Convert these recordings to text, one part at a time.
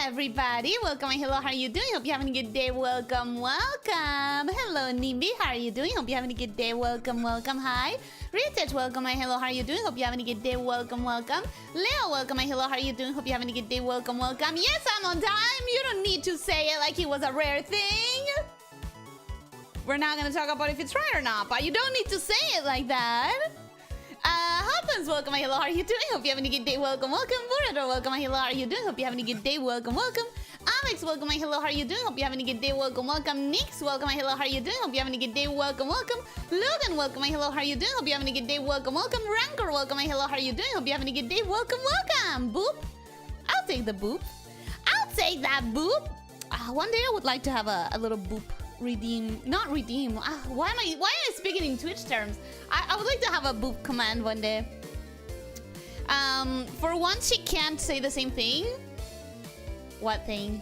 Everybody, welcome and hello, how are you doing? Hope you're having a good day. Welcome. Hello, Nimbi, how are you doing? Hope you're having a good day. Welcome. Hi. Retouch, welcome and hello, how are you doing? Hope you're having a good day. Welcome. Leo, welcome and hello, how are you doing? Hope you're having a good day. Welcome. Yes, I'm on time. You don't need to say it like it was a rare thing. We're not gonna talk about if it's right or not, but you don't need to say it like that. Hoppins, welcome, hello, how are you doing? Hope you're having a good day. Welcome. Burador, welcome, hello, how are you doing? Hope you're having a good day. Welcome. Alex, welcome, hello, how are you doing? Hope you're having a good day. Welcome. Nix, welcome, hello, how are you doing? Hope you're having a good day. Welcome. Logan, welcome, hello, how are you doing? Hope you're having a good day. Welcome. Rancor, welcome, hello, how are you doing? Hope you're having a good day. Welcome. Boop. I'll take the boop. I'll take that boop. One day I would like to have a little boop. Not redeem. Why am I speaking in Twitch terms? I would like to have a boop command one day. For once she can't say the same thing. What thing?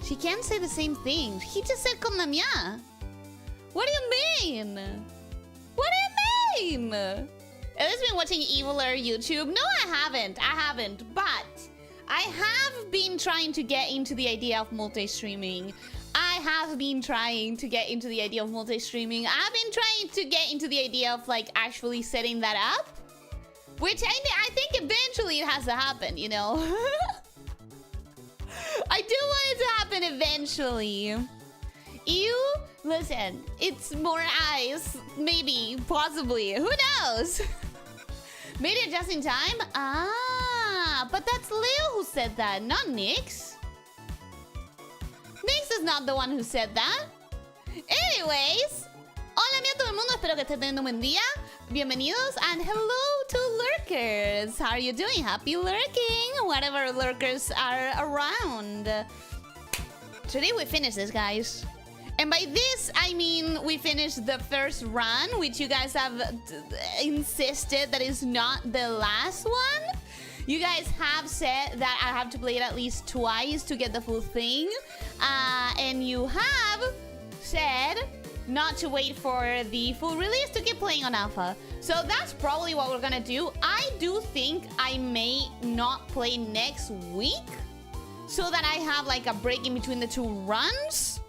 She can't say the same thing. He just said con lamia. What do you mean? Has been watching eviler YouTube? No, I haven't, but I have been trying to get into the idea of multi-streaming. I've been trying to get into the idea of like actually setting that up. Which I think eventually it has to happen, you know? I do want it to happen eventually. Listen, it's more eyes. Maybe, possibly, who knows? Made it just in time? But that's Leo who said that, not Nix. Nix is not the one who said that. Anyways, hola a todo el mundo, espero que estén teniendo un buen día. Bienvenidos and hello to lurkers. How are you doing? Happy lurking, whatever lurkers are around. Today we finish this, guys. And by this, I mean we finished the first run, which you guys have insisted that is not the last one. You guys have said that I have to play it at least twice to get the full thing. And you have said not to wait for the full release, to keep playing on alpha. So that's probably what we're gonna do. I do think I may not play next week, so that I have like a break in between the two runs.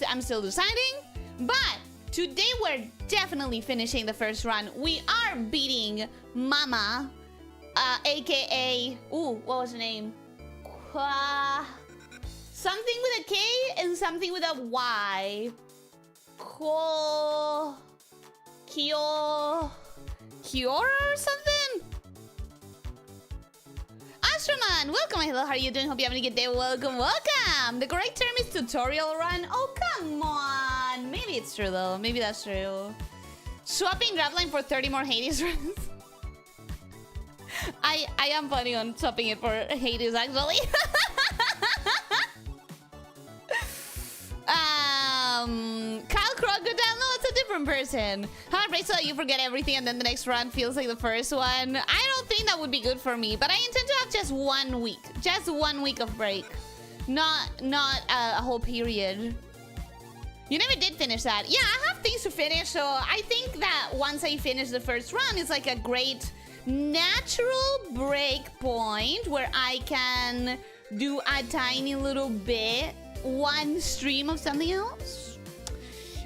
I'm still deciding, but today we're definitely finishing the first run. We are beating Mama, aka, what was the name? Something with a K and something with a Y. Kiora or something? Astroman, welcome, hello, how are you doing? Hope you're having a good day. Welcome. The correct term is tutorial run. Oh, come on. Maybe it's true, though. Maybe that's true. Swapping Drapline for 30 more Hades runs. I am planning on swapping it for Hades, actually. Kyle Crocodile, no, it's a different person. Heartbreak so that you forget everything and then the next run feels like the first one. I don't think that would be good for me, but I intend to have just 1 week. Just 1 week of break. Not a whole period. You never did finish that. Yeah, I have things to finish, so I think that once I finish the first run, it's like a great natural break point where I can do a tiny little bit, one stream of something else.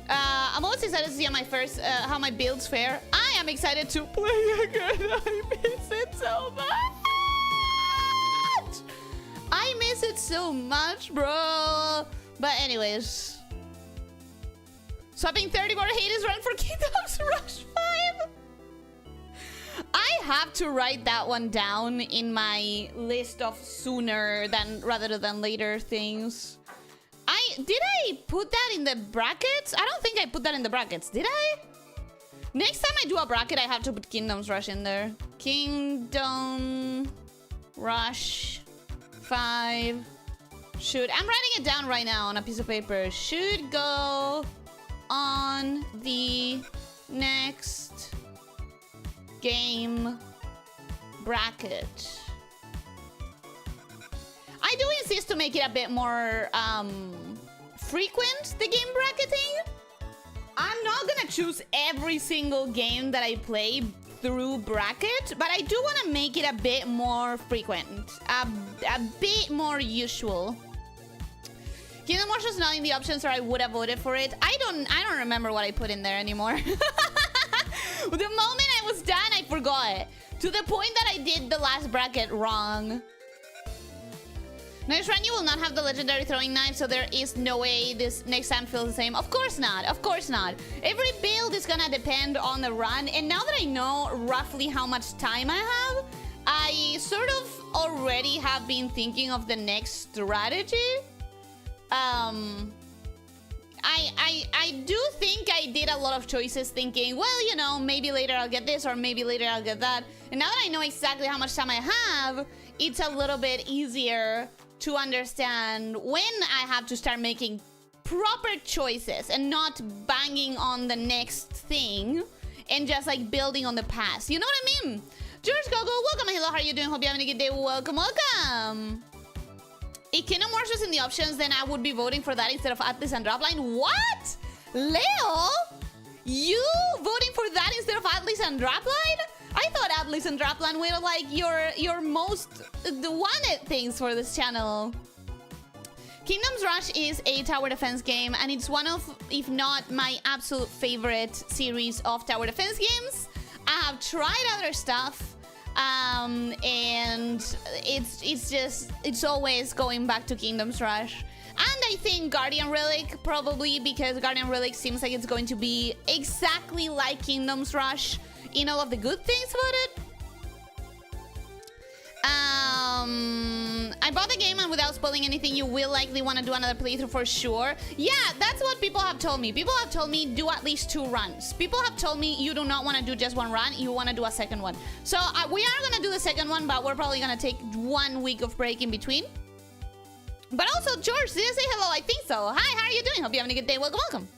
I'm always excited to see how my builds fare. I am excited to play again. I miss it so much, bro. But anyways, swapping 30 more Hades run for Kingdoms Rush 5. I have to write that one down in my list of sooner rather than later things. Did I put that in the brackets? I don't think I put that in the brackets. Did I? Next time I do a bracket, I have to put Kingdoms Rush in there. Kingdom Rush 5 should... I'm writing it down right now on a piece of paper. Should go on the next game bracket. I do insist to make it a bit more frequent, the game bracketing. I'm not gonna choose every single game that I play through bracket, but I do want to make it a bit more frequent, a bit more usual. Kingdom Hearts was not in the options, or I would have voted for it. I don't remember what I put in there anymore. The moment I was done, I forgot. To the point that I did the last bracket wrong. Next run, you will not have the legendary throwing knife, so there is no way this next time feels the same. Of course not. Of course not. Every build is gonna depend on the run. And now that I know roughly how much time I have, I sort of already have been thinking of the next strategy. I do think I did a lot of choices thinking, well, you know, maybe later I'll get this or maybe later I'll get that. And now that I know exactly how much time I have, it's a little bit easier to understand when I have to start making proper choices and not banging on the next thing and just like building on the past. You know what I mean? George Gogo, welcome. Hello, how are you doing? Hope you're having a good day. Welcome, welcome. If Kingdom Hearts was in the options, then I would be voting for that instead of Atlas and Drapline. What? Leo? You voting for that instead of Atlas and Drapline? I thought Atlas and Drapline were like your most wanted things for this channel. Kingdom's Rush is a tower defense game, and it's one of, if not my absolute favorite series of tower defense games. I have tried other stuff. And it's always going back to Kingdom's Rush. And I think Guardian Relic, probably because Guardian Relic seems like it's going to be exactly like Kingdom's Rush in all of the good things about it. I bought the game, and without spoiling anything, you will likely want to do another playthrough for sure. Yeah, that's what people have told me. People have told me do at least 2 runs. People have told me you do not want to do just 1 run. You want to do a second one. So we are going to do the second one, but we're probably going to take 1 week of break in between. But also, George, did I say hello? I think so. Hi, how are you doing? Hope you're having a good day. Welcome, welcome.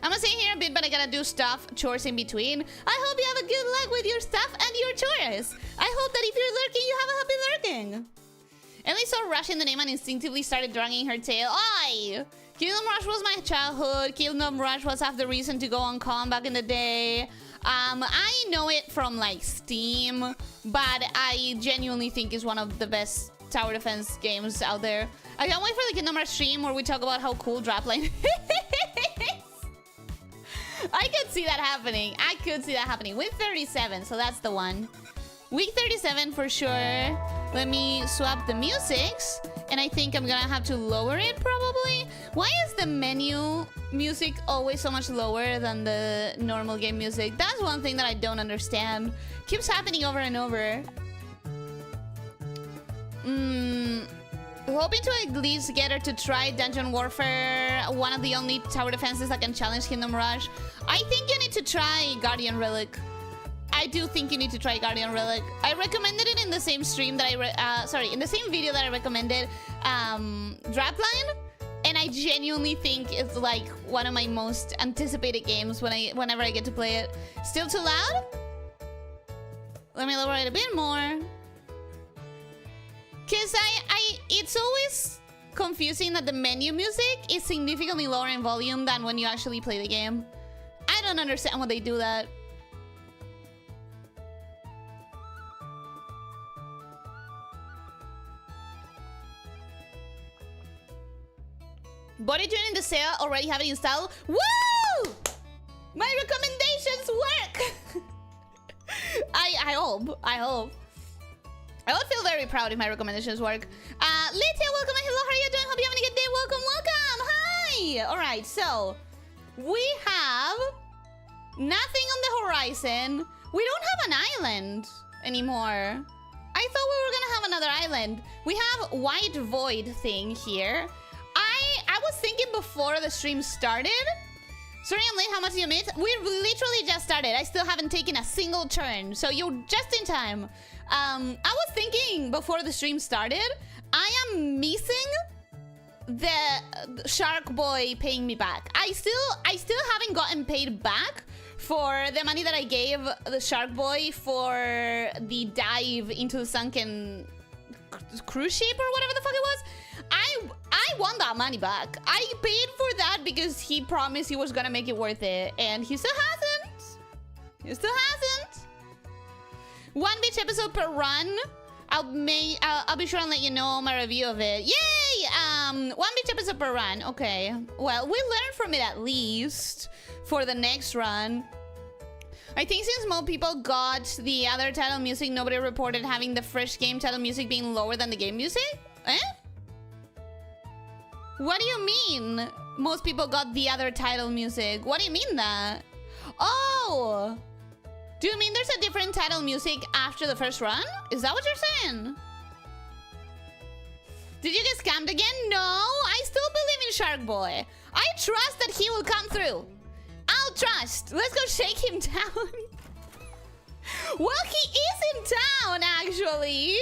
I'm gonna stay here a bit, but I gotta do stuff, chores in between. I hope you have a good luck with your stuff and your chores. I hope that if you're lurking, you have a happy lurking. Ellie saw Rush in the name and instinctively started dragging her tail. Aye! Kingdom Rush was my childhood. Kingdom Rush was half the reason to go on con back in the day. I know it from like Steam, but I genuinely think it's one of the best tower defense games out there. I can't wait for the Kingdom Rush stream where we talk about how cool Drapline is. I could see that happening. I could see that happening. Week 37, so that's the one. Week 37 for sure. Let me swap the musics. And I think I'm gonna have to lower it probably. Why is the menu music always so much lower than the normal game music? That's one thing that I don't understand. Keeps happening over and over. Hoping to at least get her to try Dungeon Warfare, one of the only tower defenses that can challenge Kingdom Rush. I think you need to try Guardian Relic. I do think you need to try Guardian Relic. I recommended it in the same stream that in the same video that I recommended Drapline, and I genuinely think it's like one of my most anticipated games whenever I get to play it. Still too loud? Let me lower it a bit more. Cause it's always confusing that the menu music is significantly lower in volume than when you actually play the game. I don't understand why they do that. Body joining the sale, already have it installed. Woo! My recommendations work! I hope. I would feel very proud if my recommendations work. Lydia, welcome and hello, how are you doing? Hope you're having a good day. Welcome, welcome. Hi. All right, so we have nothing on the horizon. We don't have an island anymore. I thought we were gonna have another island. We have white void thing here. I was thinking before the stream started. Sorry I'm late, how much did you miss? We literally just started. I still haven't taken a single turn, so you're just in time. I was thinking before the stream started, I am missing the Shark Boy paying me back. I still haven't gotten paid back for the money that I gave the Shark Boy for the dive into the sunken cruise ship or whatever the fuck it was. I want that money back. I paid for that because he promised he was gonna make it worth it, and he still hasn't. He still hasn't. One beach episode per run. I'll be sure and let you know my review of it. Yay! One beach episode per run. Okay. Well, we learned from it at least for the next run. I think since more people got the other title music, nobody reported having the fresh game title music being lower than the game music? Eh? What do you mean? Most people got the other title music. What do you mean that? Oh! Do you mean there's a different title music after the first run? Is that what you're saying? Did you get scammed again? No, I still believe in Shark Boy. I trust that he will come through. I'll trust. Let's go shake him down. Well, he is in town, actually.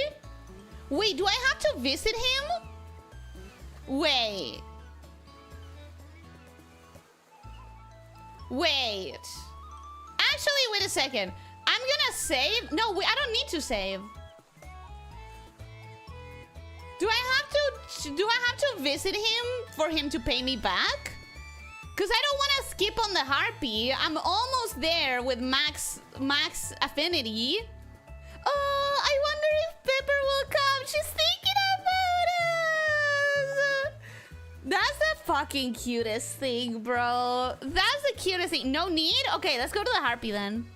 Wait, do I have to visit him? Wait. Wait. Actually, wait a second. I'm gonna save. No, wait, I don't need to save. Do I have to visit him for him to pay me back? Because I don't want to skip on the harpy. I'm almost there with max affinity. Oh, I wonder if Pepper will come. She's thinking about us. That's the fucking cutest thing, bro. That's the cutest thing. No need? Okay, let's go to the harpy then.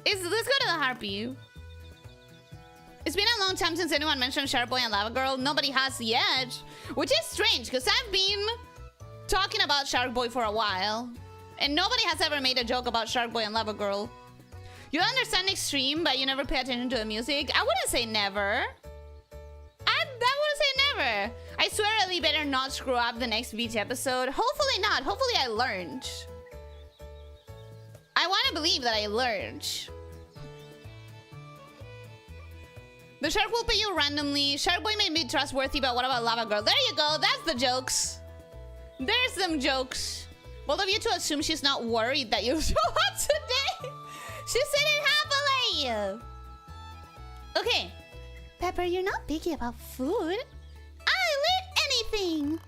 Let's go to the harpy. It's been a long time since anyone mentioned Shark Boy and Lava Girl. Nobody has yet. Which is strange, because I've been talking about Shark Boy for a while. And nobody has ever made a joke about Shark Boy and Lava Girl. You understand extreme, but you never pay attention to the music? I wouldn't say never. I wouldn't say never. I swear Ellie better not screw up the next beach episode. Hopefully not. Hopefully I learned. I want to believe that I learned. The shark will pay you randomly. Shark Boy may be trustworthy, but what about Lava Girl? There you go. That's the jokes. There's some jokes. Both of you to assume she's not worried that you show up today. She said it happily. Okay. Pepper, you're not picky about food. I'll eat anything.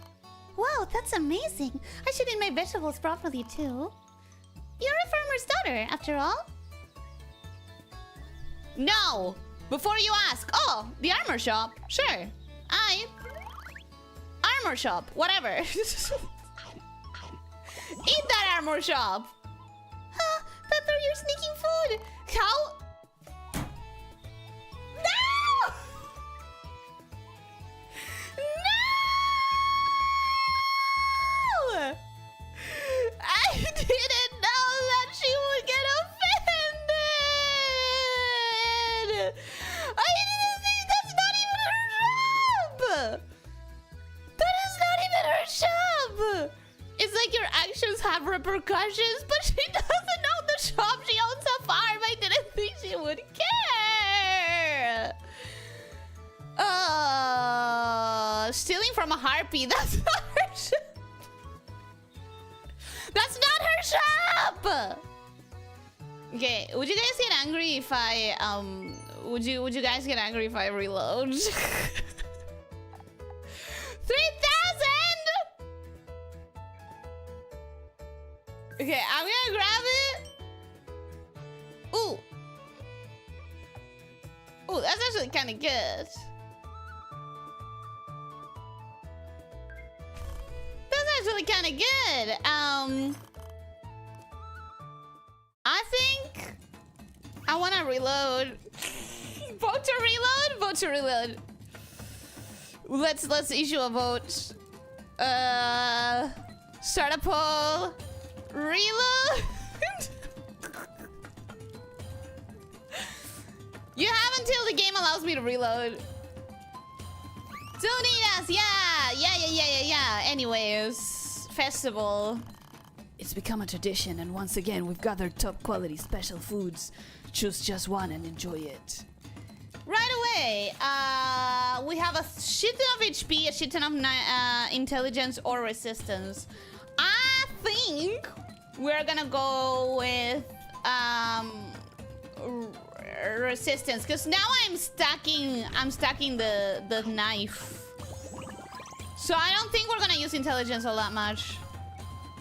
Wow, that's amazing. I should eat my vegetables properly too. You're a farmer's daughter, after all. No. Before you ask. Oh, the armor shop. Sure. Armor shop. Whatever. Eat that armor shop. Huh? Pepper, you're sneaking food. How? No! No! I didn't know that she would get offended. I didn't think that's not even her shop. That is not even her shop. It's like your actions have repercussions, but she doesn't know the shop. She owns a farm. I didn't think she would care. Stealing from a harpy. That's not her shop. That's not her shop. Okay, would you guys get angry if I would you guys get angry if I reload? 3,000. Okay, I'm gonna grab it. Ooh. Ooh, that's actually kind of good. That's actually kind of good. I think I want to reload. Vote to reload. Vote to reload. Let's issue a vote. Start a poll. Reload. You have until the game allows me to reload. Don't need us. Yeah. Anyways, festival. It's become a tradition, and once again, we've gathered top quality special foods. Choose just one and enjoy it. Right away, we have a shit ton of HP, a shit ton of intelligence or resistance. I think we're gonna go with resistance, because now I'm stacking the knife. So I don't think we're gonna use intelligence all that much.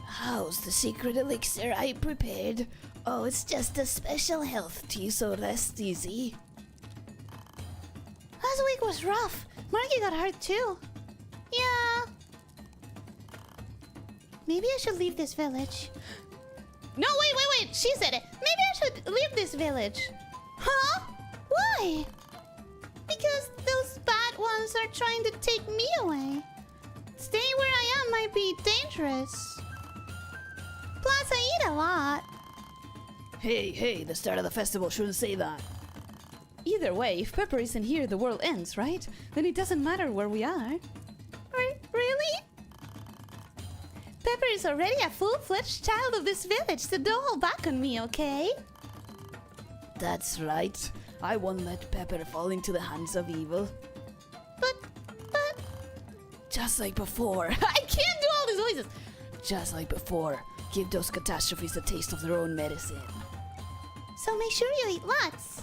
How's the secret elixir I prepared? Oh, it's just a special health tea, so rest easy. Last week was rough. Marky got hurt too. Yeah. Maybe I should leave this village. No, wait. She said it. Maybe I should leave this village. Huh? Why? Because those bad ones are trying to take me away. Staying where I am might be dangerous. Plus, I eat a lot. Hey, the start of the festival shouldn't say that. Either way, if Pepper isn't here, the world ends, right? Then it doesn't matter where we are. Really? Pepper is already a full-fledged child of this village, so don't hold back on me, okay? That's right. I won't let Pepper fall into the hands of evil. But... Just like before. I can't do all these voices. Just like before. Give those catastrophes a taste of their own medicine. So make sure you eat lots.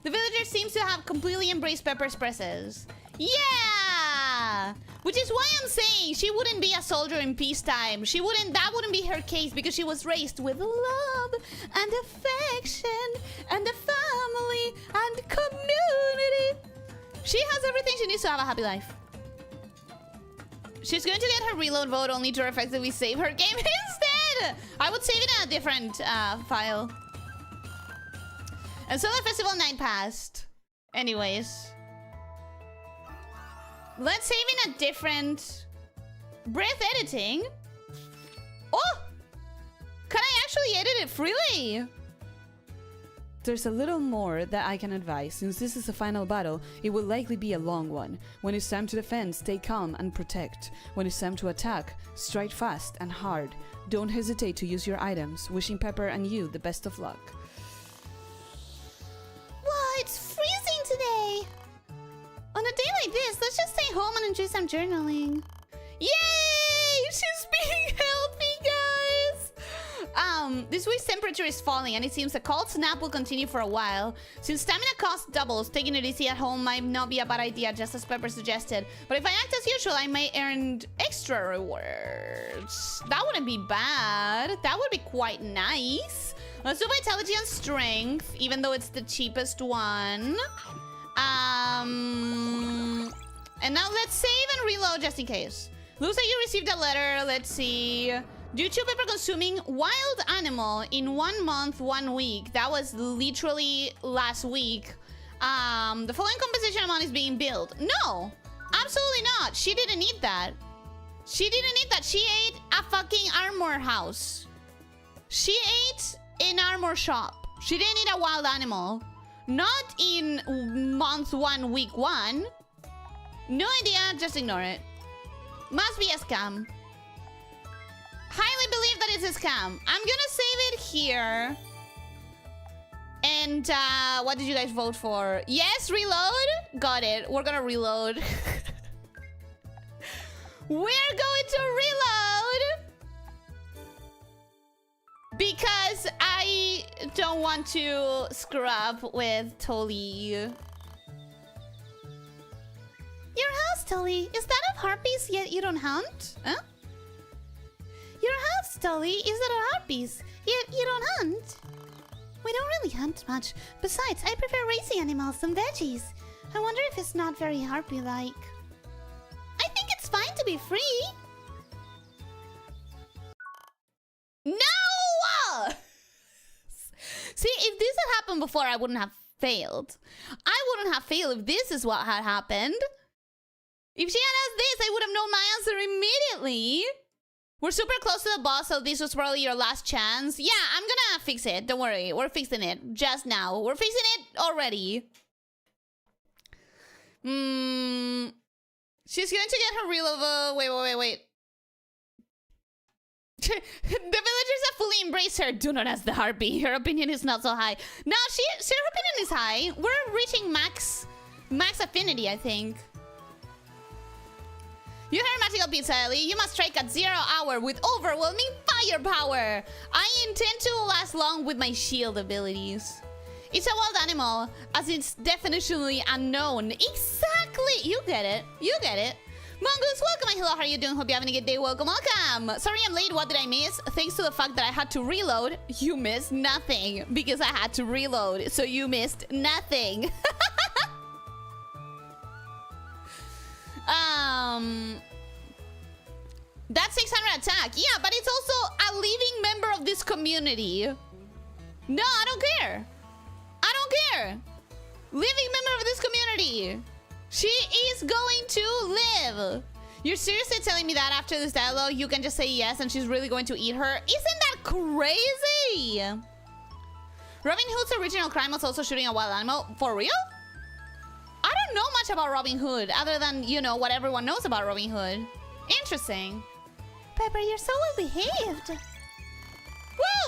The villager seems to have completely embraced Pepper's presence. Yeah! Which is why I'm saying she wouldn't be a soldier in peacetime. That wouldn't be her case because she was raised with love and affection and a family and community. She has everything she needs to have a happy life. She's going to get her reload vote only to effectively save her game instead. I would save it in a different file. And so the festival night passed. Anyways. Let's save in a different... Breath editing? Oh! Can I actually edit it freely? There's a little more that I can advise. Since this is the final battle, it will likely be a long one. When it's time to defend, stay calm and protect. When it's time to attack, strike fast and hard. Don't hesitate to use your items. Wishing Pepper and you the best of luck. Wow, it's freezing today! On a day like this, let's just stay home and enjoy some journaling. Yay! She's being healthy, guys! This week's temperature is falling, and it seems a cold snap will continue for a while. Since stamina cost doubles, taking it easy at home might not be a bad idea, just as Pepper suggested. But if I act as usual, I may earn extra rewards. That wouldn't be bad. That would be quite nice. Let's do vitality and strength, even though it's the cheapest one. And now let's save and reload just in case. Looks like you received a letter. Let's see. Due to Pepper consuming wild animal in 1 month, 1 week. That was literally last week. The following compensation amount is being billed. No, absolutely not. She didn't eat that. She didn't eat that. She ate a fucking armor house. She ate an armor shop. She didn't eat a wild animal. Not in month 1, week 1. No idea, just ignore it. Must be a scam. Highly believe that it's a scam. I'm gonna save it here. And what did you guys vote for? Yes, reload? Got it. We're gonna reload. We're going to reload. Because I don't want to screw up with Tolly. Your house, Tolly. Is that of harpies yet you don't hunt? Huh? Your house, Tolly. Is that of harpies yet you don't hunt? We don't really hunt much. Besides, I prefer raising animals than veggies. I wonder if it's not very harpy-like. I think it's fine to be free. No! See, if this had happened before, I wouldn't have failed. I wouldn't have failed if this is what had happened. If she had asked this, I would have known my answer immediately. We're super close to the boss, so this was probably your last chance. Yeah, I'm gonna fix it. Don't worry. We're fixing it just now. We're fixing it already. She's going to get her reload. Wait. The villagers have fully embraced her. Do not ask the harpy. Her opinion is not so high. No, her opinion is high. We're reaching max affinity, I think. You heard magical pizza, Ellie. You must strike at 0 hour with overwhelming firepower. I intend to last long with my shield abilities. It's a wild animal, as it's definitionally unknown. Exactly! You get it. You get it. Mongoose, welcome. Hello, how are you doing? Hope you're having a good day. Welcome, welcome. Sorry I'm late. What did I miss? Thanks to the fact that I had to reload, you missed nothing. Because I had to reload, so you missed nothing. That's 600 attack. Yeah, but it's also a living member of this community. No, I don't care. I don't care. Living member of this community. She is going to live. You're seriously telling me that after this dialogue, you can just say yes and she's really going to eat her? Isn't that crazy? Robin Hood's original crime was also shooting a wild animal. For real? I don't know much about Robin Hood, other than, you know, what everyone knows about Robin Hood. Interesting. Pepper, you're so well behaved. Woo!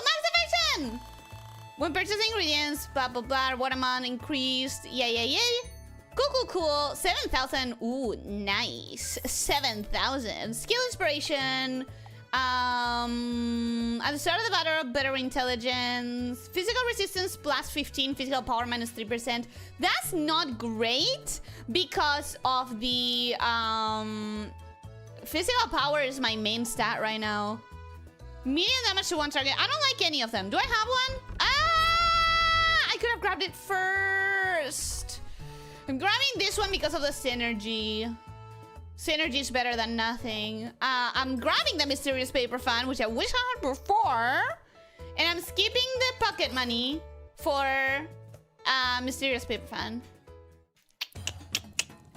Max affection! When purchasing ingredients, blah blah blah, watermelon increased. Yeah. Cool. 7,000. Ooh, nice. 7,000. Skill inspiration. At the start of the battle, better intelligence. Physical resistance plus 15. Physical power minus 3%. That's not great because of the physical power is my main stat right now. Medium damage to one target. I don't like any of them. Do I have one? I could have grabbed it first. I'm grabbing this one because of the synergy. Synergy is better than nothing. I'm grabbing the mysterious paper fan, which I wish I had before. And I'm skipping the pocket money for mysterious paper fan.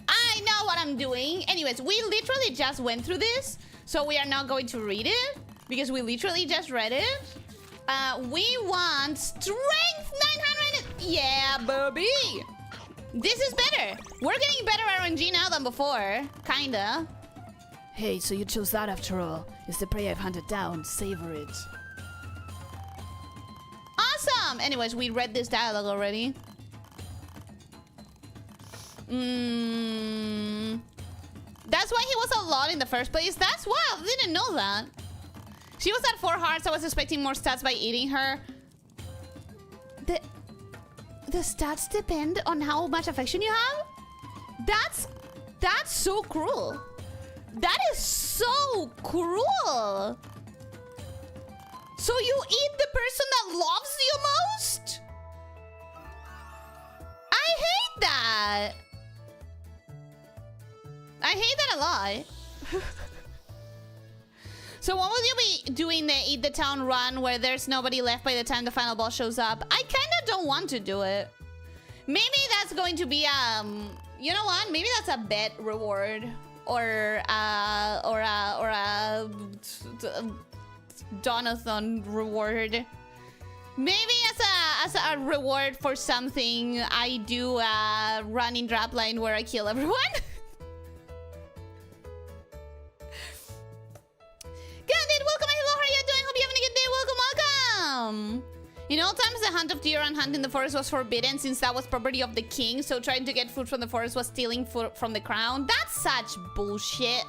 I know what I'm doing. Anyways, we literally just went through this, so we are not going to read it because we literally just read it. We want strength 900. Yeah, baby. This is better. We're getting better RNG now than before. Kinda. Hey, so you chose that after all. It's the prey I've hunted down. Savor it. Awesome. Anyways, we read this dialogue already. That's why he was a lot in the first place. That's wild. I didn't know that. She was at 4 hearts. I was expecting more stats by eating her. The stats depend on how much affection you have? That's so cruel. That is so cruel. So you eat the person that loves you most? I hate that. I hate that a lot. So what will you be doing the Eat the Town run where there's nobody left by the time the final boss shows up? I kind of don't want to do it. Maybe that's going to be you know what? Maybe that's a bet reward or a Donathon reward. Maybe as a reward for something I do run in Drapline where I kill everyone. Candid, welcome. Hello, how are you doing? Hope you're having a good day. Welcome, welcome. In old times, the hunt of deer and hunt in the forest was forbidden since that was property of the king. So trying to get food from the forest was stealing food from the crown. That's such bullshit.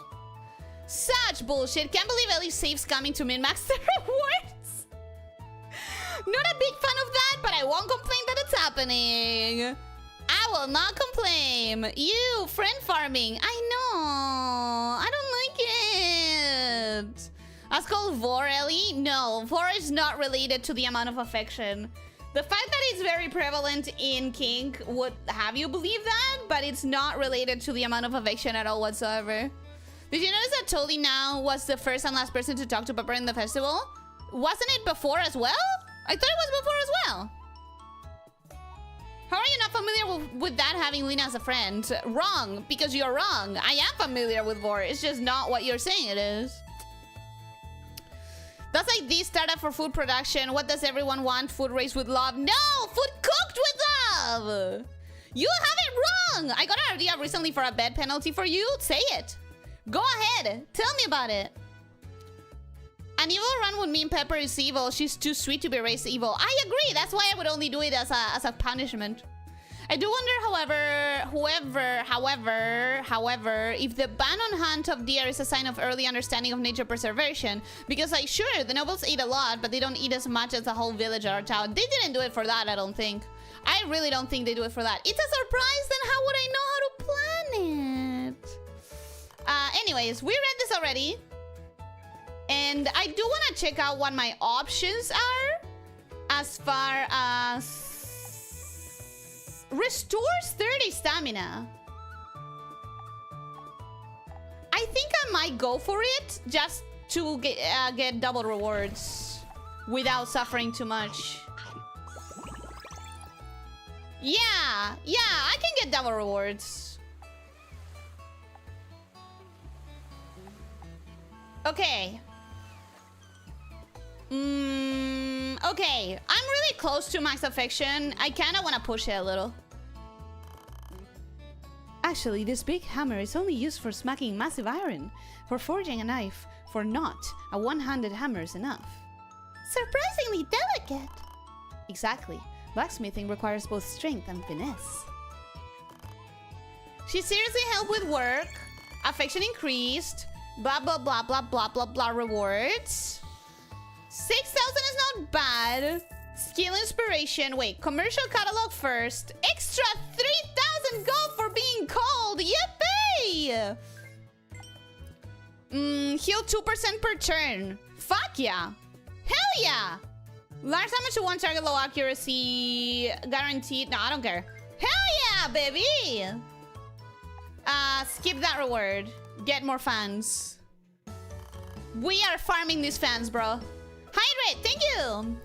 Such bullshit. Can't believe Elyssa's coming to min-max the rewards. Not a big fan of that, but I won't complain that it's happening. I will not complain. You, friend farming. I know. I don't like it. That's called Vor, Ellie? No, Vor is not related to the amount of affection. The fact that it's very prevalent in Kink would have you believe that, but it's not related to the amount of affection at all whatsoever. Did you notice that Tolly now was the first and last person to talk to Pepper in the festival? Wasn't it before as well? I thought it was before as well. How are you not familiar with that, having Lena as a friend? Wrong, because you're wrong. I am familiar with Vor. It's just not what you're saying it is. That's like the startup for food production. What does everyone want? Food raised with love? No! Food cooked with love! You have it wrong! I got an idea recently for a bed penalty for you. Say it. Go ahead. Tell me about it. An evil run would mean Pepper is evil. She's too sweet to be raised evil. I agree. That's why I would only do it as a punishment. I do wonder, however, if the ban on hunt of deer is a sign of early understanding of nature preservation. Because, like, sure, the nobles eat a lot, but they don't eat as much as the whole village or town. They didn't do it for that, I don't think. I really don't think they do it for that. It's a surprise, then how would I know how to plan it? Anyways, we read this already. And I do want to check out what my options are as far as... Restores 30 stamina. I think I might go for it just to get double rewards without suffering too much. Yeah, I can get double rewards. Okay. Okay, I'm really close to max affection. I kind of want to push it a little. Actually, this big hammer is only used for smacking massive iron. For forging a knife, for not, a one-handed hammer is enough. Surprisingly delicate. Exactly. Blacksmithing requires both strength and finesse. She seriously helped with work. Affection increased. Blah, blah, blah, blah, blah, blah, blah, rewards. 6,000 is not bad. Skill inspiration. Wait, commercial catalog first. Extra 3,000 gold for being cold. Yippee! Heal 2% per turn. Fuck yeah. Hell yeah. Large damage to one target, low accuracy. Guaranteed. No, I don't care. Hell yeah, baby. Skip that reward. Get more fans. We are farming these fans, bro. Hydrate, thank you.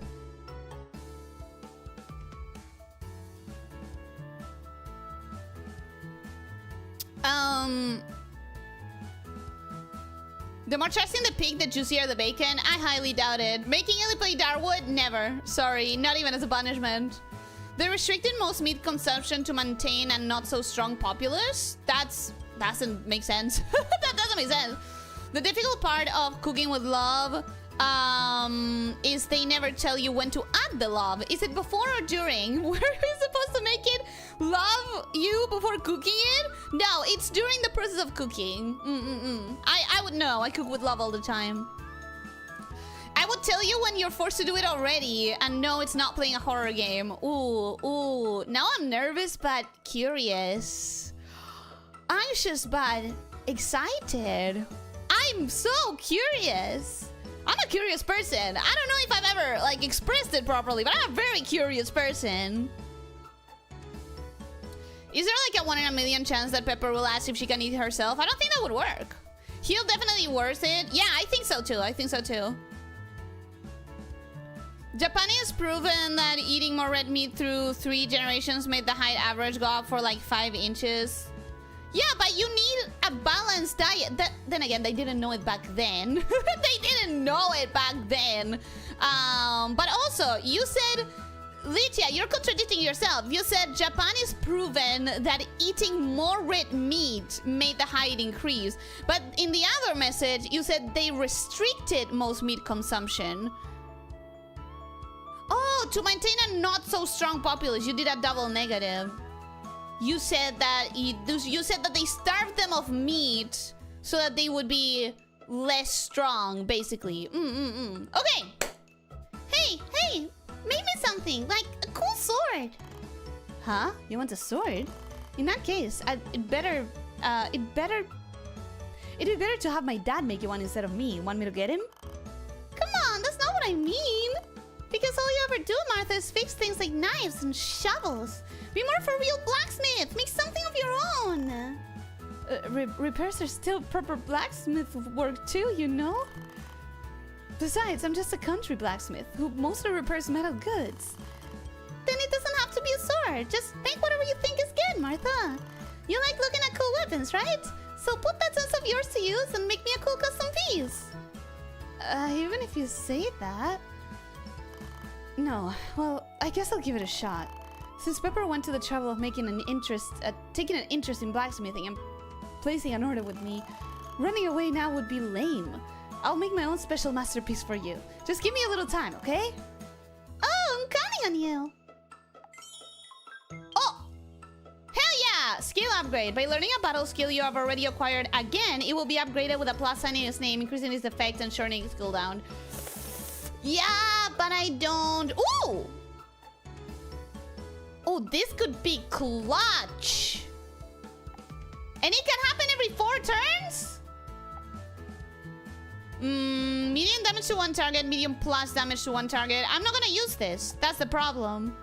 The more trusting the pig, the juicier the bacon. I highly doubt it. Making Ellie play Darwood? Never. Sorry, not even as a punishment. They restricted most meat consumption to maintain a not so strong populace. That doesn't make sense. That doesn't make sense. The difficult part of cooking with love is they never tell you when to add the love. Is it before or during? Were we supposed to make it love you before cooking it? No, it's during the process of cooking. I would know. I cook with love all the time. I would tell you when you're forced to do it already, and no, it's not playing a horror game. Ooh. Now I'm nervous but curious. Anxious but excited. I'm so curious. I'm a curious person. I don't know if I've ever, like, expressed it properly, but I'm a very curious person. Is there, like, a 1 in a million chance that Pepper will ask if she can eat herself? I don't think that would work. He'll definitely worth it. Yeah, I think so, too. Japan has proven that eating more red meat through 3 generations made the height average go up for, like, 5 inches. Yeah, but you need a balanced diet. Then again, they didn't know it back then. They didn't know it back then. But also, you said... Lydia, you're contradicting yourself. You said Japan is proven that eating more red meat made the height increase. But in the other message, you said they restricted most meat consumption. Oh, to maintain a not so strong populace, you did a double negative. You said that they starved them of meat so that they would be less strong, basically. Okay. Hey, make me something, like a cool sword. Huh? You want a sword? In that case, it'd be better to have my dad make you one instead of me. Want me to get him? Come on, that's not what I mean. Because all you ever do, Martha, is fix things like knives and shovels. Be more for real blacksmith. Make something of your own. Repairs are still proper blacksmith work too, you know? Besides, I'm just a country blacksmith who mostly repairs metal goods. Then it doesn't have to be a sword. Just make whatever you think is good, Martha. You like looking at cool weapons, right? So put that sense of yours to use and make me a cool custom piece. Even if you say that... No, well, I guess I'll give it a shot. Since Pepper went to the trouble of taking an interest in blacksmithing and placing an order with me, running away now would be lame. I'll make my own special masterpiece for you. Just give me a little time, okay? Oh, I'm counting on you. Oh, Yeah, skill upgrade. By learning a battle skill you have already acquired again, it will be upgraded with a plus sign in its name, increasing its effect and shortening its cooldown. Yeah, but I don't... Ooh! Oh, this could be clutch. And it can happen every 4 turns? Medium damage to one target, medium plus damage to one target. I'm not gonna use this. That's the problem.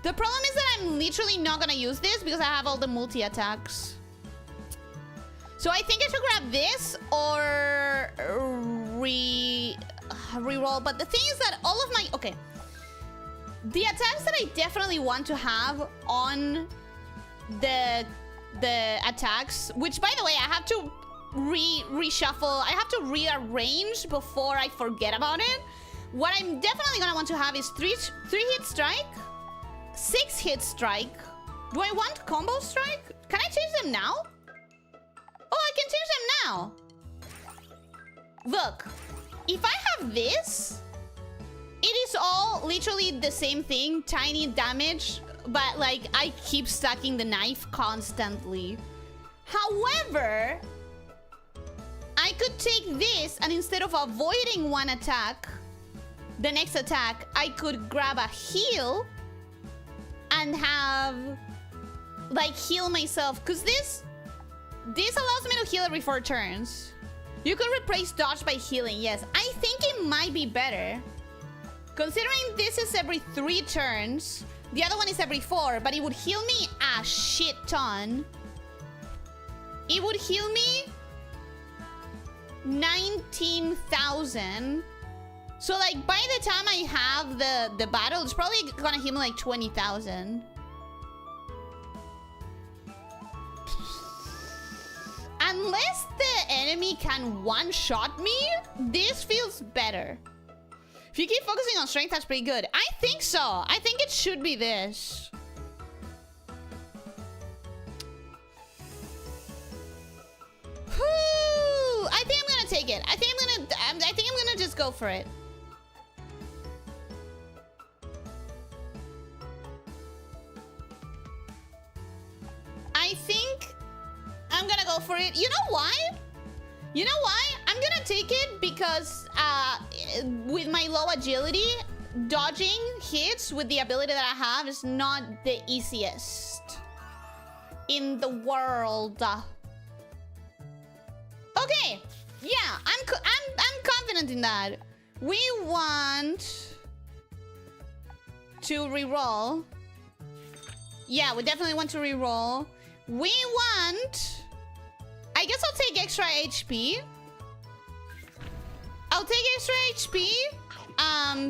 The problem is that I'm literally not gonna use this because I have all the multi-attacks. So I think I should grab this or reroll. But the thing is that all of my... Okay. The attacks that I definitely want to have on the attacks, which by the way, I have to reshuffle. I have to rearrange before I forget about it. What I'm definitely gonna want to have is 3 hit strike, 6 hit strike. Do I want combo strike? Can I change them now? Oh, I can change them now. Look, if I have this, it is all literally the same thing, tiny damage, but like I keep stacking the knife constantly. However, I could take this and instead of avoiding one attack, the next attack, I could grab a heal and have like heal myself, because this allows me to heal every 4 turns. You could replace dodge by healing. Yes, I think it might be better, considering this is every 3 turns. The other one is every 4, but it would heal me a shit ton. It would heal me 19,000. So like by the time I have the battle, it's probably gonna heal me like 20,000. Unless the enemy can one-shot me, this feels better. If you keep focusing on strength, that's pretty good. I think so. I think it should be this. Whew. I think I'm gonna take it. I think I'm gonna just go for it. I think I'm gonna go for it. You know why? You know why? I'm gonna take it because with my low agility, dodging hits with the ability that I have is not the easiest in the world. Okay, yeah, I'm confident in that. We want to reroll. Yeah, we definitely want to reroll. We want... I guess I'll take extra HP. I'll take extra HP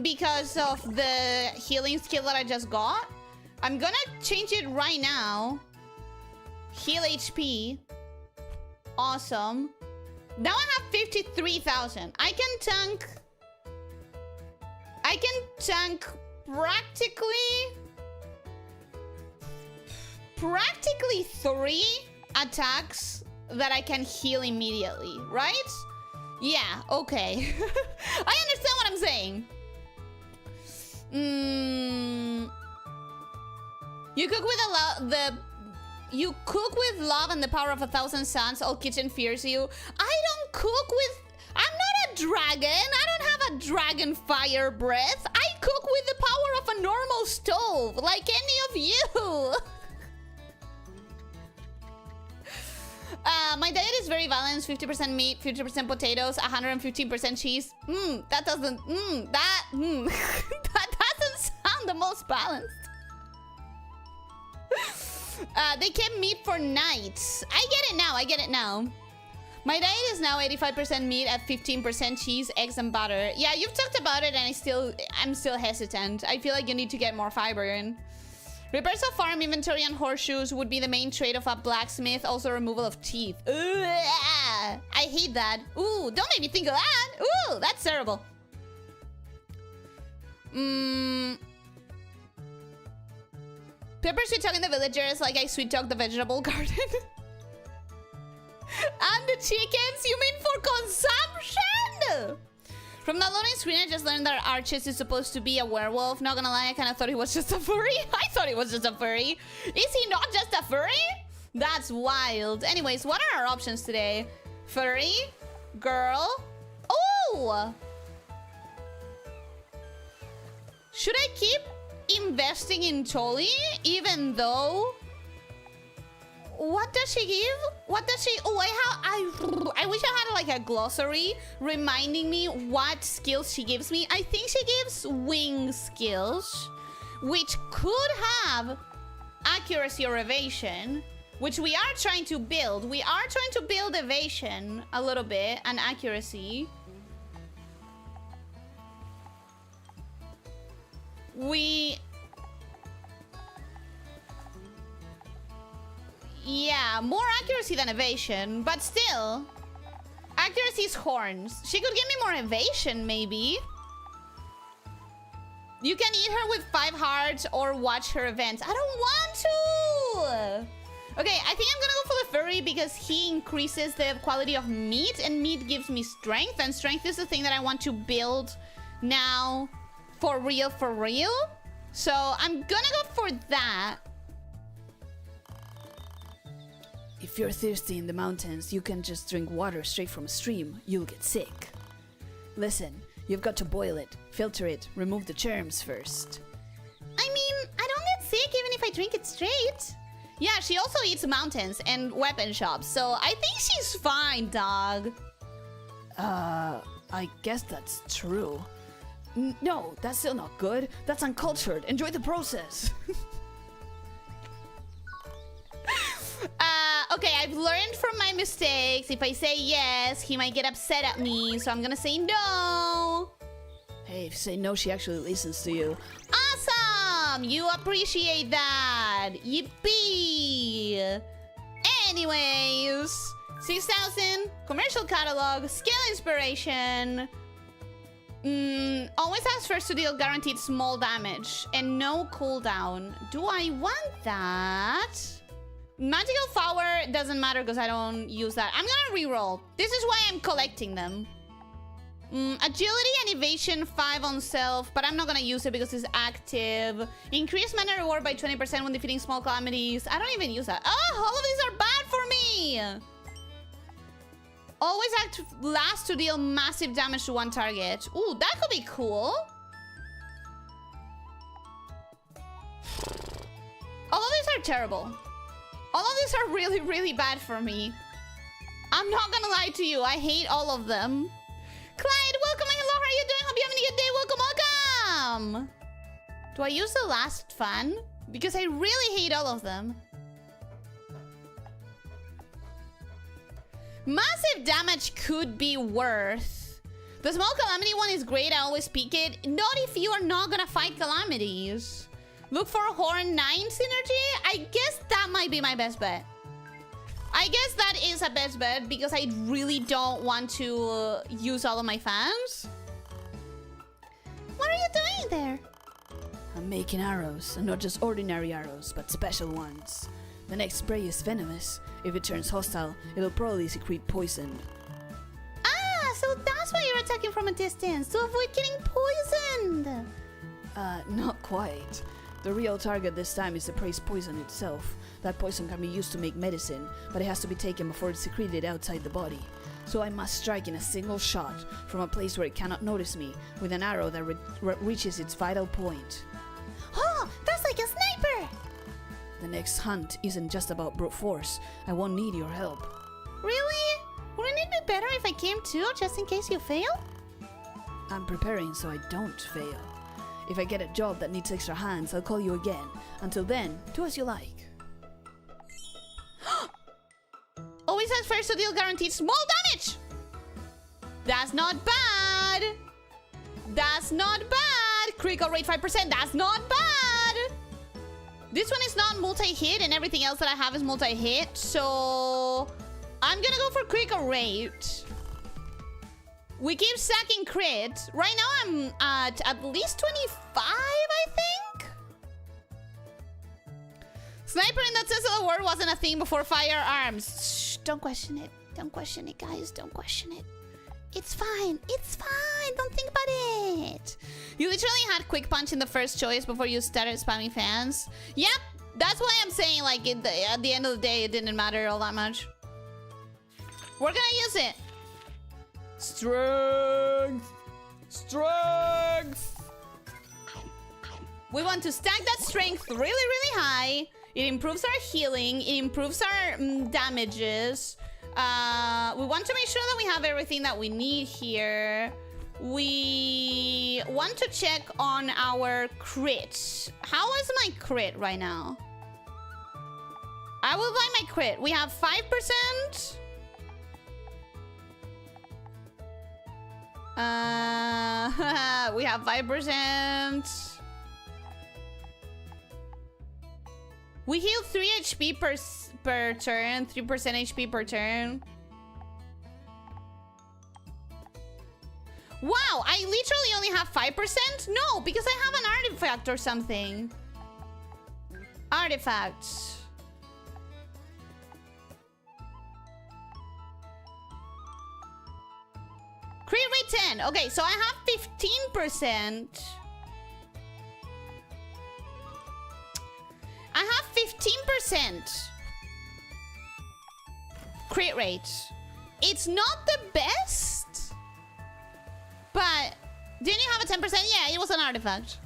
because of the healing skill that I just got. I'm gonna change it right now. Heal HP. Awesome. Now I have 53,000. I can tank practically 3 attacks that I can heal immediately, right? Yeah, okay. I understand what I'm saying. You cook with love and the power of 1,000 suns. All kitchen fears you. I don't cook with... I'm not a dragon. I don't have a dragon fire breath. I cook with the power of a normal stove, like any of you. My diet is very balanced. 50% meat, 50% potatoes, 115% cheese. That doesn't... that doesn't sound the most balanced. They kept meat for nights. I get it now. My diet is now 85% meat at 15% cheese, eggs, and butter. Yeah, you've talked about it and I'm still hesitant. I feel like you need to get more fiber in. Repairs of farm inventory and horseshoes would be the main trade of a blacksmith. Also removal of teeth. Ugh, I hate that. Ooh, don't make me think of that. Ooh, that's terrible. Pepper sweet talking the villagers like I sweet talk the vegetable garden. And the chickens, you mean for consumption? From the loading screen, I just learned that Arches is supposed to be a werewolf. Not gonna lie, I kind of thought he was just a furry. I thought he was just a furry. Is he not just a furry? That's wild. Anyways, what are our options today? Furry? Girl? Oh! Should I keep investing in Tolly even though... What does she give? What does she... Oh, I wish I had like a glossary reminding me what skills she gives me. I think she gives wing skills, which could have accuracy or evasion, which we are trying to build. We are trying to build evasion a little bit and accuracy. Yeah, more accuracy than evasion, but still. Accuracy is horns. She could give me more evasion, maybe. You can eat her with 5 hearts or watch her events. I don't want to! Okay, I think I'm gonna go for the furry because he increases the quality of meat, and meat gives me strength, and strength is the thing that I want to build now for real, for real. So I'm gonna go for that. If you're thirsty in the mountains, you can just drink water straight from a stream. You'll get sick. Listen, you've got to boil it, filter it, remove the germs first. I mean, I don't get sick even if I drink it straight. Yeah, she also eats mountains and weapon shops, so I think she's fine, dog. I guess that's true. No, that's still not good. That's uncultured. Enjoy the process. Okay, I've learned from my mistakes. If I say yes, he might get upset at me, so I'm gonna say no. Hey, if you say no, she actually listens to you. Awesome! You appreciate that. Yippee! Anyways, 6,000, commercial catalog, skill inspiration. Always has first to deal guaranteed small damage and no cooldown. Do I want that? Magical flower doesn't matter because I don't use that. I'm gonna reroll. This is why I'm collecting them. Agility and evasion 5 on self, but I'm not gonna use it because it's active. Increase mana reward by 20% when defeating small calamities. I don't even use that. Oh, all of these are bad for me. Always act last to deal massive damage to one target. Ooh, that could be cool. All of these are terrible. All of these are really, really bad for me. I'm not gonna lie to you. I hate all of them. Clyde, welcome. Hello, how are you doing? Hope you're having a good day. Welcome, welcome. Do I use the last fan? Because I really hate all of them. Massive damage could be worth. The small calamity one is great. I always pick it. Not if you are not gonna fight calamities. Look for Horn 9 synergy. I guess that might be my best bet. I guess that is a best bet because I really don't want to use all of my fans. What are you doing there? I'm making arrows, and not just ordinary arrows, but special ones. The next spray is venomous. If it turns hostile, it'll probably secrete poison. Ah, so that's why you're attacking from a distance, to avoid getting poisoned. Not quite. The real target this time is the prey's poison itself. That poison can be used to make medicine, but it has to be taken before it's secreted outside the body. So I must strike in a single shot, from a place where it cannot notice me, with an arrow that reaches its vital point. Oh, that's like a sniper! The next hunt isn't just about brute force. I won't need your help. Really? Wouldn't it be better if I came too, just in case you fail? I'm preparing so I don't fail. If I get a job that needs extra hands, I'll call you again. Until then, do as you like. Always has first to deal guaranteed small damage! That's not bad! That's not bad! Critical rate 5%, that's not bad! This one is not multi-hit, and everything else that I have is multi-hit, so... I'm gonna go for critical rate. We keep stacking crit. Right now I'm at least 25, I think? Sniper in that sense of the word wasn't a thing before firearms. Shh, don't question it. Don't question it, guys. Don't question it. It's fine. It's fine. it. Don't think about it. You literally had quick punch in the first choice before you started spamming fans. Yep, that's why I'm saying, like, at the end of the day, it didn't matter all that much. We're gonna use it. Strength. Strength. We want to stack that strength really, really high. It improves our healing. It improves our damages. We want to make sure that we have everything that we need here. We want to check on our crit. How is my crit right now? I will buy my crit. We have 5%. We have 5%. We heal 3 HP per turn, 3% HP per turn. Wow, I literally only have 5%? No, because I have an artifact or something. Artifact. Crit rate 10. Okay, so I have 15%. I have 15% crit rate. It's not the best, but didn't you have a 10%? Yeah, it was an artifact.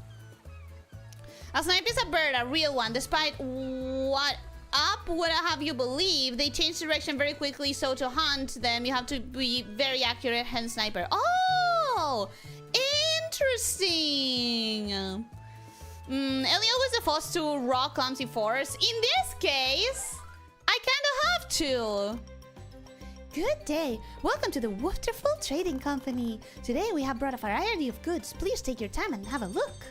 A snipe is a bird, a real one. Despite what up would I have you believe, they change direction very quickly, so to hunt them, you have to be very accurate, hence sniper. Oh, interesting. Elio was supposed to rock clumsy force. In this case, I kind of have to. Good day. Welcome to the Wonderful Trading Company. Today we have brought a variety of goods. Please take your time and have a look.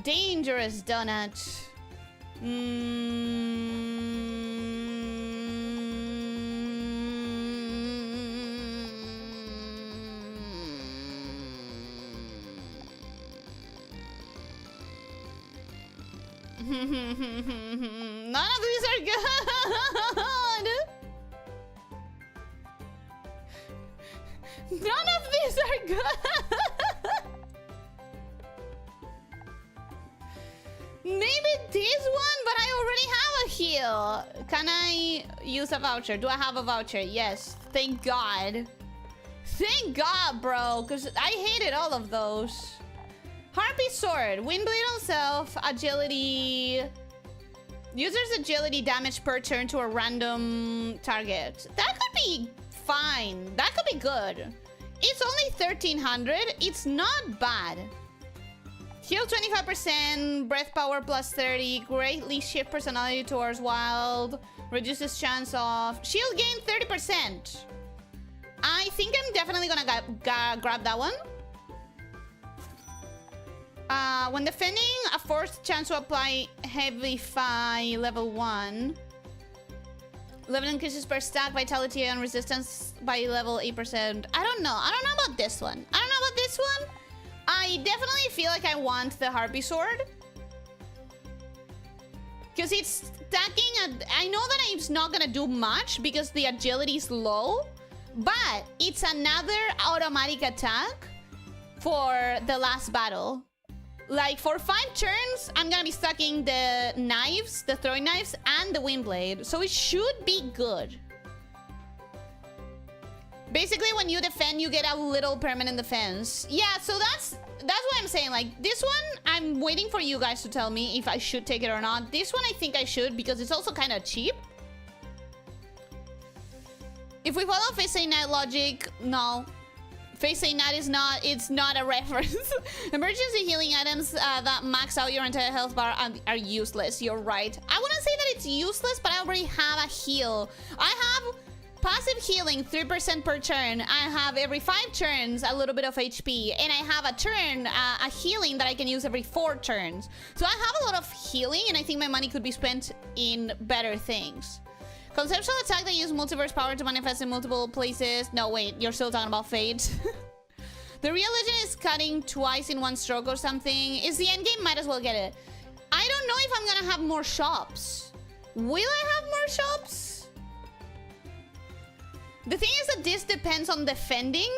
Dangerous donut. None of these are good. None of these are good. Maybe this one, but I already have a heal. Can I use a voucher? Do I have a voucher? Yes. Thank God. Thank God, bro. Because I hated all of those. Harpy Sword. Windblade on self. Agility. User's agility damage per turn to a random target. That could be fine. That could be good. It's only 1300. It's not bad. Heal 25%. Breath power plus 30. Greatly shift personality towards wild. Reduces chance of... Shield gain 30%. I think I'm definitely gonna grab that one. When defending, a forced chance to apply Heavify level 1. Level increases per stack, vitality and resistance by level 8%. I don't know. I don't know about this one. I don't know about this one. I definitely feel like I want the Harpy Sword. Because it's stacking I know that it's not gonna do much because the agility is low. But it's another automatic attack for the last battle. Like, for 5 turns, I'm gonna be stacking the knives, the throwing knives, and the wind blade. So it should be good. Basically, when you defend, you get a little permanent defense. Yeah, so that's what I'm saying. Like, this one, I'm waiting for you guys to tell me if I should take it or not. This one, I think I should, because it's also kind of cheap. If we follow Face A Night logic, no. Face A Night is not, it's not a reference. Emergency healing items that max out your entire health bar are useless. You're right. I wouldn't say that it's useless, but I already have a heal. I have passive healing 3% per turn. I have every 5 turns a little bit of HP. And I have a turn, a healing that I can use every 4 turns. So I have a lot of healing, and I think my money could be spent in better things. Conceptual attack that use multiverse power to manifest in multiple places. No, wait, you're still talking about Fate. The real legend is cutting twice in 1 stroke or something. Is the endgame? Might as well get it. I don't know if I'm gonna have more shops. Will I have more shops? The thing is that this depends on defending.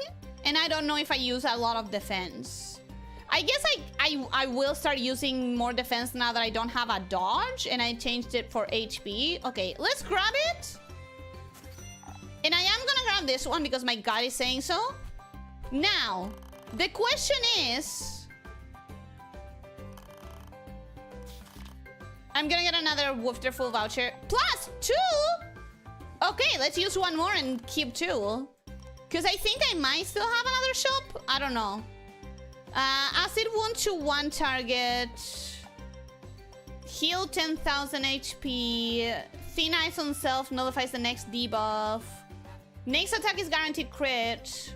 And I don't know if I use a lot of defense. I guess I will start using more defense now that I don't have a dodge and I changed it for HP. Okay, let's grab it. And I am gonna grab this one because my god is saying so. Now, the question is... I'm gonna get another Wonderful voucher. +2? Okay, let's use one more and keep 2. Because I think I might still have another shop. I don't know. Acid wound to one target. Heal 10,000 HP. Thin Ice on self nullifies the next debuff. Next attack is guaranteed crit.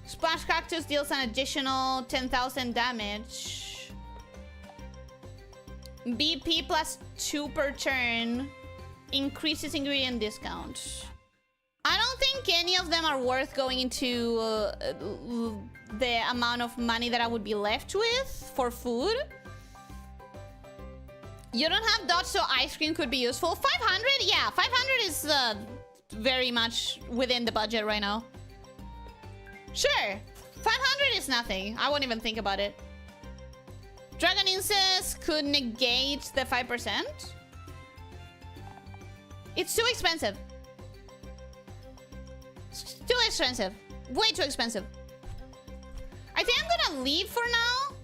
Splash Cactus deals an additional 10,000 damage. BP +2 per turn. Increases ingredient discount. I don't think any of them are worth going into the amount of money that I would be left with for food. You don't have dodge, so ice cream could be useful. 500? Yeah, 500 is very much within the budget right now. Sure, 500 is nothing. I won't even think about it. Dragon Incest could negate the 5%. It's too expensive. It's too expensive. Way too expensive. I think I'm gonna leave for now.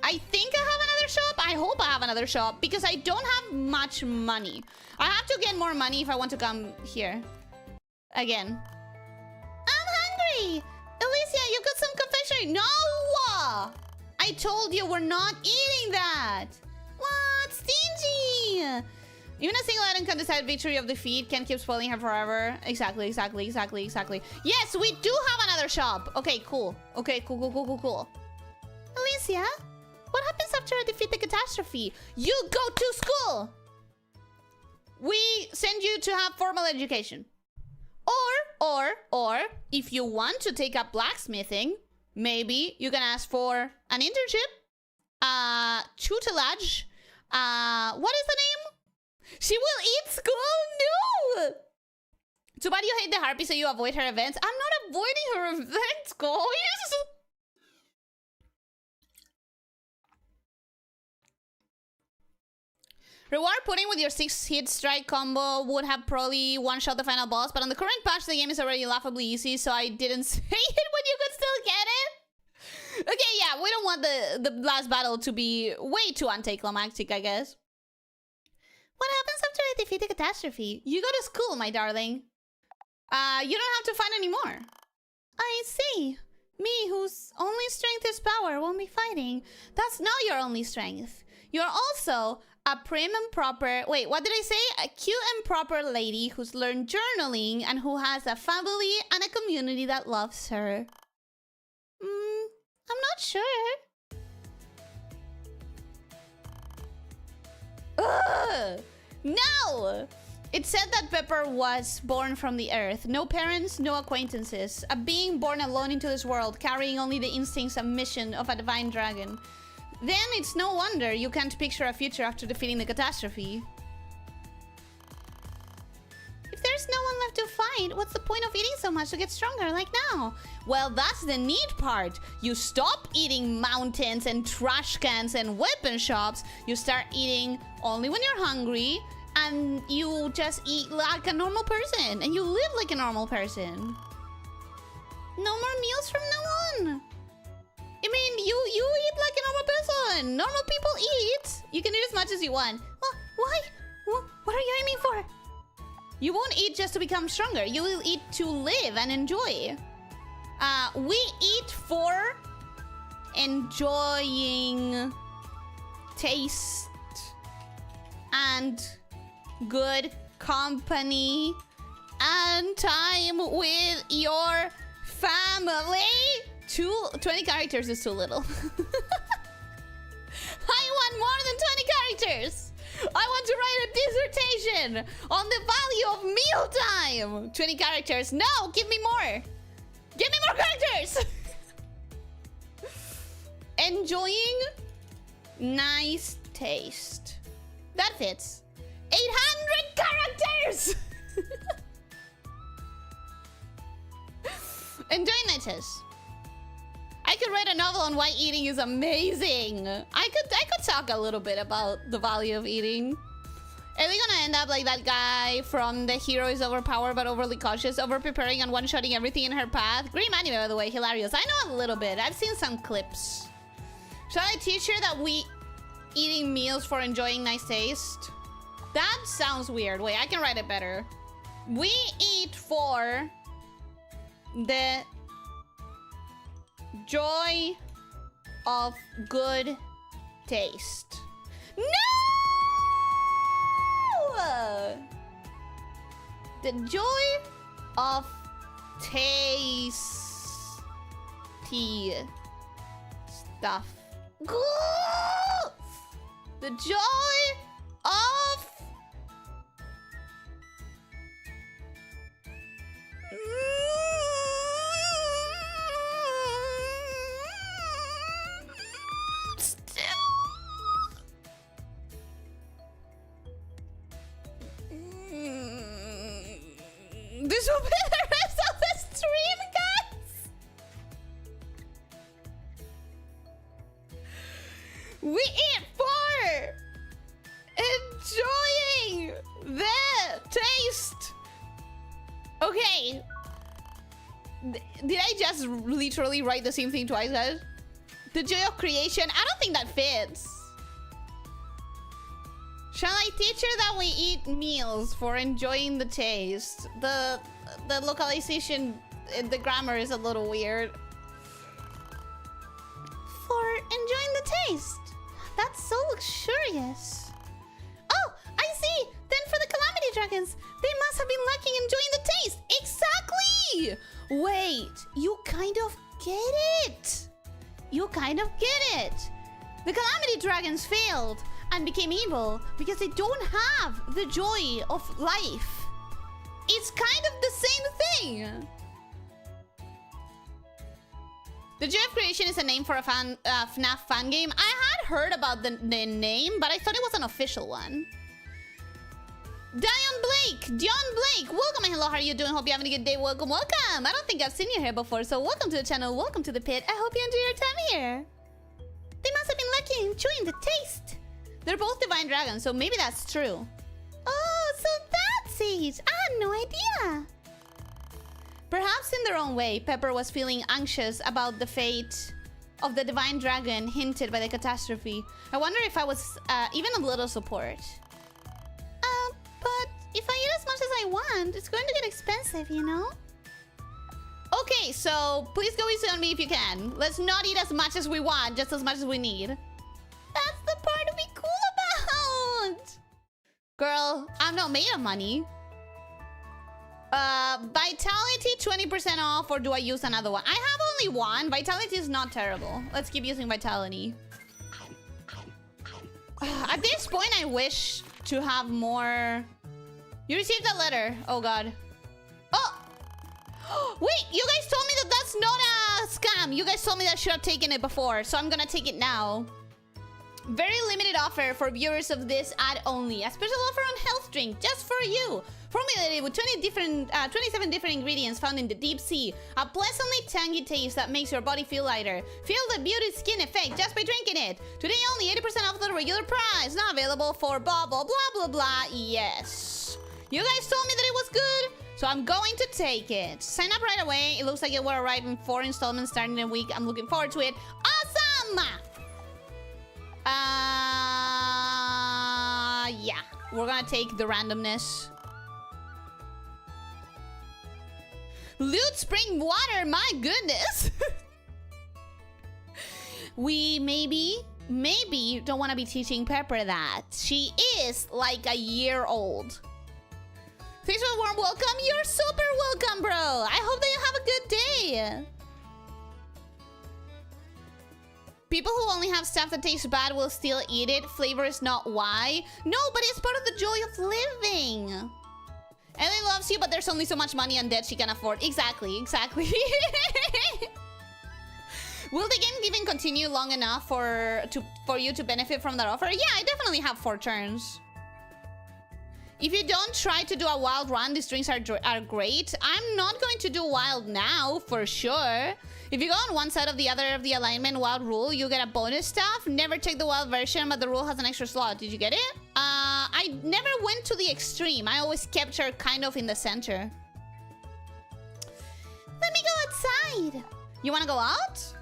I think I have another shop. I hope I have another shop because I don't have much money. I have to get more money if I want to come here again. I'm hungry. Elyssia, you got some confectionery. No! I told you we're not eating that. What? Stingy. Even a single item can decide victory of defeat. Can't keep spoiling her forever. Exactly. Yes, we do have another shop. Okay, cool. Okay, cool. Elyssia, what happens after I defeat the catastrophe? You go to school. We send you to have formal education. Or, if you want to take up blacksmithing, maybe you can ask for an internship, tutelage. What is the name? She will eat school? No! Too bad you hate the harpy, so you avoid her events. I'm not avoiding her events, guys. Reward pudding with your 6-hit strike combo would have probably one-shot the final boss, but on the current patch, the game is already laughably easy, so I didn't say it when you could still get it. Okay, yeah, we don't want the last battle to be way too anticlimactic, I guess. What happens after I defeat the catastrophe? You go to school, my darling. You don't have to fight anymore. I see. Me, whose only strength is power, won't be fighting. That's not your only strength. You're also a prim and proper... Wait, what did I say? A cute and proper lady who's learned journaling and who has a family and a community that loves her. I'm not sure. Ugh! No! It said that Pepper was born from the earth. No parents, no acquaintances. A being born alone into this world, carrying only the instincts and mission of a divine dragon. Then it's no wonder you can't picture a future after defeating the catastrophe. If there's no one left to fight, what's the point of eating so much to get stronger like now? Well, that's the neat part. You stop eating mountains and trash cans and weapon shops. You start eating only when you're hungry, and you just eat like a normal person, and you live like a normal person. No more meals from now on. I mean, you eat like a normal person. Normal people eat. You can eat as much as you want. Well, why? What are you aiming for? You won't eat just to become stronger. You will eat to live and enjoy. We eat for enjoying taste and good company and time with your family. 20 characters is too little. I want more than 20 characters. I want to write a dissertation on the value of mealtime. 20 characters. No, give me more. Give me more characters. Enjoying nice taste. That fits. 800 characters. Enjoying nights. I could write a novel on why eating is amazing. I could talk a little bit about the value of eating. Are we gonna end up like that guy from The Hero is Overpowered but Overly Cautious, over-preparing and one-shotting everything in her path? Great anime, by the way, hilarious. I know a little bit. I've seen some clips. Shall I teach her that we eating meals for enjoying nice taste? That sounds weird. Wait, I can write it better. We eat for the joy of good taste. No! The joy of tasty stuff. The joy of this will be the rest of the stream, guys. We eat for enjoying the taste. Okay. Did I just literally write the same thing twice, guys? The joy of creation. I don't think that fits. Shall I teach her that we eat meals for enjoying the taste? The localization, the grammar is a little weird. For enjoying the taste. That's so luxurious. Oh, I see. Then for the Calamity Dragons, they must have been lacking enjoying the taste. Exactly. Wait, you kind of get it. You kind of get it. The Calamity Dragons failed and became evil because they don't have the joy of life. It's kind of the same thing. The Joy of Creation is a name for a FNAF fan game. I had heard about the name, but I thought it was an official one. Dion Blake, welcome and hello, how are you doing? Hope you're having a good day. Welcome. I don't think I've seen you here before, so welcome to the channel, welcome to the pit. I hope you enjoy your time here. They must have been lucky in enjoying the taste. They're both divine dragons, so maybe that's true. Oh, so that's it. I had no idea. Perhaps in their own way, Pepper was feeling anxious about the fate of the divine dragon hinted by the catastrophe. I wonder if I was even a little support. But if I eat as much as I want, it's going to get expensive, you know? Okay, so please go easy on me if you can. Let's not eat as much as we want, just as much as we need. That's the part to be cool about! Girl, I'm not made of money. Vitality 20% off, or do I use another one? I have only one. Vitality is not terrible. Let's keep using Vitality. At this point, I wish to have more... You received a letter. Oh, God. Oh! Wait, you guys told me that that's not a scam. You guys told me that I should have taken it before, so I'm gonna take it now. Very limited offer for viewers of this ad only. A special offer on health drink just for you. Formulated with 27 different ingredients found in the deep sea. A pleasantly tangy taste that makes your body feel lighter. Feel the beauty skin effect just by drinking it. Today only 80% off the regular price. Not available for blah blah blah blah blah. Yes. You guys told me that it was good, so I'm going to take it. Sign up right away. It looks like it will arrive in 4 installments starting in a week. I'm looking forward to it. Awesome! Yeah. We're gonna take the randomness. Loot spring water, my goodness. We maybe don't want to be teaching Pepper that. She is like a year old. Thanks for the warm welcome. You're super welcome, bro. I hope that you have a good day. People who only have stuff that tastes bad will still eat it. Flavor is not why. No, but it's part of the joy of living. Ellie loves you, but there's only so much money and debt she can afford. Exactly. Will the game even continue long enough for you to benefit from that offer? Yeah, I definitely have 4 turns. If you don't try to do a wild run, these drinks are great. I'm not going to do wild now, for sure. If you go on one side of the other of the alignment wild rule, you get a bonus stuff. Never take the wild version, but the rule has an extra slot. Did you get it? I never went to the extreme. I always kept her kind of in the center. Let me go outside. You want to go out?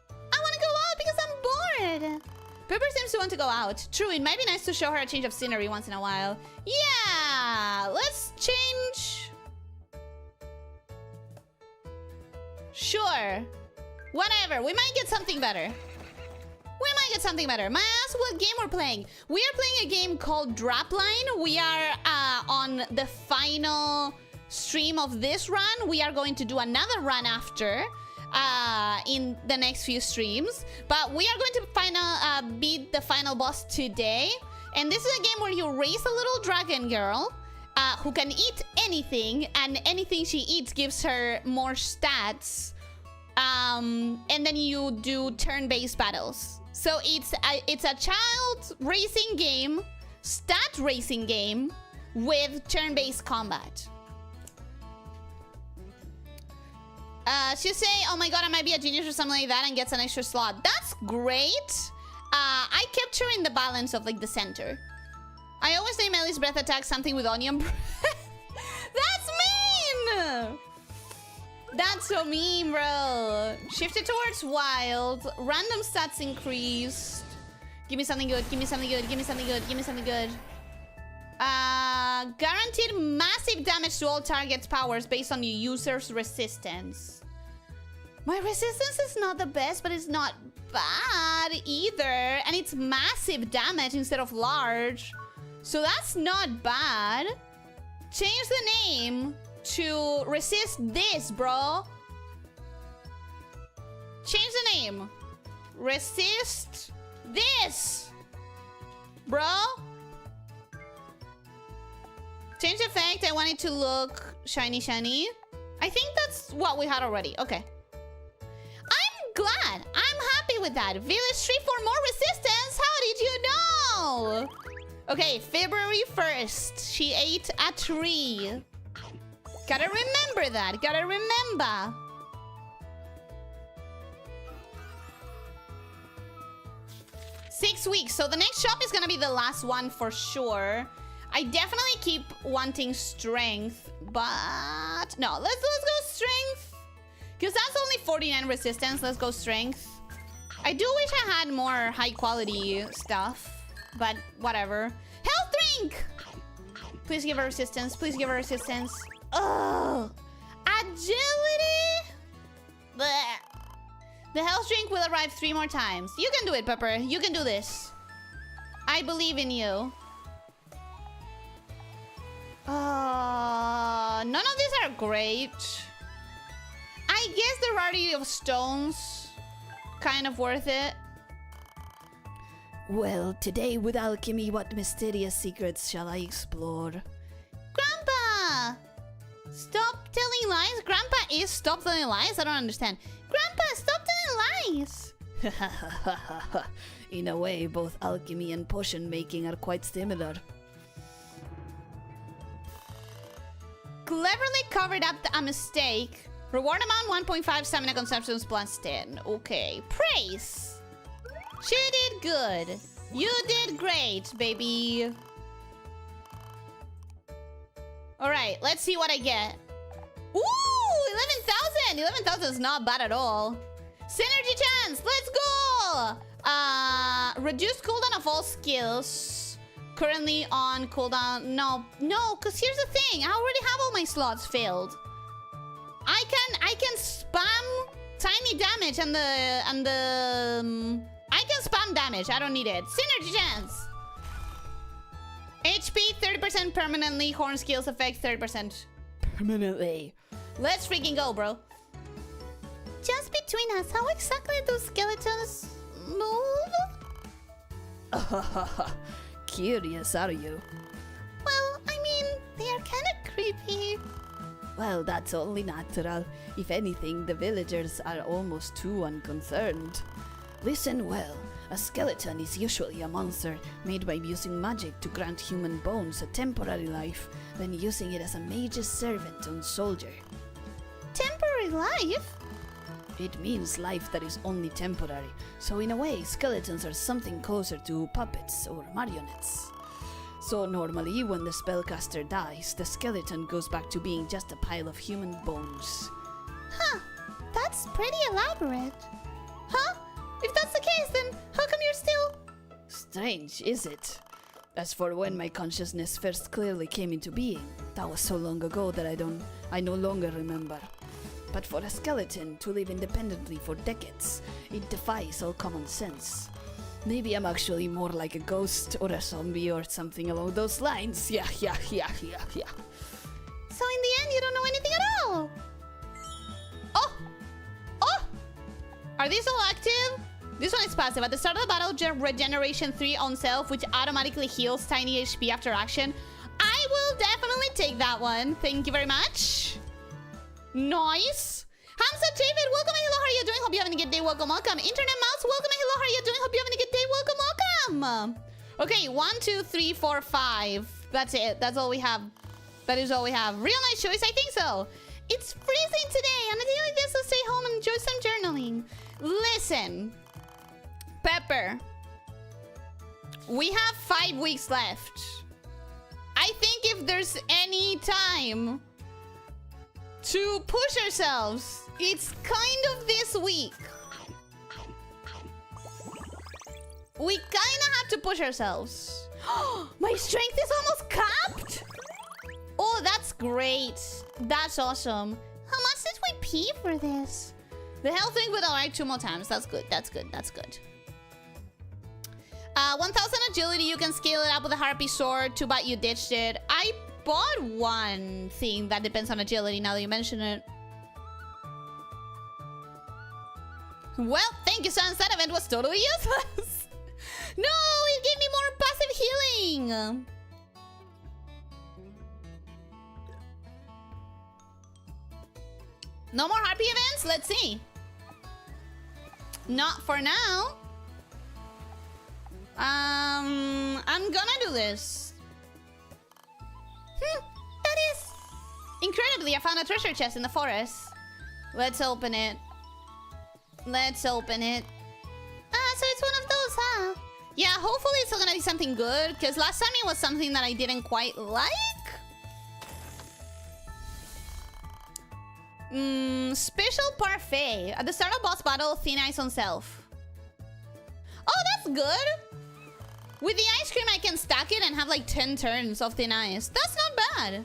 I want to go out because I'm bored. Pepper seems to want to go out. True, it might be nice to show her a change of scenery once in a while. Yeah, let's change. Sure. Whatever, we might get something better. We might get something better. May I ask what game we're playing? We are playing a game called Drapline. We are on the final stream of this run. We are going to do another run after. In the next few streams, but we are going to beat the final boss today. And this is a game where you raise a little dragon girl who can eat anything, and anything she eats gives her more stats. And then you do turn-based battles. So it's a child racing game, stat racing game with turn-based combat. She'll say, oh my god, I might be a genius or something like that, and gets an extra slot. That's great. I kept her in the balance of like the center. I always name Ellie's breath attack something with onion breath. That's mean! That's so mean, bro. Shifted towards wild. Random stats increased. Give me something good, give me something good, give me something good, give me something good. Guaranteed massive damage to all targets' powers based on your user's resistance. My resistance is not the best, but it's not bad either. And it's massive damage instead of large. So that's not bad. Change the name to resist this, bro. Change the name. Resist this, bro. Change effect. I want it to look shiny, shiny. I think that's what we had already. Okay. I'm glad. I'm happy with that. Village tree for more resistance. How did you know? Okay, February 1st. She ate a tree. Gotta remember that. Gotta remember. Six weeks. So the next shop is gonna be the last one for sure. I definitely keep wanting strength, but no, let's go strength. Because that's only 49 resistance. Let's go strength. I do wish I had more high quality stuff, but whatever. Health drink! Please give her resistance. Please give her resistance. Oh, agility? Blech. The health drink will arrive 3 more times. You can do it, Pepper. You can do this. I believe in you. None of these are great. I guess the rarity of stones kind of worth it. Well, today with alchemy, what mysterious secrets shall I explore? Grandpa! Stop telling lies? Grandpa is stop telling lies? I don't understand. Grandpa, stop telling lies! In a way, both alchemy and potion making are quite similar. Cleverly covered up a mistake. Reward amount 1.5, stamina consumptions plus 10. Okay, praise. She did good. You did great, baby. Alright, let's see what I get. Ooh, 11,000! 11,000 is not bad at all. Synergy chance, let's go! Reduce cooldown of all skills. Currently on cooldown. No, because here's the thing. I already have all my slots filled. I can spam tiny damage and I can spam damage. I don't need it. Synergy chance. HP 30% permanently. Horn skills effect 30% permanently. Let's freaking go, bro. Just between us, how exactly do skeletons move? Curious, are you? Well, I mean, they are kind of creepy. Well, that's only natural. If anything, the villagers are almost too unconcerned. Listen well. A skeleton is usually a monster made by using magic to grant human bones a temporary life, then using it as a mage's servant or soldier. Temporary life? It means life that is only temporary, so in a way, skeletons are something closer to puppets or marionettes. So normally, when the spellcaster dies, the skeleton goes back to being just a pile of human bones. Huh, that's pretty elaborate. Huh? If that's the case, then how come you're still... Strange, is it? As for when my consciousness first clearly came into being, that was so long ago that I no longer remember. But for a skeleton to live independently for decades, it defies all common sense. Maybe I'm actually more like a ghost or a zombie or something along those lines. Yeah. So in the end, you don't know anything at all? Oh! Are these all active? This one is passive. At the start of the battle, regeneration 3 on self, which automatically heals tiny HP after action. I will definitely take that one. Thank you very much. Nice. Hamza David, welcome and hello, how are you doing? Hope you're having a good day. Welcome. Internet Mouse, welcome and hello, how are you doing? Hope you're having a good day. Welcome. Okay, 1, 2, 3, 4, 5. That's it. That's all we have. That is all we have. Real nice choice, I think so. It's freezing today. On a day like this, let's stay home and enjoy some journaling. Listen, Pepper, we have 5 weeks left. I think if there's any time to push ourselves, it's kind of this week. We kind of have to push ourselves. My strength is almost capped. Oh, that's great. That's awesome. How much did we pay for this? The health thing with alright 2 more times. That's good. 1000 agility. You can scale it up with a harpy sword. Too bad you ditched it. I bought one thing that depends on agility now that you mention it. Well, thank you, Sans. That event was totally useless. No, it gave me more passive healing. No more harpy events? Let's see. Not for now. I'm gonna do this. That is... Incredibly, I found a treasure chest in the forest. Let's open it. So it's one of those, huh? Yeah, hopefully it's still gonna be something good, because last time it was something that I didn't quite like. Special parfait. At the start of boss battle, thin ice on self. Oh, that's good. With the ice cream, I can stack it and have like 10 turns of thin ice. That's not bad.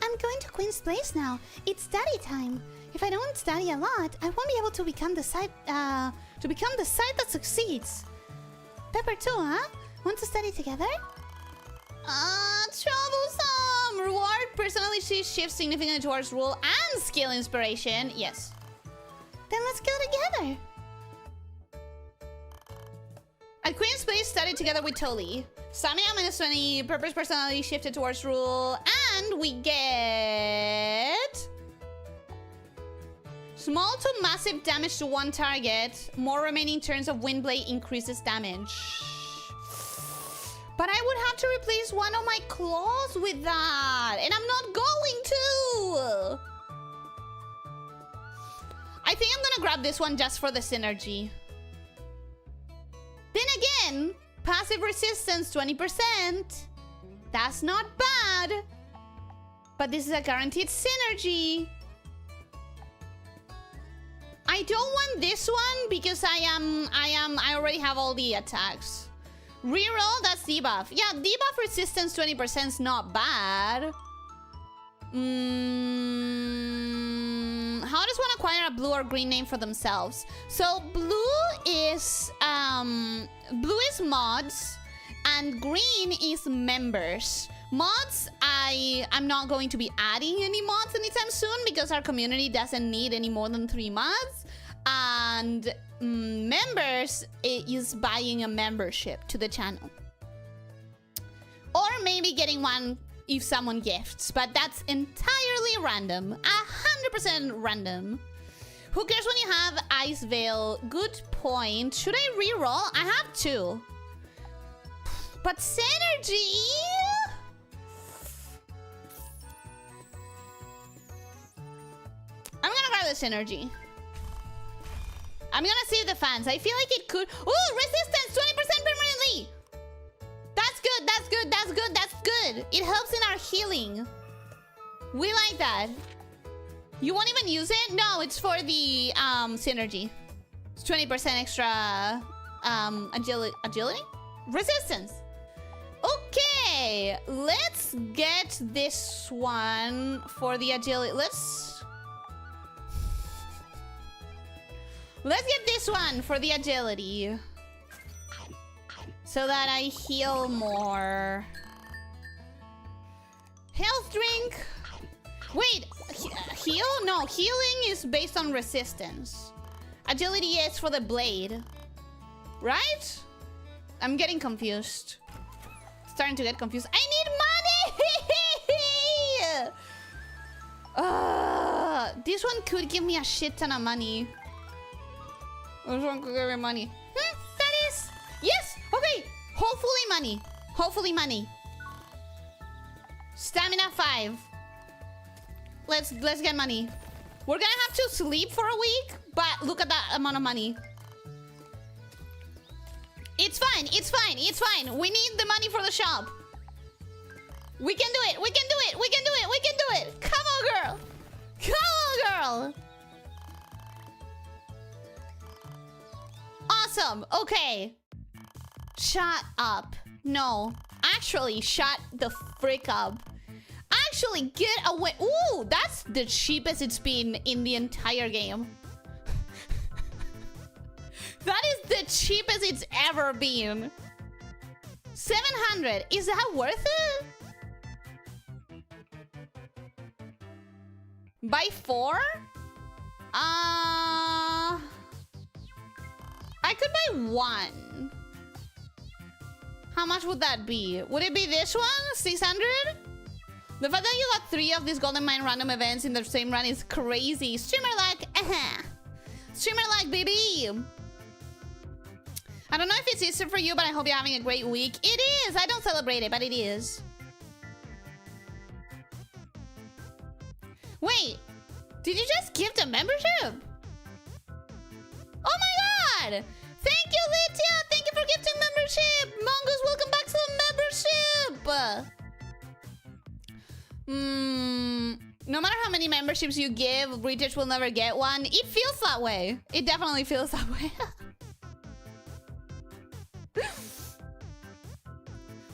I'm going to Queen's Place now. It's study time. If I don't study a lot, I won't be able to become the side that succeeds. Pepper too, huh? Want to study together? Troublesome. Reward personality shifts significantly towards rule and skill inspiration. Yes. Then let's go together. At Queen's Place, study together with Toli. Stamina minus 20, purpose personality shifted towards rule, and we get... Small to massive damage to one target. More remaining turns of Windblade increases damage. But I would have to replace one of my claws with that. And I'm not going to. I think I'm gonna grab this one just for the synergy. Then again, passive resistance 20%. That's not bad. But this is a guaranteed synergy. I don't want this one because I already have all the attacks. Reroll, that's debuff. Yeah, debuff resistance 20% is not bad. How does one acquire a blue or green name for themselves? So blue is mods and green is members. Mods, I'm not going to be adding any mods anytime soon because our community doesn't need any more than 3 mods. And members is buying a membership to the channel. Or maybe getting one if someone gifts, but that's entirely random. 100% random. Who cares when you have Ice Veil? Good point. Should I reroll? I have 2. But Synergy? I'm gonna grab the Synergy. I'm gonna see the fans. I feel like it could... Ooh, resistance 20% permanently. That's good, that's good, that's good, that's good. It helps in our healing. We like that. You won't even use it? No, it's for the synergy. It's 20% extra agility? Resistance. Okay, let's get this one for the agility. Let's get this one for the agility. So that I heal more. Health drink. Wait, heal? No, healing is based on resistance. Agility is for the blade. Right? I'm getting confused. Starting to get confused. I need money! This one could give me a shit ton of money. This one could give me money. That is... Yes! Okay! Hopefully money. Hopefully money. Stamina 5. Let's get money. We're gonna have to sleep for a week, but look at that amount of money. It's fine, it's fine, it's fine. We need the money for the shop. We can do it, we can do it, we can do it, we can do it. Come on, girl. Come on, girl. Awesome, okay. Shut up. No, actually, shut the frick up. Actually, get away. Ooh, that's the cheapest it's been in the entire game. That is the cheapest it's ever been. 700. Is that worth it? Buy 4? I could buy 1. How much would that be? Would it be this one? 600? The fact that you got 3 of these golden mine random events in the same run is crazy. Streamer luck. Streamer luck, baby. I don't know if it's Easter for you, but I hope you're having a great week. It is. I don't celebrate it, but it is. Wait. Did you just gift a membership? Oh my god. Thank you, Lydia. Thank you for gifting membership. Mongoose, welcome back to the membership. No matter how many memberships you give, Research will never get one. It feels that way. It definitely feels that way.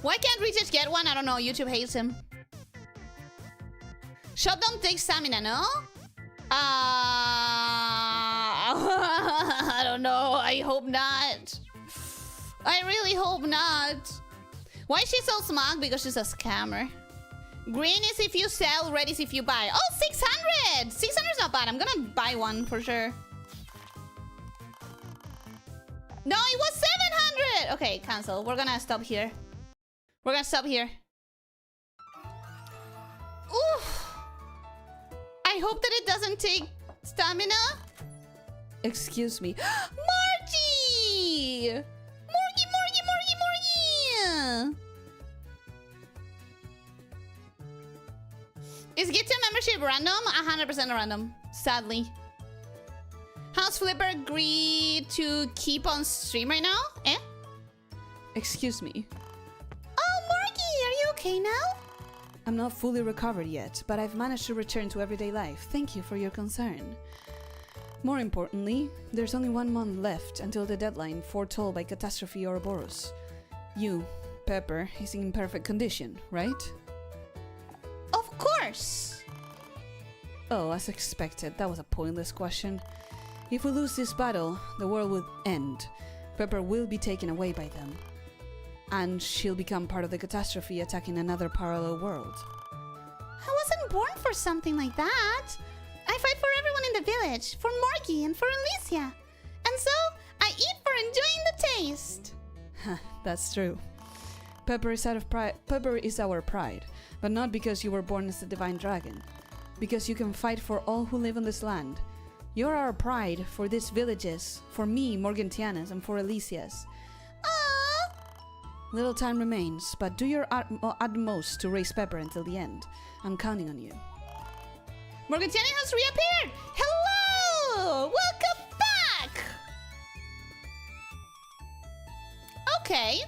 Why can't Research get one? I don't know. YouTube hates him. Shop don't take stamina, no? I don't know. I hope not. I really hope not. Why is she so smug? Because she's a scammer. Green is if you sell, red is if you buy. Oh, 600! 600 is not bad. I'm gonna buy one for sure. No, it was 700! Okay, cancel. We're gonna stop here. We're gonna stop here. Oof. I hope that it doesn't take stamina. Excuse me. Margie! Morgie! Is Gifted membership random? 100% random, sadly. House Flipper agreed to keep on stream right now? Eh? Excuse me. Oh, Morgie, are you okay now? I'm not fully recovered yet, but I've managed to return to everyday life. Thank you for your concern. More importantly, there's only 1 month left until the deadline foretold by Catastrophe Ouroboros. You, Pepper, is in perfect condition, right? Of course! Oh, as expected, that was a pointless question. If we lose this battle, the world will end. Pepper will be taken away by them. And she'll become part of the catastrophe attacking another parallel world. I wasn't born for something like that. I fight for everyone in the village, for Morgie and for Elyssia. And so, I eat for enjoying the taste. That's true. Pepper is our pride, but not because you were born as a divine dragon. Because you can fight for all who live on this land. You're our pride for these villages, for me, Morgantiana's, and for Elyssia's. Aww. Little time remains, but do your utmost to raise Pepper until the end. I'm counting on you. Morgantiana has reappeared! Hello! Welcome back! Okay.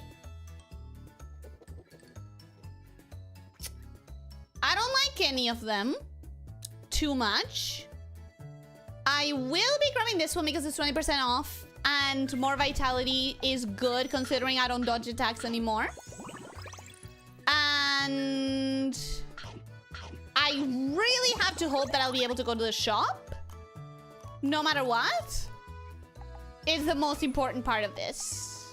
I don't like any of them too much. I will be grabbing this one because it's 20% off and more vitality is good considering I don't dodge attacks anymore. And I really have to hope that I'll be able to go to the shop no matter what. It's the most important part of this.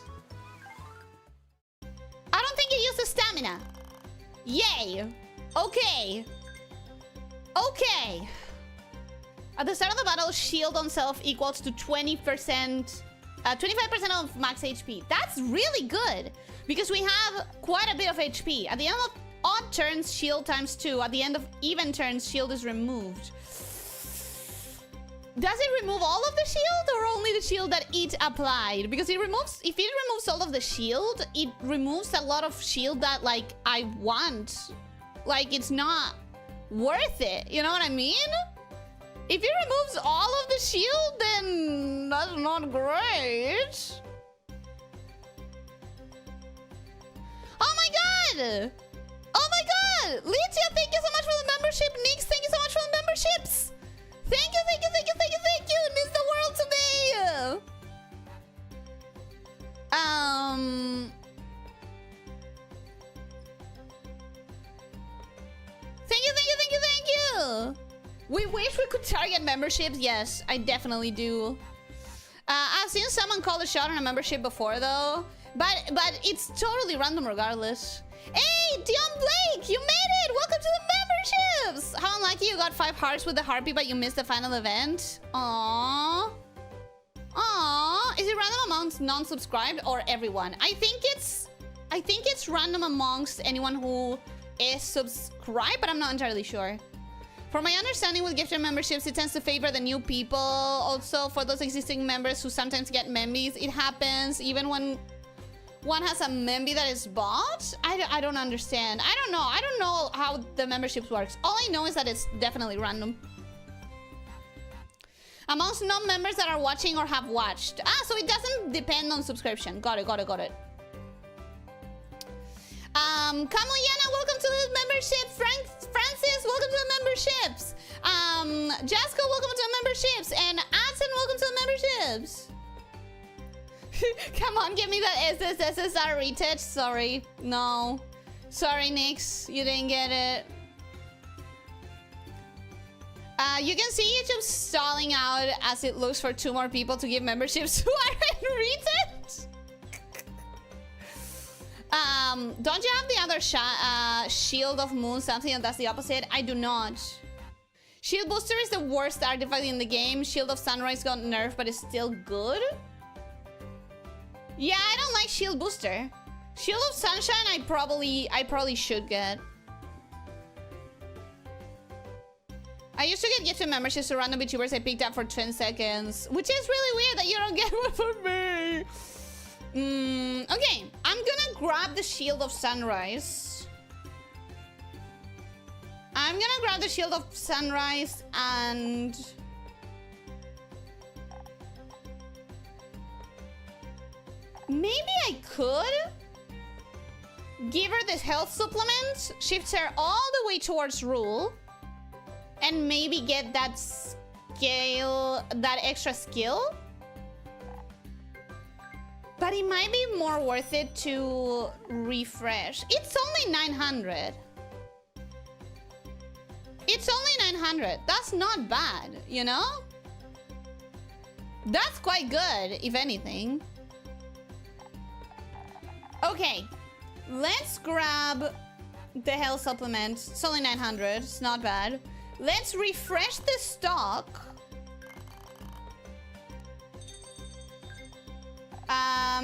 I don't think it uses stamina. Yay. Okay. Okay. At the start of the battle, shield on self equals to 20%, 25% of max HP. That's really good because we have quite a bit of HP. At the end of odd turns, shield times 2. At the end of even turns, shield is removed. Does it remove all of the shield or only the shield that it applied? Because it removes, if it removes all of the shield, it removes a lot of shield that like I want. Like it's not worth it. You know what I mean? If it removes all of the shield, then that's not great. Oh my god! Oh my god! Lydia, thank you so much for the membership. Nix, thank you so much for the memberships. Thank you, thank you, thank you, thank you, thank you. It means the world to me. Thank you, thank you, thank you, thank you. We wish we could target memberships. Yes, I definitely do. I've seen someone call a shot on a membership before though. But it's totally random regardless. Hey, Dion Blake, you made it! Welcome to the memberships! How unlucky you got 5 hearts with the harpy, but you missed the final event. Aww. Aww. Is it random amongst non-subscribed or everyone? I think it's random amongst anyone who is subscribed, but I'm not entirely sure. For my understanding with gifted memberships, it tends to favor the new people. Also, for those existing members who sometimes get membies, it happens even when one has a memby that is bought. I don't understand. I don't know how the memberships works. All I know is that it's definitely random. Amongst non-members that are watching or have watched. So it doesn't depend on subscription. Got it. Kamoyana, welcome to the membership. Francis, welcome to the memberships. Jasco, welcome to the memberships. And Adson, welcome to the memberships. Come on, give me that SSR retouch. Sorry. No. Sorry, Nix. You didn't get it. You can see YouTube stalling out as it looks for 2 more people to give memberships who are in retouch. Don't you have the other Shield of Moon, something that's the opposite? I do not. Shield Booster is the worst artifact in the game. Shield of Sunrise got nerfed, but it's still good. Yeah, I don't like Shield Booster. Shield of Sunshine, I probably should get. I used to get gifted memberships to random VTubers I picked up for 10 seconds, which is really weird that you don't get one for me. Okay, I'm gonna grab the Shield of Sunrise. I'm gonna grab the Shield of Sunrise and... maybe I could give her this health supplement, shift her all the way towards Rule, and maybe get that skill, that extra skill. But it might be more worth it to refresh. It's only 900. It's only 900. That's not bad, you know? That's quite good, if anything. Okay, let's grab the health supplement. It's only 900. It's not bad. Let's refresh the stock.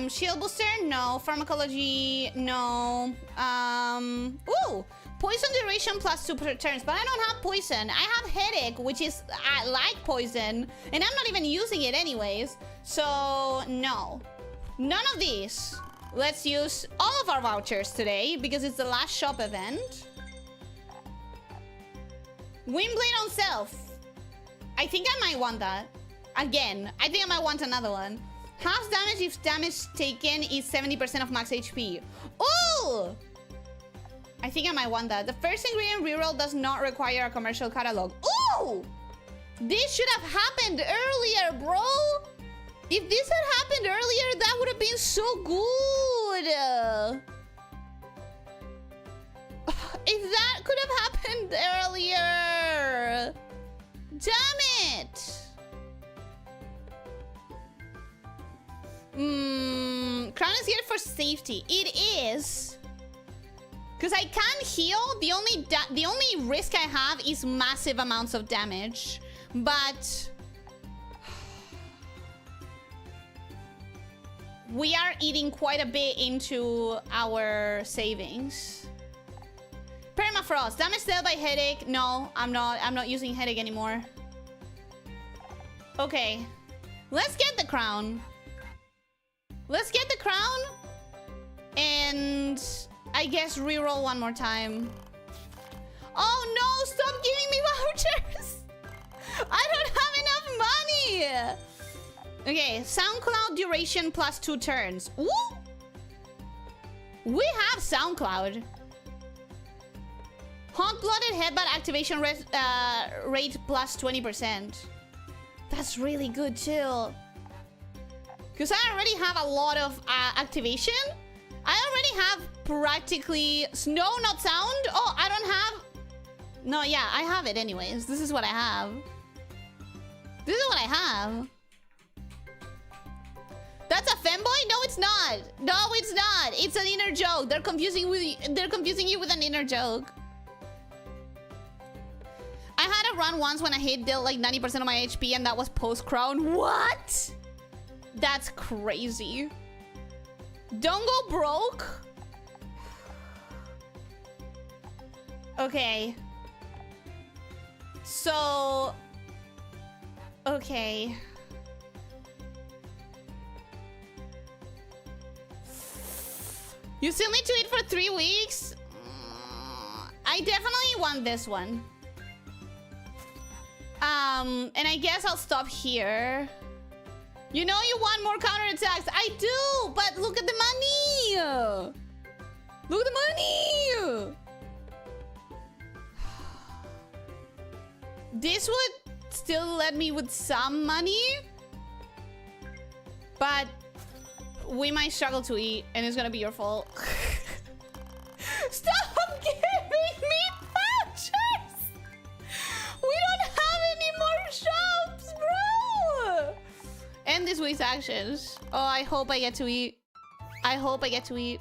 Shield booster, no. Pharmacology, no. Ooh, Poison duration plus 2 turns, but I don't have poison. I have headache, which is I like poison, and I'm not even using it anyways. So no, none of these. Let's use all of our vouchers today because it's the last shop event. Windblade on self. I think I might want that again. I think I might want another one. Half damage if damage taken is 70% of max HP. Ooh! I think I might want that. The first ingredient reroll does not require a commercial catalog. Ooh! This should have happened earlier, bro! If this had happened earlier, that would have been so good! If that could have happened earlier! Damn it! Crown is here for safety. It is. Because I can heal. The only risk I have is massive amounts of damage. But we are eating quite a bit into our savings. Permafrost. Damage dealt by headache. No, I'm not using headache anymore. Okay. Let's get the crown. Let's get the crown. And I guess reroll one more time. Oh no, stop giving me vouchers. I don't have enough money. Okay, SoundCloud duration plus 2 turns. Ooh. We have SoundCloud. Hot-blooded headbutt activation rate plus 20%. That's really good too. Because I already have a lot of activation. I already have practically... No, not sound. Oh, I don't have... No, yeah, I have it anyways. This is what I have. This is what I have. That's a femboy? No, it's not. No, it's not. It's an inner joke. They're confusing you with an inner joke. I had a run once when I hit dealt like 90% of my HP and that was post-crown. What? That's crazy. Don't go broke. Okay. So... Okay. You still need to eat for 3 weeks? I definitely want this one. And I guess I'll stop here. You know you want more counterattacks. I do, but look at the money. Look at the money. This would still let me with some money. But we might struggle to eat, and it's gonna be your fault. Stop giving me vouchers! We don't have any more shops, bro! End this week's actions. Oh, I hope I get to eat. I hope I get to eat.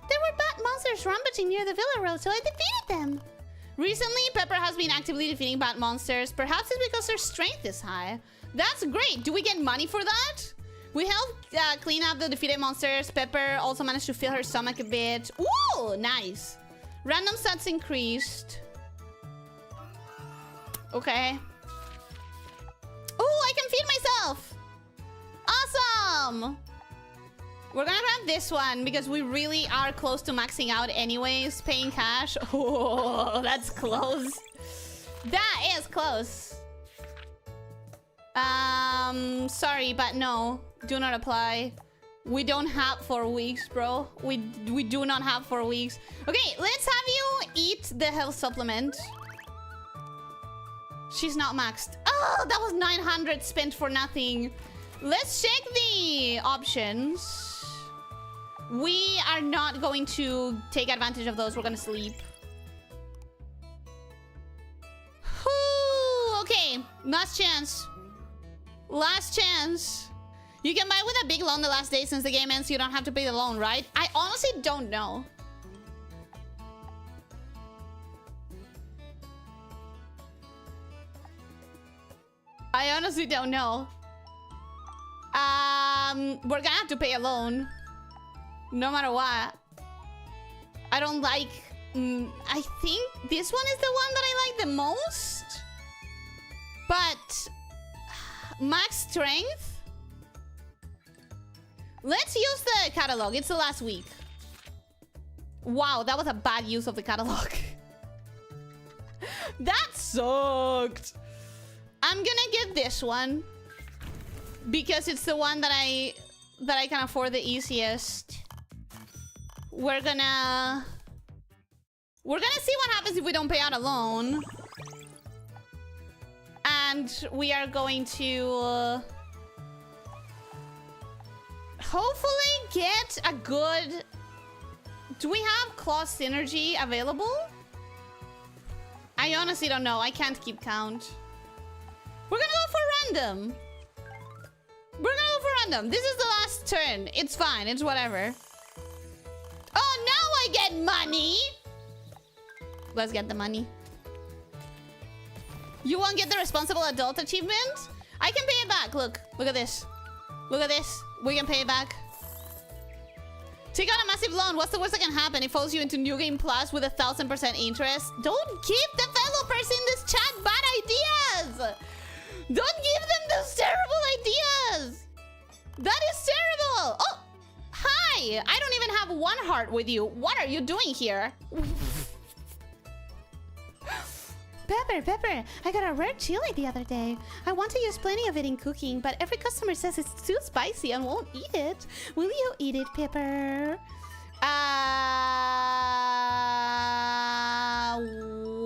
There were bat monsters rampaging near the villa road, so I defeated them. Recently, Pepper has been actively defeating bat monsters. Perhaps it's because her strength is high. That's great. Do we get money for that? We helped clean up the defeated monsters. Pepper also managed to fill her stomach a bit. Ooh, nice. Random stats increased. Okay. Ooh, I can feed myself. Awesome. We're gonna grab this one because we really are close to maxing out anyways. Paying cash. Oh, that's close. That is close. Sorry, but no. Do not apply. We don't have 4 weeks, bro. We do not have 4 weeks. Okay, let's have you eat the health supplement. She's not maxed. Oh, that was 900 spent for nothing. Let's check the options. We are not going to take advantage of those. We're gonna sleep. Whew, okay, last chance. Last chance. You can buy with a big loan the last day since the game ends, so you don't have to pay the loan, right? I honestly don't know. I honestly don't know. We're gonna have to pay a loan. No matter what. I don't like I think this one is the one that I like the most. But max strength. Let's use the catalog. It's the last week. Wow, that was a bad use of the catalog. That sucked. I'm gonna get this one because it's the one that I can afford the easiest. We're gonna see what happens if we don't pay out a loan. And we are going to hopefully get a good... Do we have clause synergy available? I honestly don't know. I can't keep count. We're gonna go for random. We're gonna go for random. This is the last turn. It's fine. It's whatever. Oh, now I get money. Let's get the money. You won't get the responsible adult achievement? I can pay it back. Look at this. Look at this. We can pay it back. Take out a massive loan. What's the worst that can happen? It follows you into New Game Plus with 1,000% interest. Don't give the developers in this chat bad ideas. Don't give them those terrible ideas. That is terrible. Oh, hi. I don't even have one heart with you. What are you doing here? Pepper, I got a rare chili the other day. I want to use plenty of it in cooking, but every customer says it's too spicy and won't eat it. Will you eat it, Pepper?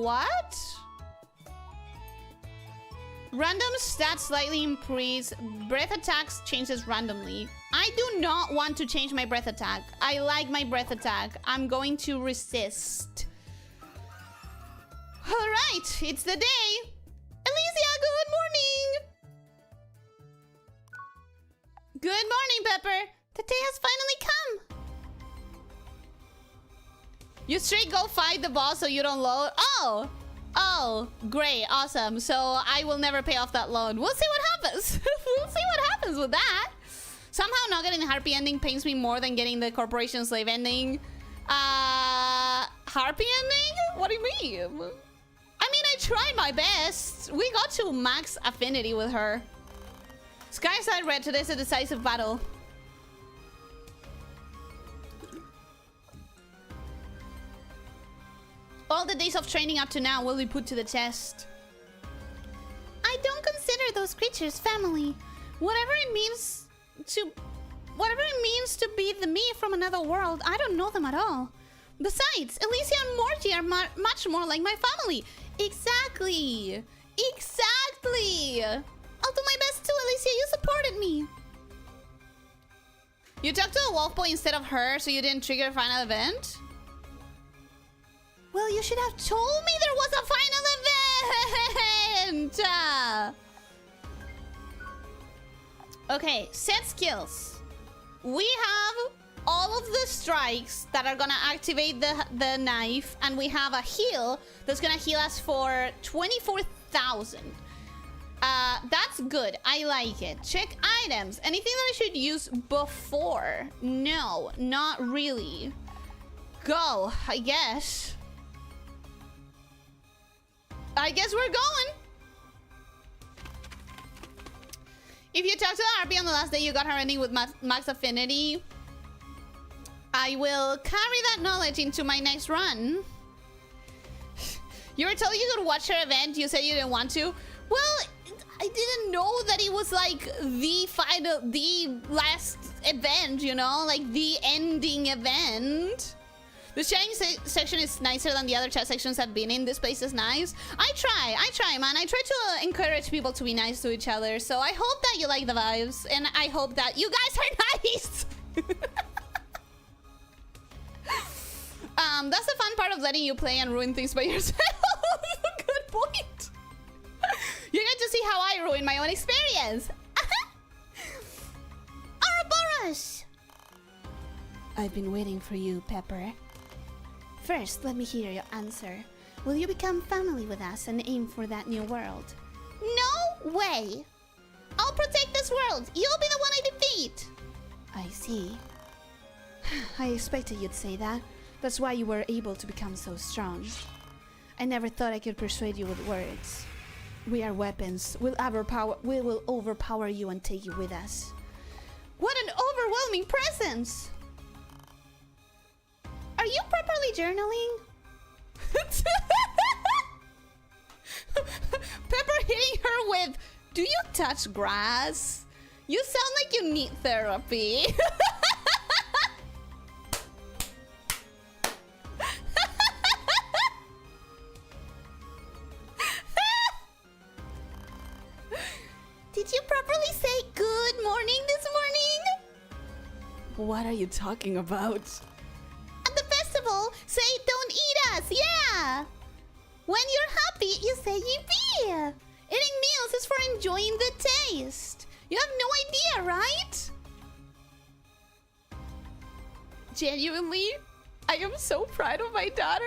What? Random stats slightly increase. Breath attacks changes randomly. I do not want to change my breath attack. I like my breath attack. I'm going to resist. All right, it's the day. Elyssia, good morning. Good morning, Pepper. The day has finally come. You straight go fight the boss so you don't load? Oh, great, awesome. So I will never pay off that loan. We'll see what happens. We'll see what happens with that. Somehow not getting the Harpy ending pains me more than getting the Corporation Slave ending. Harpy ending? What do you mean? I mean, I tried my best. We got to max affinity with her. Skyside Red, today's a decisive battle. All the days of training up to now will be put to the test. I don't consider those creatures family. Whatever it means to be the me from another world, I don't know them at all. Besides, Elyssia and Morty are much more like my family. Exactly. I'll do my best too, Elyssia. You supported me. You talked to a wolf boy instead of her, so you didn't trigger a final event? Well, you should have told me there was a final event! Okay, set skills. We have all of the strikes that are gonna activate the knife, and we have a heal that's gonna heal us for 24,000. That's good. I like it. Check items. Anything that I should use before? No, not really. Go, I guess. We're going. If you talk to the RP on the last day you got her ending with max affinity, I will carry that knowledge into my next run. You were told you could watch her event. You said you didn't want to. Well, I didn't know that it was like the last event, you know? Like the ending event. The chatting section is nicer than the other chat sections I've been in. This place is nice. I try, man. I try to encourage people to be nice to each other. So I hope that you like the vibes. And I hope that you guys are nice. That's the fun part of letting you play and ruin things by yourself. Good point. You get to see how I ruin my own experience. Ouroboros! I've been waiting for you, Pepper. First, let me hear your answer. Will you become family with us and aim for that new world? No way! I'll protect this world. You'll be the one I defeat. I see. I expected you'd say that. That's why you were able to become so strong. I never thought I could persuade you with words. We are weapons. We will overpower you and take you with us. What an overwhelming presence! Are you properly journaling? Pepper hitting her with, do you touch grass? You sound like you need therapy. Did you properly say good morning this morning? What are you talking about? At the festival, say don't eat us, yeah! When you're happy, you say yippee! Eating meals is for enjoying the taste. You have no idea, right? Genuinely, I am so proud of my daughter.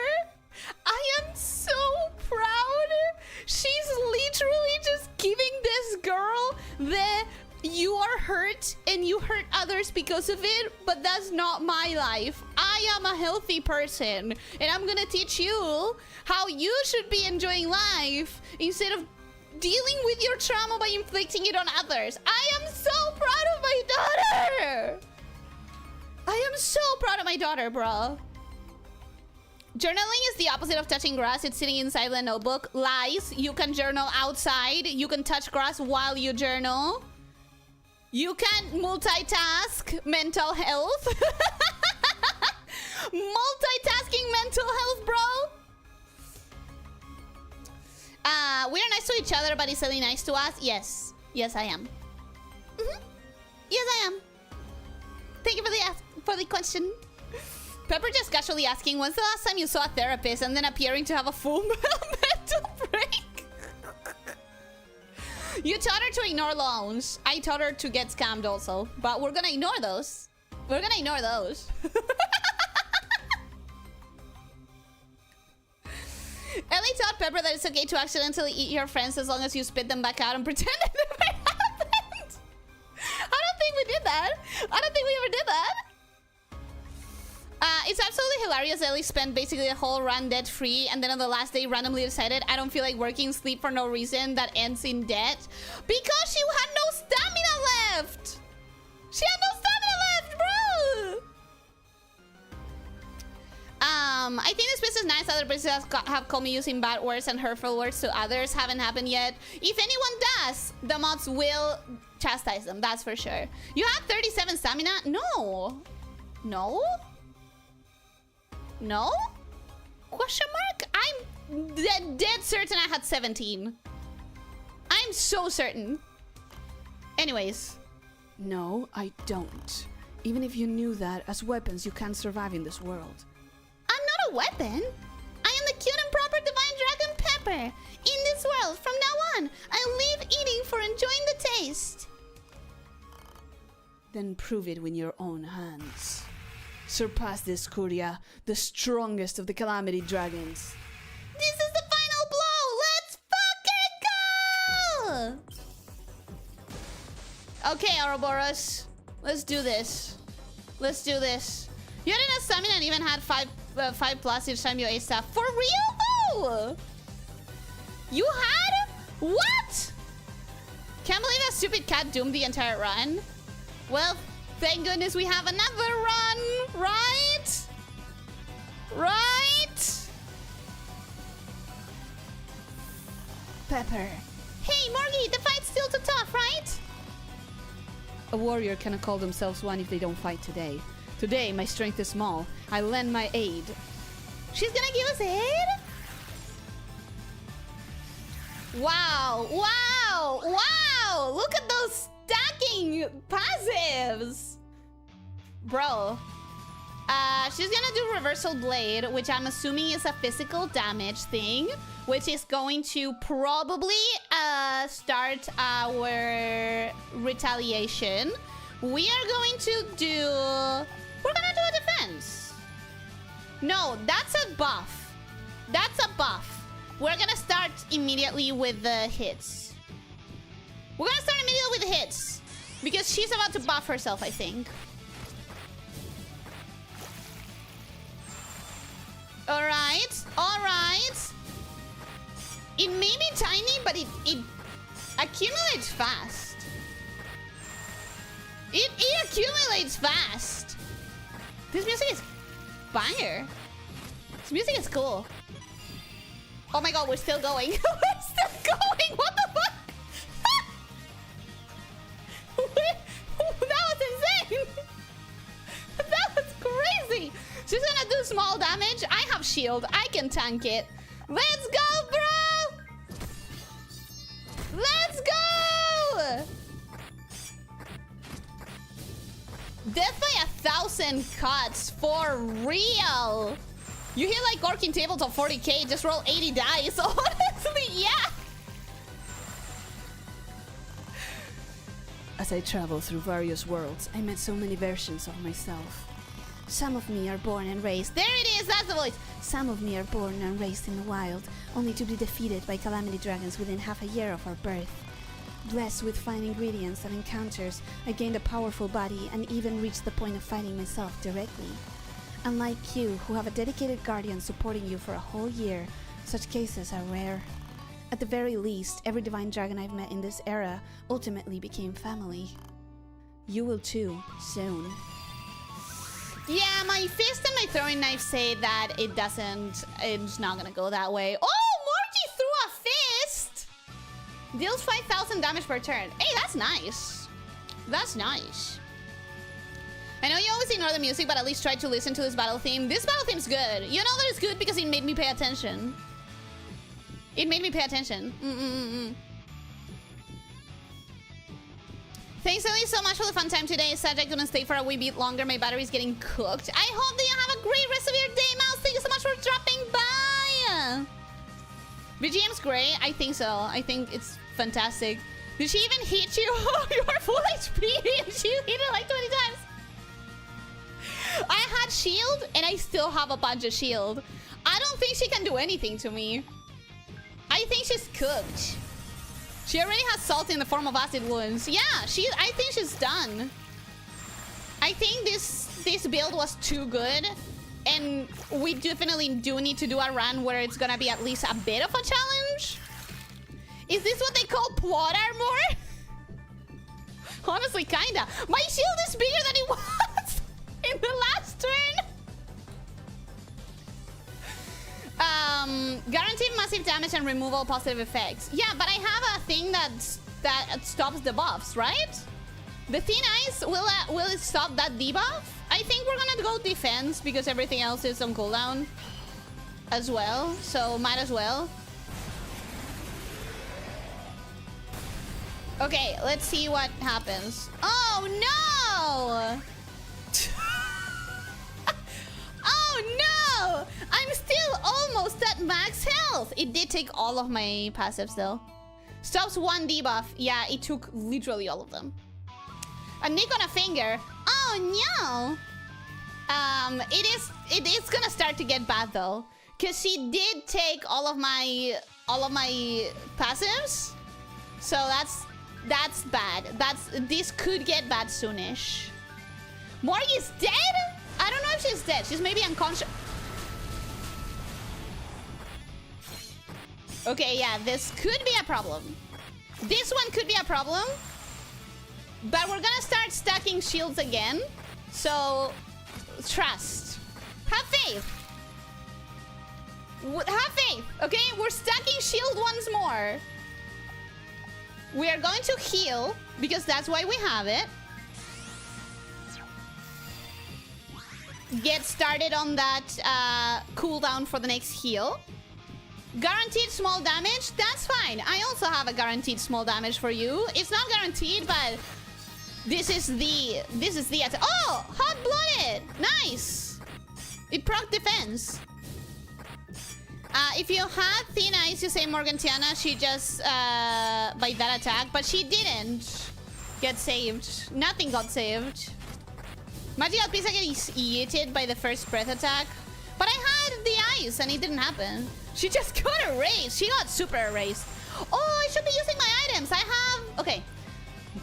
I am so proud. She's literally just giving this girl the you are hurt and you hurt others because of it, but that's not my life. I am a healthy person and I'm gonna teach you how you should be enjoying life instead of dealing with your trauma by inflicting it on others. I am so proud of my daughter. I am so proud of my daughter, bro. Journaling is the opposite of touching grass. It's sitting inside the notebook. Lies. You can journal outside. You can touch grass while you journal. You can multitask mental health. Multitasking mental health, bro. We are nice to each other, but is Ellie nice to us? Yes. Yes, I am. Yes, I am. Thank you for the question. Pepper just casually asking, when's the last time you saw a therapist, and then appearing to have a full mental break? You taught her to ignore loans. I taught her to get scammed also. But we're gonna ignore those. We're gonna ignore those. Ellie taught Pepper that it's okay to accidentally eat your friends as long as you spit them back out and pretend it never happened. I don't think we did that. I don't think we ever did that. It's absolutely hilarious. Ellie spent basically the whole run debt free, and then on the last day randomly decided, I don't feel like working, sleep for no reason, that ends in debt. Because she had no stamina left! She had no stamina left, bro! I think this place is nice. Other places have called me using bad words and hurtful words to others. Haven't happened yet. If anyone does, the mods will chastise them, that's for sure. You have 37 stamina? No. No? No? Question mark? I'm dead certain I had 17. I'm so certain. Anyways. No, I don't. Even if you knew that, as weapons you can't survive in this world. I'm not a weapon. I am the cute and proper divine dragon Pepper. In this world, from now on, I live eating for enjoying the taste. Then prove it with your own hands. Surpass this, Kuria, the strongest of the Calamity Dragons. This is the final blow! Let's fucking go! Okay, Ouroboros. Let's do this. Let's do this. You had enough stamina and even had 5 plus each time you ate stuff. For real, though? You had? What? Can't believe that stupid cat doomed the entire run. Well, thank goodness we have another run, right? Right? Pepper. Hey, Morgie, the fight's still too tough, right? A warrior cannot call themselves one if they don't fight today. Today, my strength is small. I lend my aid. She's gonna give us aid? Wow, wow, wow! Look at those stacking passives! Bro. She's gonna do Reversal Blade, which I'm assuming is a physical damage thing, which is going to probably start our retaliation. We are going to do... We're gonna do a defense. No, that's a buff. That's a buff. We're gonna start immediately with the hits. We're gonna start immediately with the hits. Because she's about to buff herself, I think. Alright, alright. It may be tiny, but it accumulates fast. It accumulates fast. This music is banger. This music is cool. Oh my god, we're still going. We're still going. What the fuck? That was insane. That was crazy. She's gonna do small damage. I have shield. I can tank it. Let's go, bro. Let's go. Death by 1,000 cuts, for real. You hit like Orking Tabletop 40k, just roll 80 dice. Honestly, yeah. As I travel through various worlds, I met so many versions of myself. Some of me are born and raised. There it is, that's the voice. Some of me are born and raised in the wild, only to be defeated by calamity dragons within half a year of our birth. Blessed with fine ingredients and encounters, I gained a powerful body and even reached the point of fighting myself directly. Unlike you, who have a dedicated guardian supporting you for a whole year, such cases are rare. At the very least, every divine dragon I've met in this era ultimately became family. You will too, soon. Yeah, my fist and my throwing knife say that it's not gonna go that way. Oh, Morty threw a fist! Deals 5,000 damage per turn. Hey, that's nice. That's nice. I know you always ignore the music, but at least try to listen to this battle theme. This battle theme's good. You know that it's good because it made me pay attention. It made me pay attention. Thanks, Ellie, so much for the fun time today. Sad I couldn't stay for a wee bit longer. My battery's getting cooked. I hope that you have a great rest of your day, Mouse. Thank you so much for dropping by. BGM's great. I think so. I think it's fantastic. Did she even hit you? You are full HP. She hit it like 20 times. I had shield, and I still have a bunch of shield. I don't think she can do anything to me. I think she's cooked. She already has salt in the form of acid wounds. Yeah, I think she's done. I think this build was too good. And we definitely do need to do a run where it's gonna be at least a bit of a challenge. Is this what they call plot armor? Honestly, kinda. My shield is bigger than it was in the last turn. Guaranteed massive damage and removal positive effects. Yeah, but I have a thing that stops the buffs, right? The thin ice, will it stop that debuff? I think we're gonna go defense because everything else is on cooldown as well, so might as well. Okay, let's see what happens. Oh no! Oh no! I'm still almost at max health. It did take all of my passives though. Stops one debuff. Yeah, it took literally all of them. A nick on a finger. Oh no! It is gonna start to get bad though, cause she did take all of my passives. So that's bad. This could get bad soonish. Morg is dead? I don't know if she's dead. She's maybe unconscious. Okay, yeah, this could be a problem. This one could be a problem. But we're gonna start stacking shields again. So, trust. Have faith. Have faith, okay? We're stacking shield once more. We are going to heal, because that's why we have it. Get started on that cooldown for the next heal. Guaranteed small damage, that's fine. I also have a guaranteed small damage for you. It's not guaranteed, but this is the attack. Oh, hot-blooded, nice. It proc defense. If you had thin ice, you say Morgantiana, she just by that attack, but she didn't get saved. Nothing got saved. Magical Pizza gets yeeted by the first breath attack, but I had the ice and it didn't happen. She just got erased. She got super erased. Oh, I should be using my items. I have... Okay.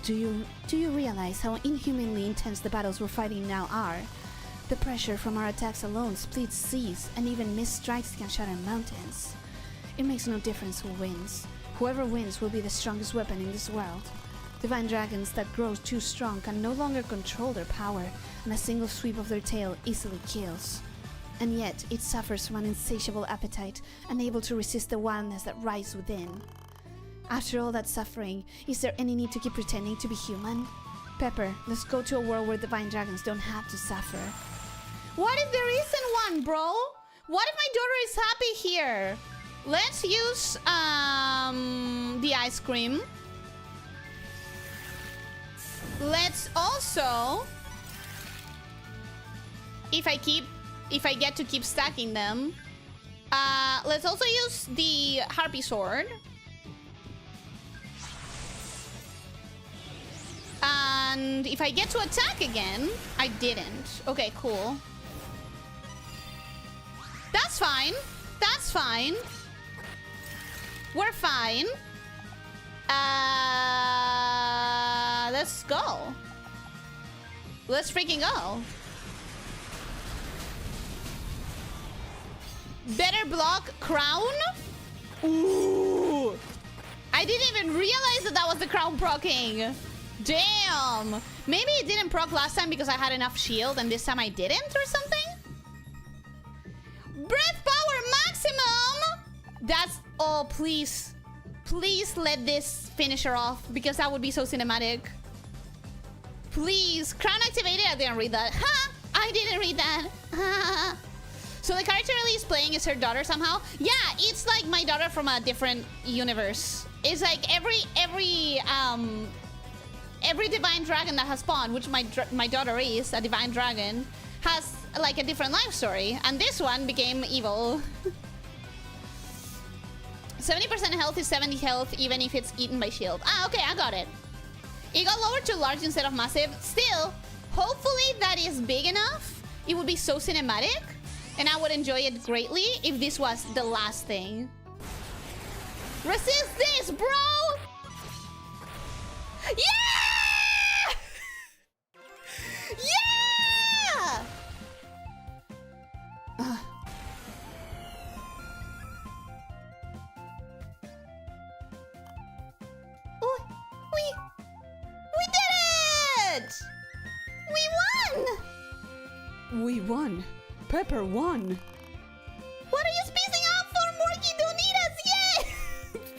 Do you realize how inhumanly intense the battles we're fighting now are? The pressure from our attacks alone splits seas, and even missed strikes can shatter mountains. It makes no difference who wins. Whoever wins will be the strongest weapon in this world. Divine dragons that grow too strong can no longer control their power, and a single sweep of their tail easily kills. And yet, it suffers from an insatiable appetite, unable to resist the wildness that rises within. After all that suffering, is there any need to keep pretending to be human? Pepper, let's go to a world where divine dragons don't have to suffer. What if there isn't one, bro? What if my daughter is happy here? Let's use the ice cream. Let's also, if I get to keep stacking them, let's also use the harpy sword. And if I get to attack again, I didn't. Okay, cool. That's fine. That's fine. We're fine. Let's go. Let's freaking go. Better block crown. Ooh. I didn't even realize that was the crown proccing. Damn. Maybe it didn't proc last time because I had enough shield and this time I didn't or something? Breath power maximum. That's... Oh, please. Please let this finish her off because that would be so cinematic. Please. Crown activated. I didn't read that. Ha! I didn't read that. Ha! So the character Ellie is playing is her daughter somehow? Yeah, it's like my daughter from a different universe. It's like every divine dragon that has spawned, which my daughter is a divine dragon, has like a different life story. And this one became evil. 70% health is 70 health even if it's eaten by shield. Ah, okay, I got it. It got lowered to large instead of massive. Still, hopefully that is big enough. It would be so cinematic. And I would enjoy it greatly if this was the last thing. Resist this, bro! Yeah! Yeah! We did it! We won! We won. Pepper won. What are you spacing out for, Morky? Don't eat us yet!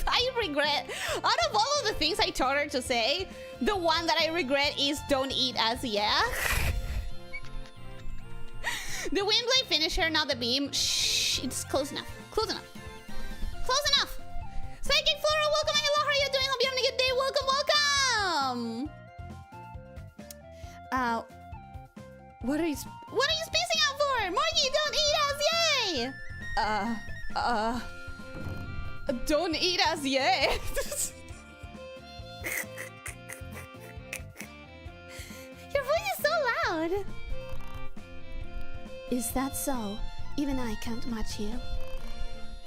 I regret. Out of all of the things I told her to say, the one that I regret is don't eat us, yeah? The Windblade finisher, not the beam. Shh, it's close enough. Close enough. Close enough. Psychic Flora, welcome. Hello, how are you doing? Hope you're having a good day. Welcome, welcome. What are you spacing out for? Morky, don't eat us, yay! don't eat us yet. Your voice is so loud. Is that so? Even I can't match you.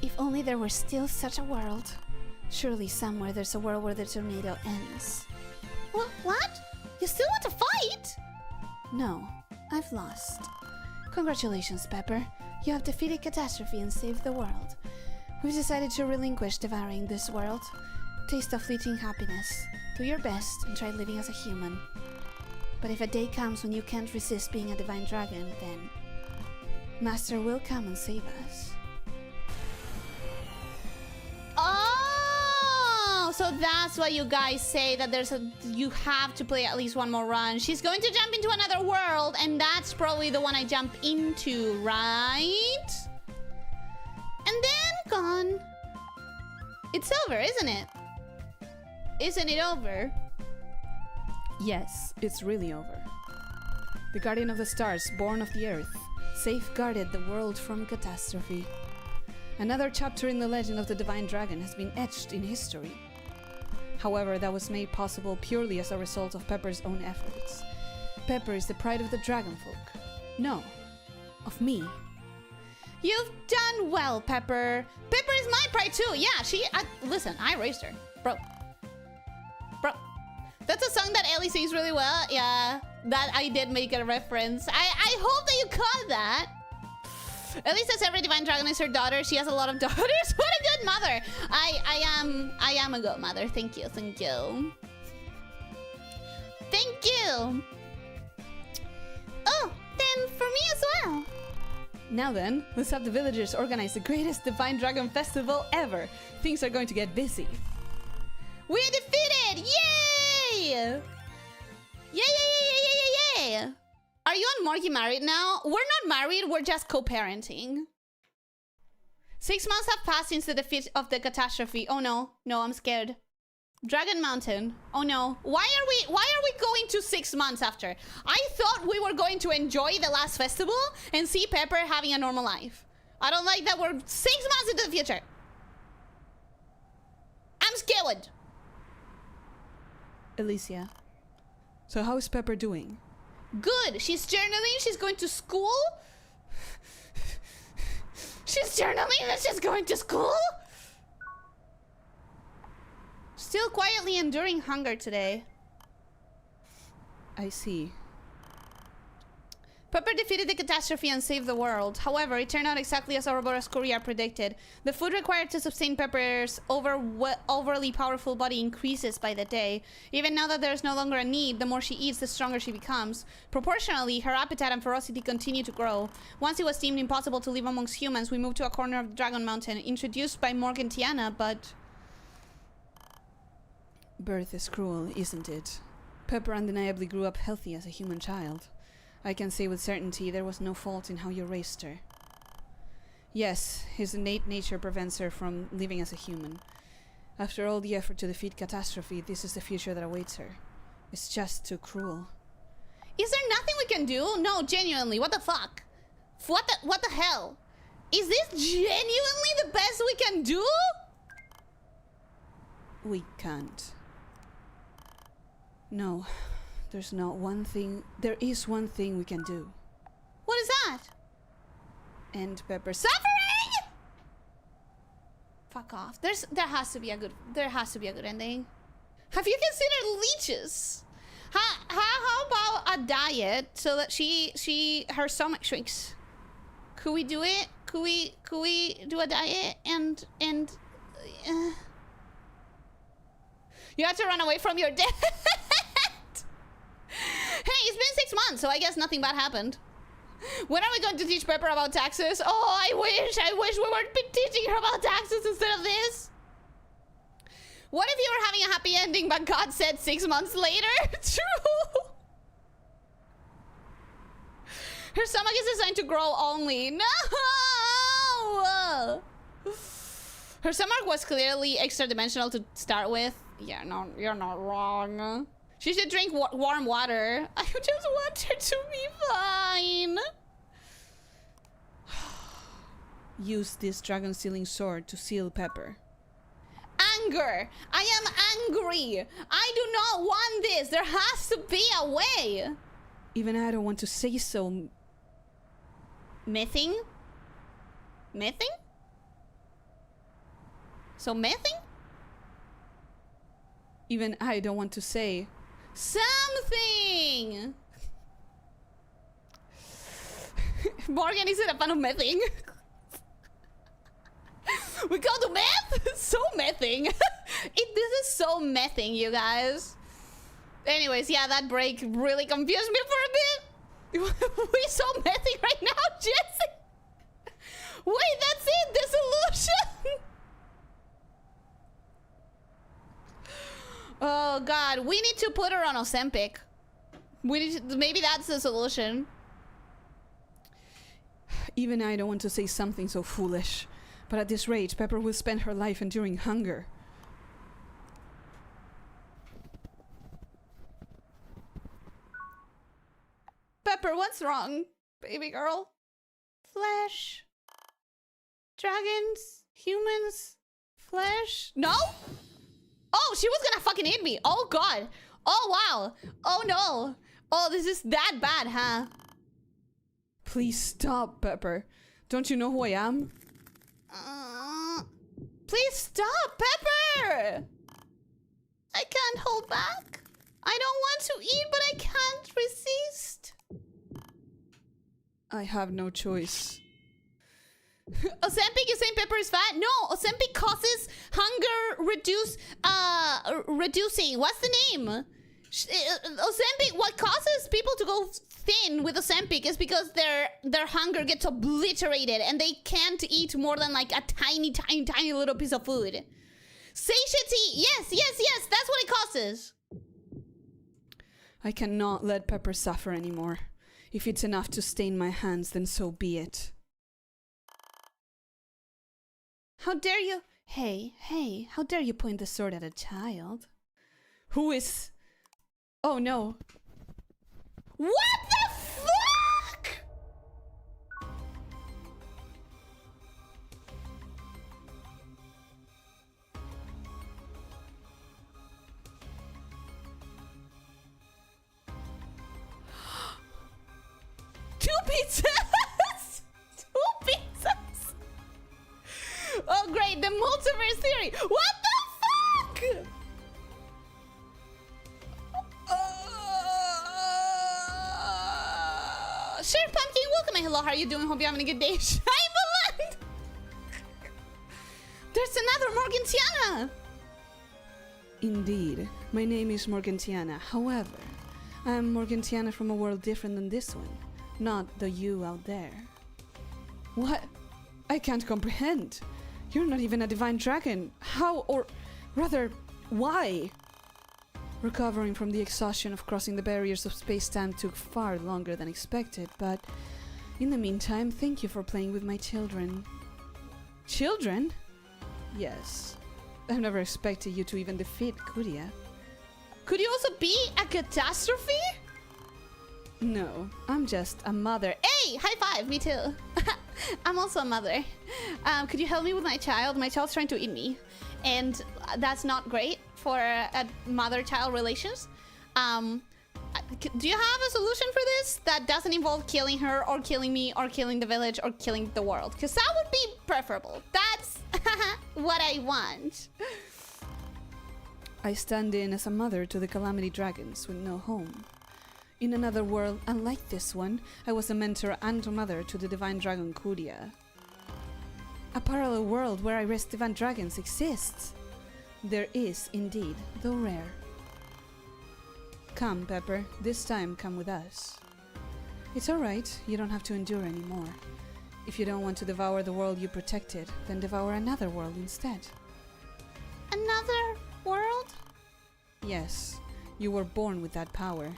If only there were still such a world. Surely somewhere there's a world where the tornado ends. What? You still want to fight? No, I've lost. Congratulations, Pepper. You have defeated catastrophe and saved the world. We've decided to relinquish devouring this world. Taste of fleeting happiness. Do your best and try living as a human. But if a day comes when you can't resist being a divine dragon, then Master will come and save us. Oh, so that's why you guys say that you have to play at least one more run. She's going to jump into another world, and that's probably the one I jump into, right? And then gone. It's over, isn't it? Isn't it over? Yes, it's really over. The guardian of the stars, born of the earth, safeguarded the world from catastrophe. Another chapter in the legend of the divine dragon has been etched in history. However, that was made possible purely as a result of Pepper's own efforts. Pepper is the pride of the dragonfolk. No, of me. You've done well, Pepper. Pepper is my pride too. Yeah, listen, I raised her. Bro. That's a song that Ellie sings really well. Yeah, that I did make a reference. I hope that you caught that. Ellie says every divine dragon is her daughter. She has a lot of daughters. What a good mother. I am a good mother. Thank you. Thank you. Thank you. Oh, then for me as well. Now then, let's have the villagers organize the greatest Divine Dragon Festival ever. Things are going to get busy. We're defeated! Yay! Yay, yay, yay, yay, yay, yay! Are you and Morgy married now? We're not married, we're just co-parenting. 6 months have passed since the defeat of the catastrophe. Oh no, no, I'm scared. Dragon Mountain. Oh no. Why are we going to 6 months after? I thought we were going to enjoy the last festival and see Pepper having a normal life. I don't like that we're 6 months into the future. I'm scared. Elyssia, so how is Pepper doing? Good. She's journaling. She's going to school. She's journaling and she's going to school. Still quietly enduring hunger today. I see. Pepper defeated the catastrophe and saved the world. However, it turned out exactly as Ouroboros Courier predicted. The food required to sustain Pepper's overly powerful body increases by the day. Even now that there is no longer a need, the more she eats, the stronger she becomes. Proportionally, her appetite and ferocity continue to grow. Once it was deemed impossible to live amongst humans, we moved to a corner of the Dragon Mountain, introduced by Morgan Tiana, but... Birth is cruel, isn't it? Pepper undeniably grew up healthy as a human child. I can say with certainty there was no fault in how you raised her. Yes, his innate nature prevents her from living as a human. After all the effort to defeat catastrophe, this is the future that awaits her. It's just too cruel. Is there nothing we can do? No, genuinely, what the fuck? What the hell? Is this genuinely the best we can do? We can't. No. There's not one thing. There is one thing we can do. What is that? End Pepper's Suffering! Fuck off. There has to be a good ending. Have you considered leeches? How about a diet so that her stomach shrinks? Could we do it? Could we do a diet and you have to run away from your dad. Hey, it's been 6 months, so I guess nothing bad happened. When are we going to teach Pepper about taxes? Oh, I wish we were teaching her about taxes instead of this. What if you were having a happy ending, but God said 6 months later? True. Her stomach is designed to grow only. No! Her stomach was clearly extra-dimensional to start with. Yeah, no, you're not wrong. She should drink warm water. I just want her to be fine. Use this dragon sealing sword to seal Pepper. Anger. I am angry. I do not want this. There has to be a way. Even I don't want to say so. Mything? Mything? So mything? Even I don't want to say something. Morgan isn't a fan of mything. We go to meth? So mething. This is so mething, you guys. Anyways, yeah, that break really confused me for a bit. We so mething right now, Jesse. Wait, that's it? The solution? Oh God, we need to put her on Ozempic. Maybe that's the solution. Even I don't want to say something so foolish. But at this rate, Pepper will spend her life enduring hunger. Pepper, what's wrong, baby girl? Flesh. Dragons. Humans. Flesh. No? Oh, she was gonna fucking eat me. Oh God. Oh wow. Oh no. Oh, this is that bad, huh? Please stop, Pepper. Don't you know who I am? Please stop, Pepper! I can't hold back. I don't want to eat, but I can't resist. I have no choice. Ozempic, you saying pepper is fat? No, Ozempic causes hunger reducing. What's the name? Ozempic, what causes people to go thin with Ozempic is because their hunger gets obliterated and they can't eat more than like a tiny little piece of food. Satiety, yes, that's what it causes. I cannot let Pepper suffer anymore. If it's enough to stain my hands, then so be it. How dare you? Hey, how dare you point the sword at a child? Who is... Oh no. What the fuck? Two pizzas! Two pizzas! Oh great, the multiverse theory! What the fuck? Sure, Pumpkin, welcome and hello, how are you doing? Hope you're having a good day. Shyamalan! There's another Morgantiana! Indeed, my name is Morgantiana. However, I am Morgantiana from a world different than this one, not the you out there. What? I can't comprehend. You're not even a divine dragon. How, or rather, why? Recovering from the exhaustion of crossing the barriers of space-time took far longer than expected, but in the meantime, thank you for playing with my children. Children? Yes. I've never expected you to even defeat Kuria. Could you also be a catastrophe? No, I'm just a mother. Hey, high five, me too. I'm also a mother. Could you help me with my child? My child's trying to eat me. And that's not great for mother-child relations. Do you have a solution for this that doesn't involve killing her or killing me or killing the village or killing the world? Because that would be preferable. That's what I want. I stand in as a mother to the Calamity Dragons with no home. In another world, unlike this one, I was a mentor and a mother to the Divine Dragon Kuria. A parallel world where I raise Divine Dragons exists. There is, indeed, though rare. Come, Pepper, this time come with us. It's alright, you don't have to endure anymore. If you don't want to devour the world you protected, then devour another world instead. Another world? Yes, you were born with that power.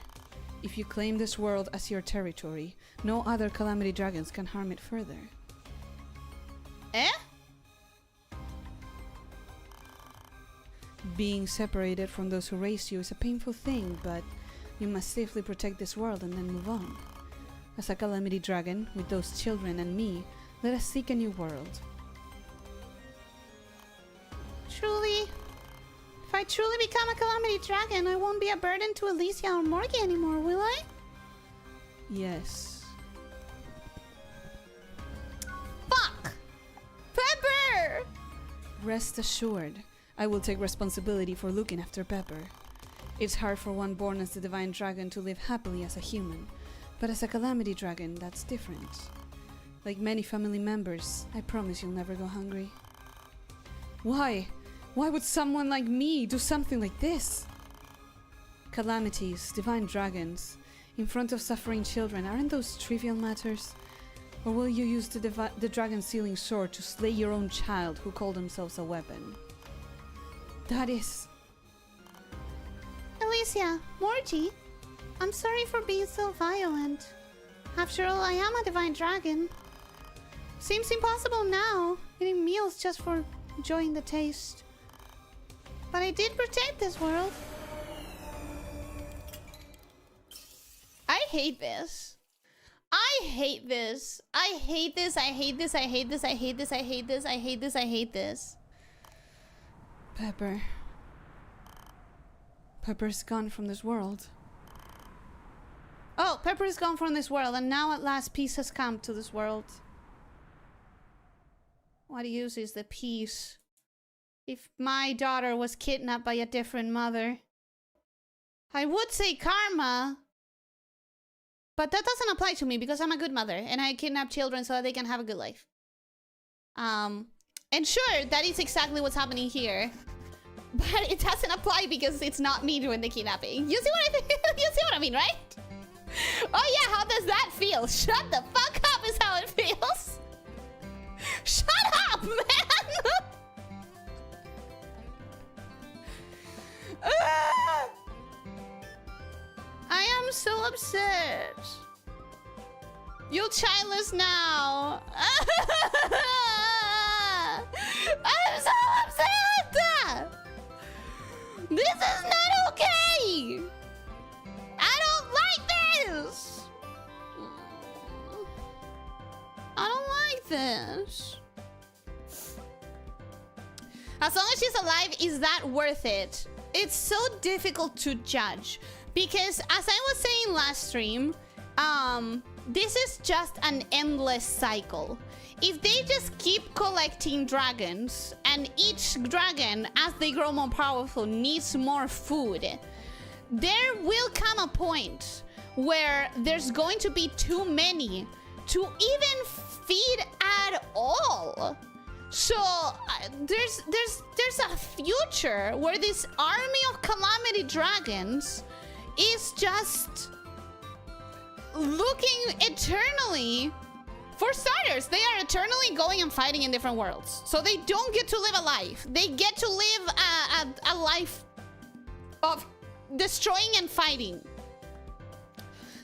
If you claim this world as your territory, no other Calamity Dragons can harm it further. Eh? Being separated from those who raised you is a painful thing, but you must safely protect this world and then move on. As a Calamity Dragon, with those children and me, let us seek a new world. Truly, if I truly become a Calamity Dragon, I won't be a burden to Elyssia or Morgan anymore, will I? Yes. Fuck! Pepper! Rest assured, I will take responsibility for looking after Pepper. It's hard for one born as the Divine Dragon to live happily as a human, but as a Calamity Dragon, that's different. Like many family members, I promise you'll never go hungry. Why? Why would someone like me do something like this? Calamities, Divine Dragons, in front of suffering children, aren't those trivial matters? Or will you use the dragon sealing sword to slay your own child who called themselves a weapon? That is... Elyssia, Morgie, I'm sorry for being so violent. After all, I am a Divine Dragon. Seems impossible now, eating meals just for enjoying the taste. But I did protect this world. I hate this. I hate this. I hate this. I hate this. I hate this. I hate this. I hate this. I hate this. I hate this. Pepper. Pepper's gone from this world. Oh, Pepper is gone from this world, and now at last peace has come to this world. What use is the peace if my daughter was kidnapped by a different mother? I would say karma, but that doesn't apply to me because I'm a good mother and I kidnap children so that they can have a good life. And sure, that is exactly what's happening here. But it doesn't apply because it's not me doing the kidnapping. You see what I think? You see what I mean, right? Oh yeah, how does that feel? Shut the fuck up is how it feels. Shut up, man! I am so upset. You're childless now. I'm so upset. This is not okay. I don't like this. I don't like this. As long as she's alive, is that worth it? It's so difficult to judge because, as I was saying last stream, this is just an endless cycle. If they just keep collecting dragons and each dragon, as they grow more powerful, needs more food, there will come a point where there's going to be too many to even feed at all. So there's a future where this army of calamity dragons is just looking eternally. For starters, they are eternally going and fighting in different worlds. So they don't get to live a life. They get to live a life of destroying and fighting.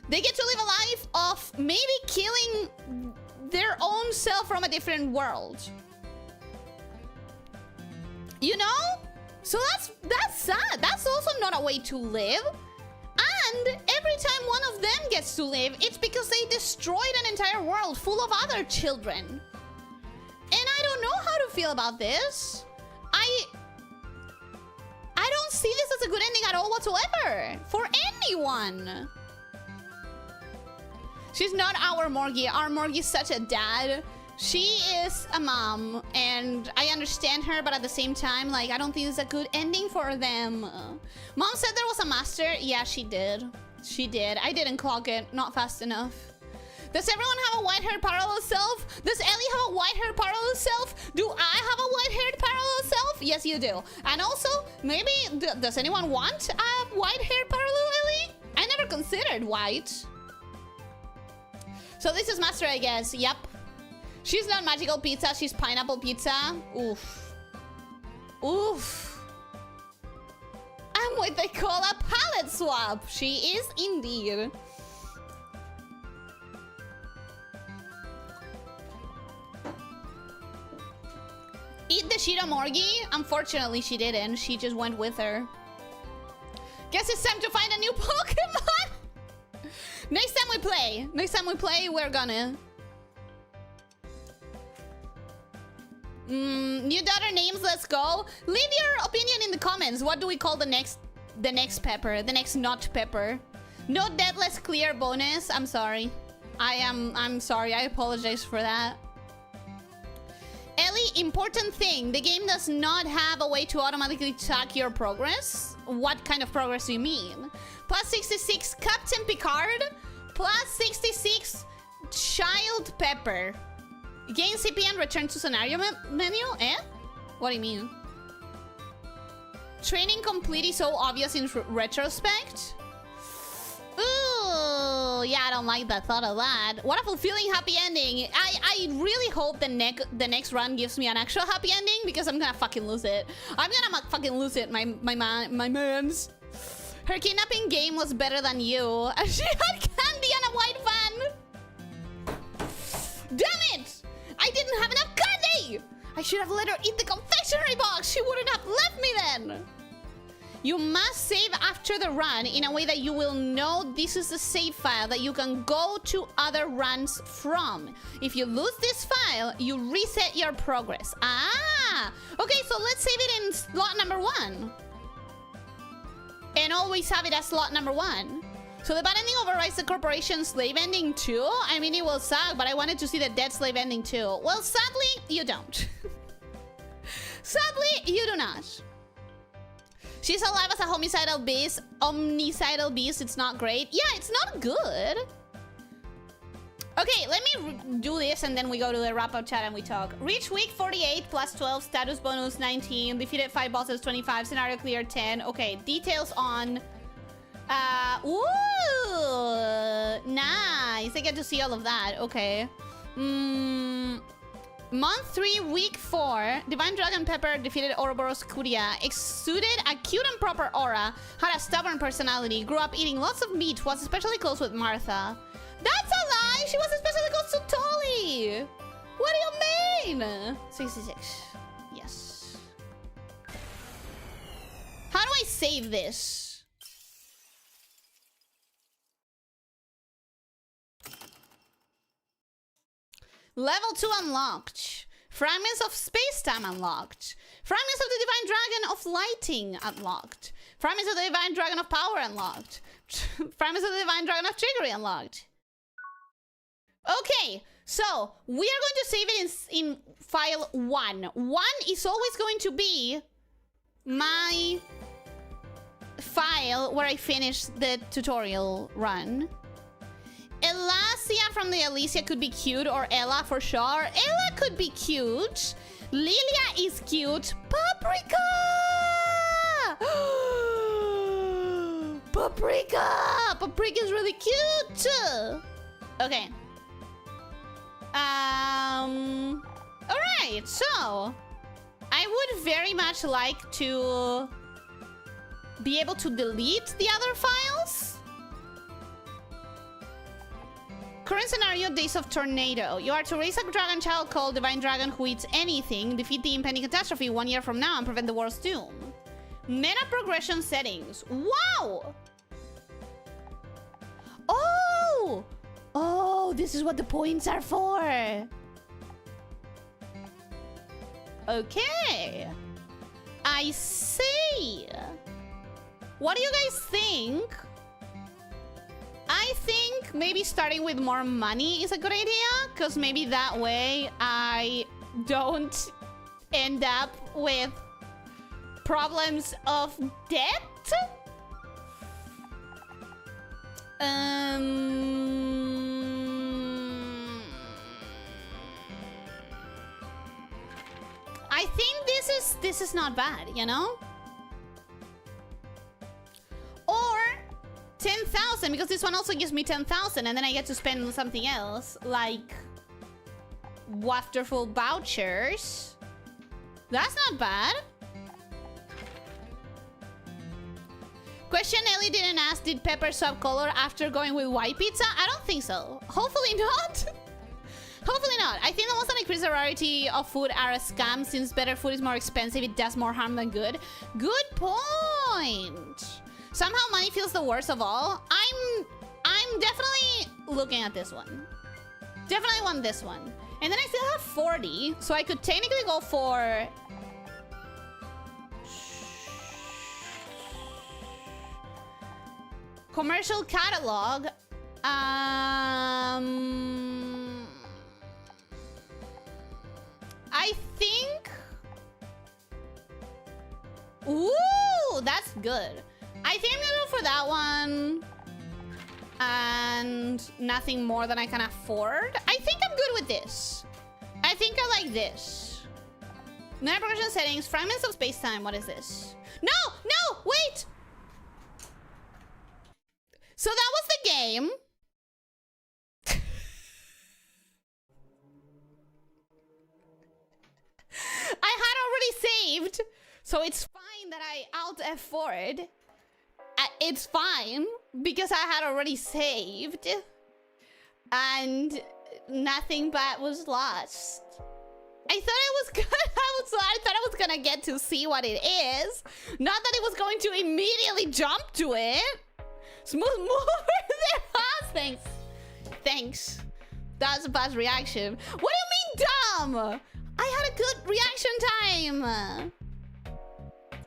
They get to live a life of maybe killing their own self from a different world. You know? So that's sad. That's also not a way to live. And every time one of them gets to live, it's because they destroyed an entire world full of other children. And I don't know how to feel about this. I don't see this as a good ending at all whatsoever. For anyone. She's not our Morgie. Our Morgie is such a dad. She is a mom, and I understand her, but at the same time, like, I don't think it's a good ending for them. Mom said there was a master. Yeah, she did. She did. I didn't clock it. Not fast enough. Does everyone have a white-haired parallel self? Does Ellie have a white-haired parallel self? Do I have a white-haired parallel self? Yes, you do. And also, maybe, does anyone want a white-haired parallel Ellie? I never considered white. So this is master, I guess. Yep. She's not magical pizza, she's pineapple pizza. Oof. Oof. And what they call a palette swap. She is indeed. Eat the Shiro Morgie? Unfortunately, she didn't. She just went with her. Guess it's time to find a new Pokemon. Next time we play, we're gonna... New daughter names, let's go. Leave your opinion in the comments. What do we call the next pepper? The next not pepper? No deathless clear bonus. I'm sorry. I'm sorry. I apologize for that. Ellie, important thing. The game does not have a way to automatically track your progress. What kind of progress do you mean? Plus 66 Captain Picard. Plus 66 Child Pepper. Gain CP and return to scenario menu? Eh? What do you mean? Training complete is so obvious in retrospect. Ooh, yeah, I don't like the thought of that. What a fulfilling happy ending. I really hope the next run gives me an actual happy ending because I'm gonna fucking lose it. I'm gonna fucking lose it, my mans. Her kidnapping game was better than you. She had candy and a white van. Damn it! I didn't have enough candy! I should have let her eat the confectionery box. She wouldn't have left me then. You must save after the run in a way that you will know this is the save file that you can go to other runs from. If you lose this file, you reset your progress. Ah! Okay, so let's save it in slot number 1. And always have it as slot number 1. So the bad ending overrides the corporation slave ending too? I mean, it will suck, but I wanted to see the dead slave ending too. Well, sadly, you don't. Sadly, you do not. She's alive as a homicidal beast. Omnicidal beast. It's not great. Yeah, it's not good. Okay, let me do this and then we go to the wrap-up chat and we talk. Reach week 48 plus 12. Status bonus 19. Defeated 5 bosses 25. Scenario clear 10. Okay, details on... ooh! Nice. I get to see all of that. Okay. Month 3, week 4. Divine Dragon Pepper defeated Ouroboros Curia. Exuded a cute and proper aura. Had a stubborn personality. Grew up eating lots of meat. Was especially close with Martha. That's a lie! She was especially close to Tolly! What do you mean? 66. Yes. How do I save this? Level 2 unlocked. Fragments of space-time unlocked. Fragments of the Divine Dragon of Lighting unlocked. Fragments of the Divine Dragon of Power unlocked. Fragments of the Divine Dragon of Trickery unlocked. Okay, so we are going to save it in file 1. 1 is always going to be my file where I finish the tutorial run. Elyssia from the Elyssia could be cute, or Ella for sure. Ella could be cute. Lilia is cute. Paprika! Paprika! Paprika is really cute. Okay. Alright, so I would very much like to be able to delete the other files. Current scenario, Days of Tornado. You are to raise a dragon child called Divine Dragon who eats anything, defeat the impending catastrophe 1 year from now, and prevent the world's doom. Meta progression settings. Wow! Oh! Oh, this is what the points are for. Okay. I see. What do you guys think? I think maybe starting with more money is a good idea, because maybe that way I don't end up with problems of debt. I think this is not bad, you know? Or 10,000, because this one also gives me 10,000 and then I get to spend on something else, like wonderful vouchers. That's not bad. Question Ellie didn't ask, did Pepper swap color after going with white pizza? I don't think so. Hopefully not. Hopefully not. I think the ones that increase the rarity of food are a scam. Since better food is more expensive, it does more harm than good. Good point. Somehow money feels the worst of all. I'm definitely looking at this one. Definitely want this one. And then I still have 40, so I could technically go for... commercial catalog. I think... Ooh, that's good. I think I'm gonna go for that one. And nothing more than I can afford. I think I'm good with this. I think I like this. Meta progression settings, fragments of space-time. What is this? No, no, wait. So that was the game. I had already saved, so it's fine that I alt F4'd. It's fine because I had already saved and nothing bad was lost. I thought I was gonna, I thought I was gonna get to see what it is, not that it was going to immediately jump to it. Smooth mover there. Thanks. Thanks. That's a bad reaction. What do you mean dumb? I had a good reaction time.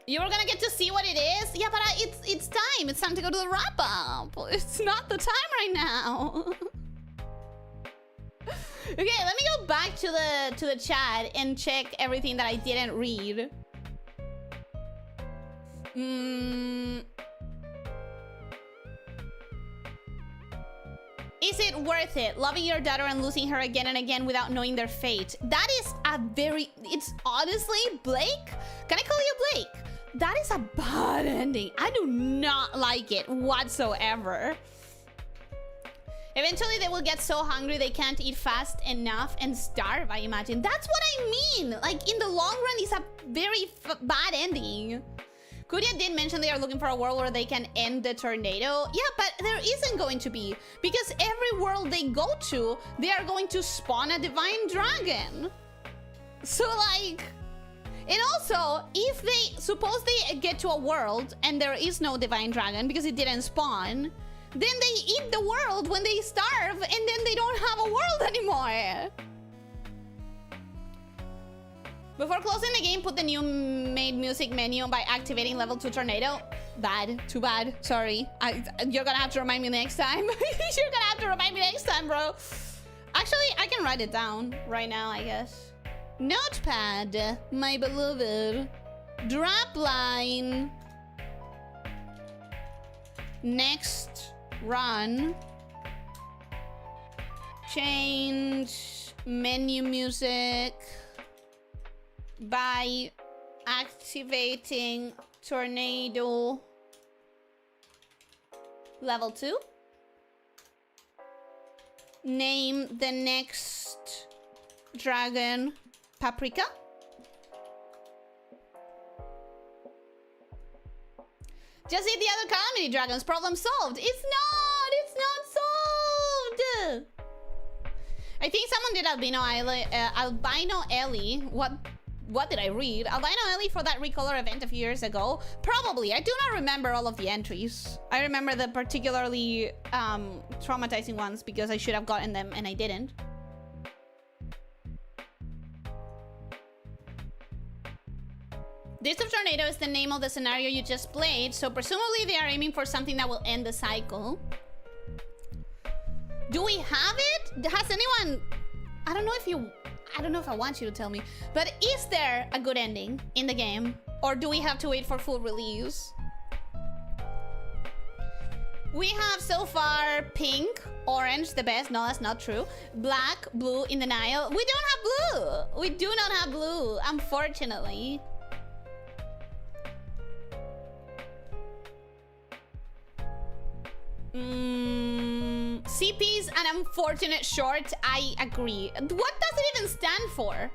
You were gonna get to see what it is? Yeah, but it's time. It's time to go to the wrap up. It's not the time right now. Okay, let me go back to the chat and check everything that I didn't read. Is it worth it, loving your daughter and losing her again and again without knowing their fate? That is a very... It's honestly, Blake? Can I call you Blake? That is a bad ending. I do not like it whatsoever. Eventually, they will get so hungry they can't eat fast enough and starve, I imagine. That's what I mean. Like, in the long run, it's a very bad ending. Kuria did mention they are looking for a world where they can end the tornado. Yeah, but there isn't going to be. Because every world they go to, they are going to spawn a divine dragon. So, like... And also, if they... Suppose they get to a world and there is no divine dragon because it didn't spawn... Then they eat the world when they starve, and then they don't have a world anymore. Before closing the game, put the new made music menu by activating level 2 tornado. Bad. Too bad. Sorry. You're gonna have to remind me next time. You're gonna have to remind me next time, bro. Actually, I can write it down right now, I guess. Notepad, my beloved. Drapline. Next run. Change menu music by activating tornado level 2. Name the next dragon Paprika. Just eat the other calamity dragons. Problem solved. It's not solved. I think someone did albino Ellie. What did I read? Albino Ellie for that recolor event a few years ago. Probably. I do not remember all of the entries. I remember the particularly traumatizing ones because I should have gotten them and I didn't. Days of Tornado is the name of the scenario you just played, so presumably they are aiming for something that will end the cycle. Do we have it? Has anyone... I don't know if I want you to tell me, but is there a good ending in the game? Or do we have to wait for full release? We have so far pink, orange, the best. No, that's not true. Black, blue in the Nile. We don't have blue. We do not have blue, unfortunately. CP is an unfortunate short. I agree. What does it even stand for?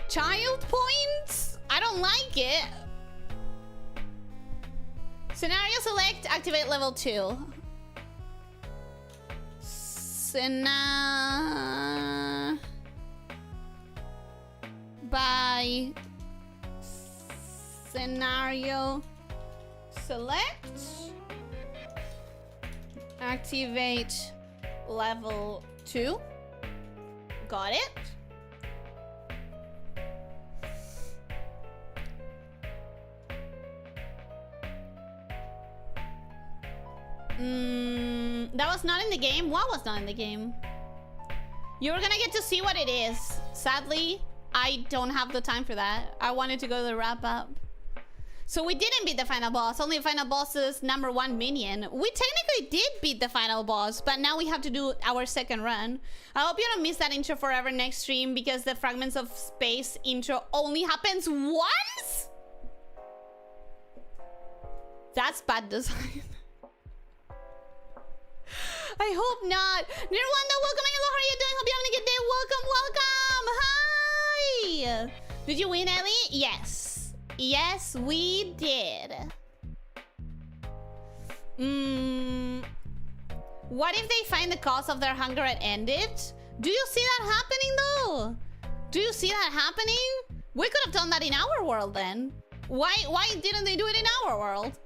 Child points? I don't like it. Scenario select, activate level 2. By scenario select, activate level 2. Got it. That was not in the game. What was not in the game? You were gonna get to see what it is. Sadly, I don't have the time for that. I wanted to go to the wrap up. So we didn't beat the final boss. Only the final boss's #1 minion. We technically did beat the final boss, but now we have to do our second run. I hope you don't miss that intro forever next stream because the Fragments of Space intro only happens once? That's bad design. I hope not. Nirwanda, welcome. Hello, how are you doing? Hope you're having a good day. Welcome, welcome. Hi. Did you win, Ellie? Yes. Yes, we did. What if they find the cause of their hunger and end it? Do you see that happening, though? Do you see that happening? We could have done that in our world, then. Why didn't they do it in our world?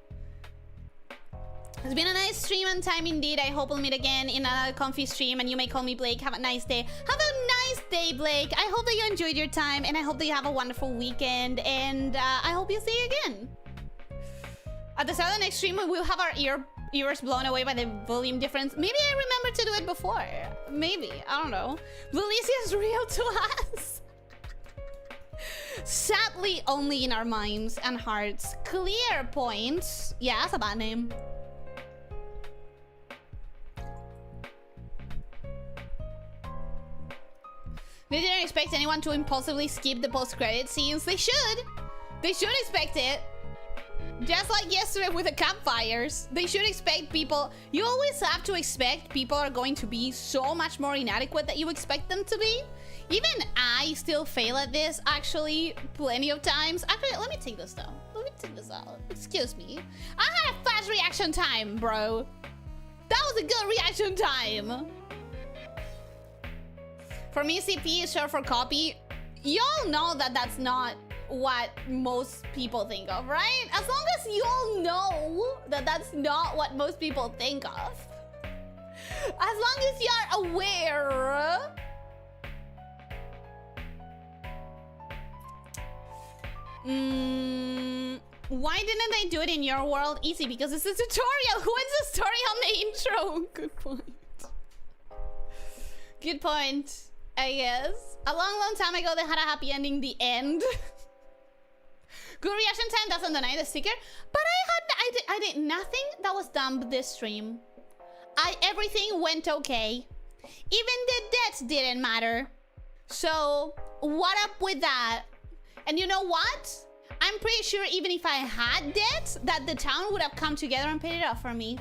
It's been a nice stream and time indeed. I hope we'll meet again in another comfy stream and you may call me Blake. Have a nice day. Have a nice day, Blake. I hope that you enjoyed your time and I hope that you have a wonderful weekend and I hope you see you again. At the start of the next stream, we'll have our ears blown away by the volume difference. Maybe I remember to do it before. Maybe. I don't know. Elyssia is real to us. Sadly, only in our minds and hearts. Clear points. Yeah, that's a bad name. They didn't expect anyone to impulsively skip the post-credit scenes. They should. They should expect it. Just like yesterday with the campfires. They should expect people... You always have to expect people are going to be so much more inadequate that you expect them to be. Even I still fail at this, actually, plenty of times. Actually, let me take this down. Let me take this out. Excuse me. I had a fast reaction time, bro. That was a good reaction time. For me, CP is short for copy. Y'all know that that's not what most people think of, right? As long as you all know that that's not what most people think of. As long as you're aware. Why didn't they do it in your world? Easy, because it's a tutorial. Who wants a story on the intro? Good point. Good point, I guess. A long time ago, they had a happy ending, the end. Good reaction time doesn't deny the sticker, but I did nothing that was dumb this stream. Everything went okay. Even the deaths didn't matter. So what up with that? And you know what? I'm pretty sure even if I had deaths, that the town would have come together and paid it off for me.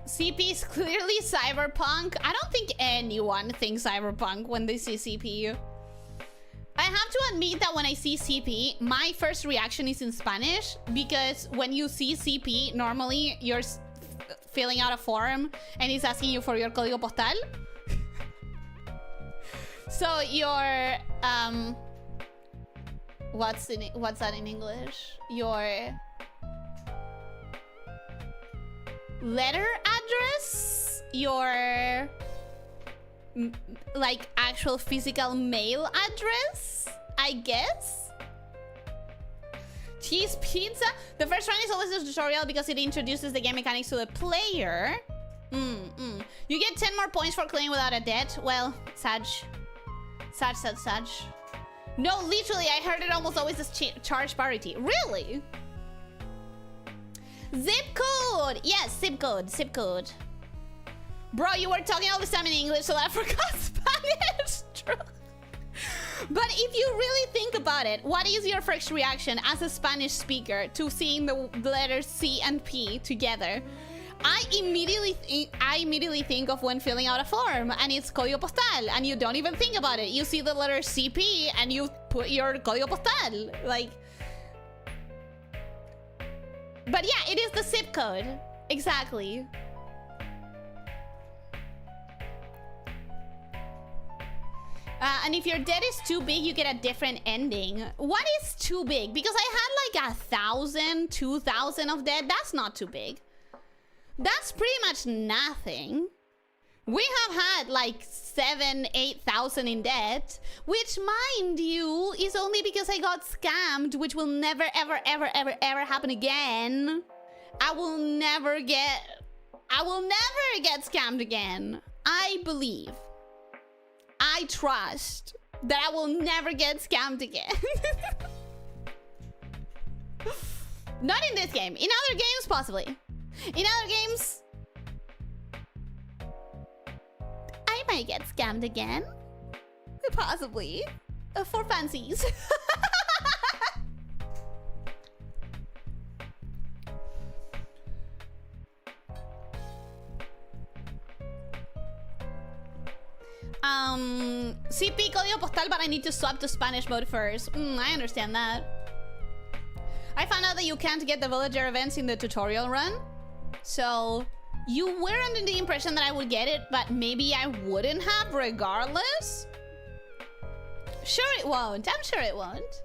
CP is clearly cyberpunk. I don't think anyone thinks cyberpunk when they see CP. I have to admit that when I see CP, my first reaction is in Spanish, because when you see CP, normally you're filling out a form and he's asking you for your código postal. So your what's that in English? Your letter address, your like actual physical mail address, I guess. Cheese pizza. The first run is always a tutorial because it introduces the game mechanics to the player. You get 10 more points for clearing without a debt. Well, Sag. No, literally, I heard it almost always as charge parity. Really? Zip code! Yes, zip code. Bro, you were talking all this time in English, so I forgot Spanish. True. But if you really think about it, what is your first reaction as a Spanish speaker to seeing the letters C and P together? I immediately think of when filling out a form, and it's código postal, and you don't even think about it. You see the letter CP, and you put your código postal, like. But yeah, it is the zip code. Exactly. And if your debt is too big, you get a different ending. What is too big? Because I had like 1,000, 2,000 of debt. That's not too big. That's pretty much nothing. We have had like 7,000, 8,000 in debt, which, mind you, is only because I got scammed, which will never, ever happen again. I will never get scammed again. I believe. I trust that I will never get scammed again. Not in this game. In other games, possibly. In other games, I might get scammed again. Possibly. For fancies. CP código postal, but I need to swap to Spanish mode first. I understand that. I found out that you can't get the villager events in the tutorial run. So you were under the impression that I would get it, but maybe I wouldn't have regardless. Sure it won't. I'm sure it won't.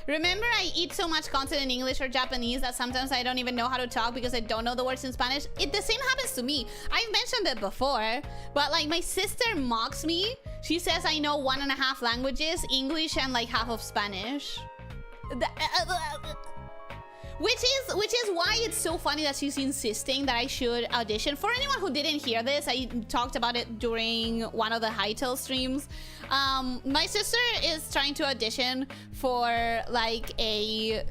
Remember, I eat so much content in English or Japanese that sometimes I don't even know how to talk because I don't know the words in Spanish. The same happens to me. I've mentioned it before, but like my sister mocks me. She says I know 1.5 languages, English and like half of Spanish. Which is why it's so funny that she's insisting that I should audition. For anyone who didn't hear this, I talked about it during one of the Hytale streams. My sister is trying to audition for like a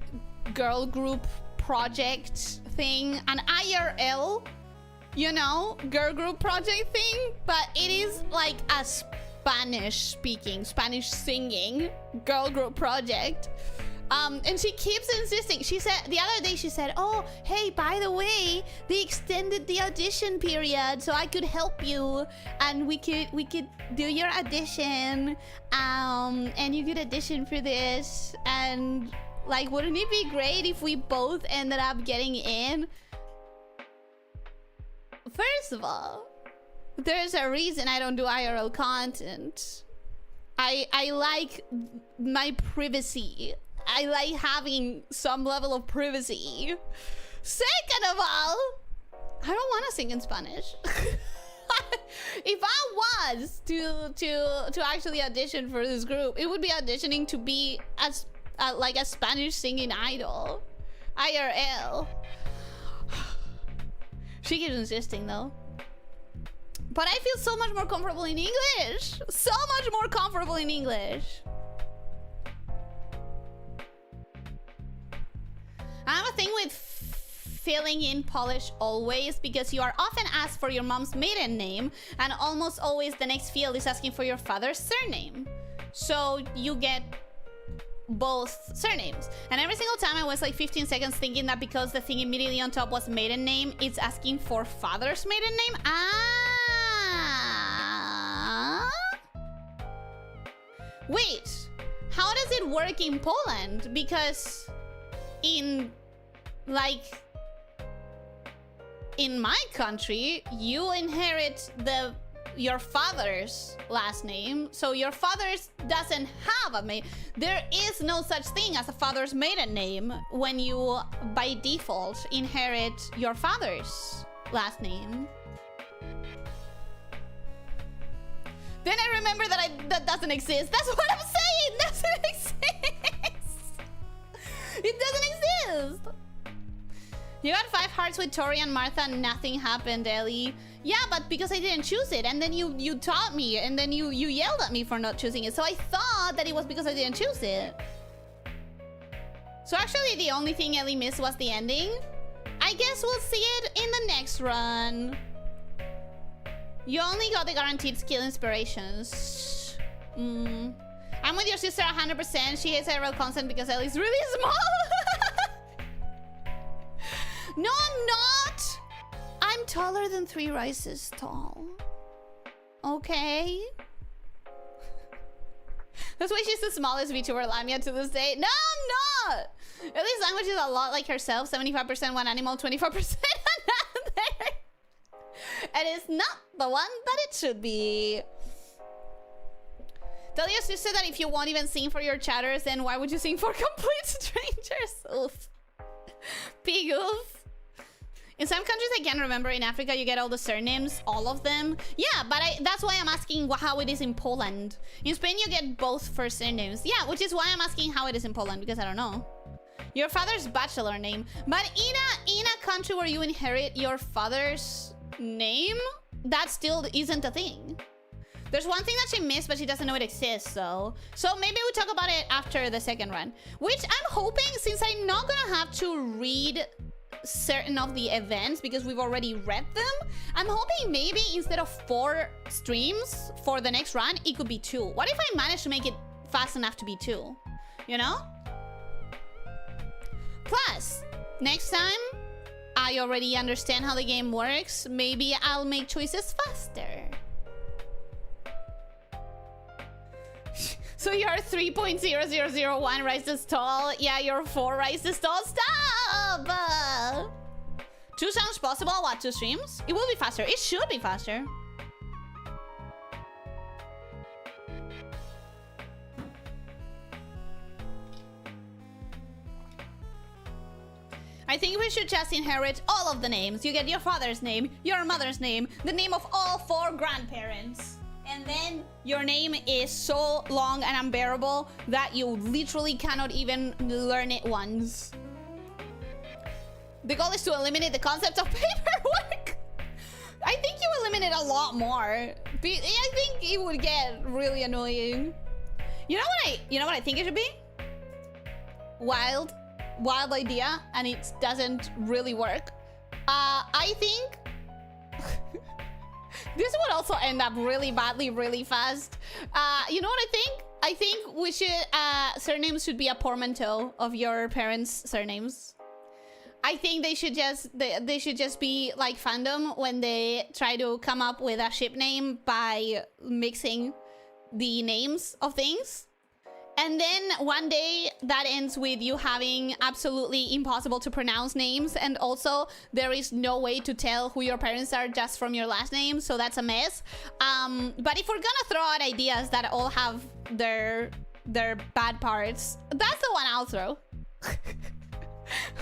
girl group project thing, an IRL, you know, girl group project thing, but it is like a Spanish speaking, Spanish singing girl group project. And she keeps insisting. She said the other day, she said, oh, hey, by the way, they extended the audition period so I could help you and we could do your audition, and you could audition for this, and like, wouldn't it be great if we both ended up getting in? First of all, there's a reason I don't do IRL content. I like my privacy. I like having some level of privacy. Second of all, I don't want to sing in Spanish. If I was to actually audition for this group, it would be auditioning to be as like a Spanish singing idol, IRL. She keeps insisting though. But I feel so much more comfortable in English. So much more comfortable in English. I have a thing with filling in Polish always, because you are often asked for your mom's maiden name, and almost always the next field is asking for your father's surname. So you get both surnames. And every single time I was like 15 seconds thinking that because the thing immediately on top was maiden name, it's asking for father's maiden name. Wait, how does it work in Poland? Because in my country, you inherit your father's last name, so your father's doesn't have a there is no such thing as a father's maiden name when you by default inherit your father's last name. Then I remember that doesn't exist. That's what I'm saying. Doesn't exist. It doesn't exist. You got 5 hearts with Tori and Martha, nothing happened, Ellie. Yeah, but because I didn't choose it, and then you taught me, and then you yelled at me for not choosing it. So I thought that it was because I didn't choose it. So actually the only thing Ellie missed was the ending. I guess we'll see it in the next run. You only got the guaranteed skill inspirations. I'm with your sister 100%. She hates IRL content because Ellie's really small. No, I'm not. I'm taller than 3 rices tall. Okay. That's why she's the smallest VTuber lamia to this day. No, I'm not. Ellie's language is a lot like herself. 75% one animal, 24% another. And it's not the one that it should be. Tell your sister that if you won't even sing for your chatters, then why would you sing for complete strangers? Oof. Big oof. In some countries I can't remember, in Africa you get all the surnames, all of them. Yeah, but that's why I'm asking how it is in Poland. In Spain you get both first surnames. Yeah, which is why I'm asking how it is in Poland, because I don't know. Your father's bachelor name. But in a country where you inherit your father's name, that still isn't a thing. There's one thing that she missed, but she doesn't know it exists, so maybe we talk about it after the second run. Which I'm hoping, since I'm not gonna have to read certain of the events because we've already read them, I'm hoping maybe instead of 4 streams for the next run, it could be 2. What if I manage to make it fast enough to be 2? You know? Plus, next time, I already understand how the game works. Maybe I'll make choices faster. So you're 3.0001 rises tall. Yeah, you're 4 rises tall. Stop! 2 sounds possible. What, 2 streams? It will be faster. It should be faster. I think we should just inherit all of the names. You get your father's name, your mother's name, the name of all 4 grandparents. And then your name is so long and unbearable that you literally cannot even learn it once. The goal is to eliminate the concept of paperwork. I think you eliminate a lot more. I think it would get really annoying. You know what I think it should be? Wild idea, and it doesn't really work. I think this would also end up really badly, really fast. You know what I think? I think we should surnames should be a portmanteau of your parents' surnames. I think they should just be like fandom when they try to come up with a ship name by mixing the names of things. And then one day that ends with you having absolutely impossible to pronounce names, and also there is no way to tell who your parents are just from your last name, so that's a mess. But if we're gonna throw out ideas that all have their bad parts, that's the one I'll throw.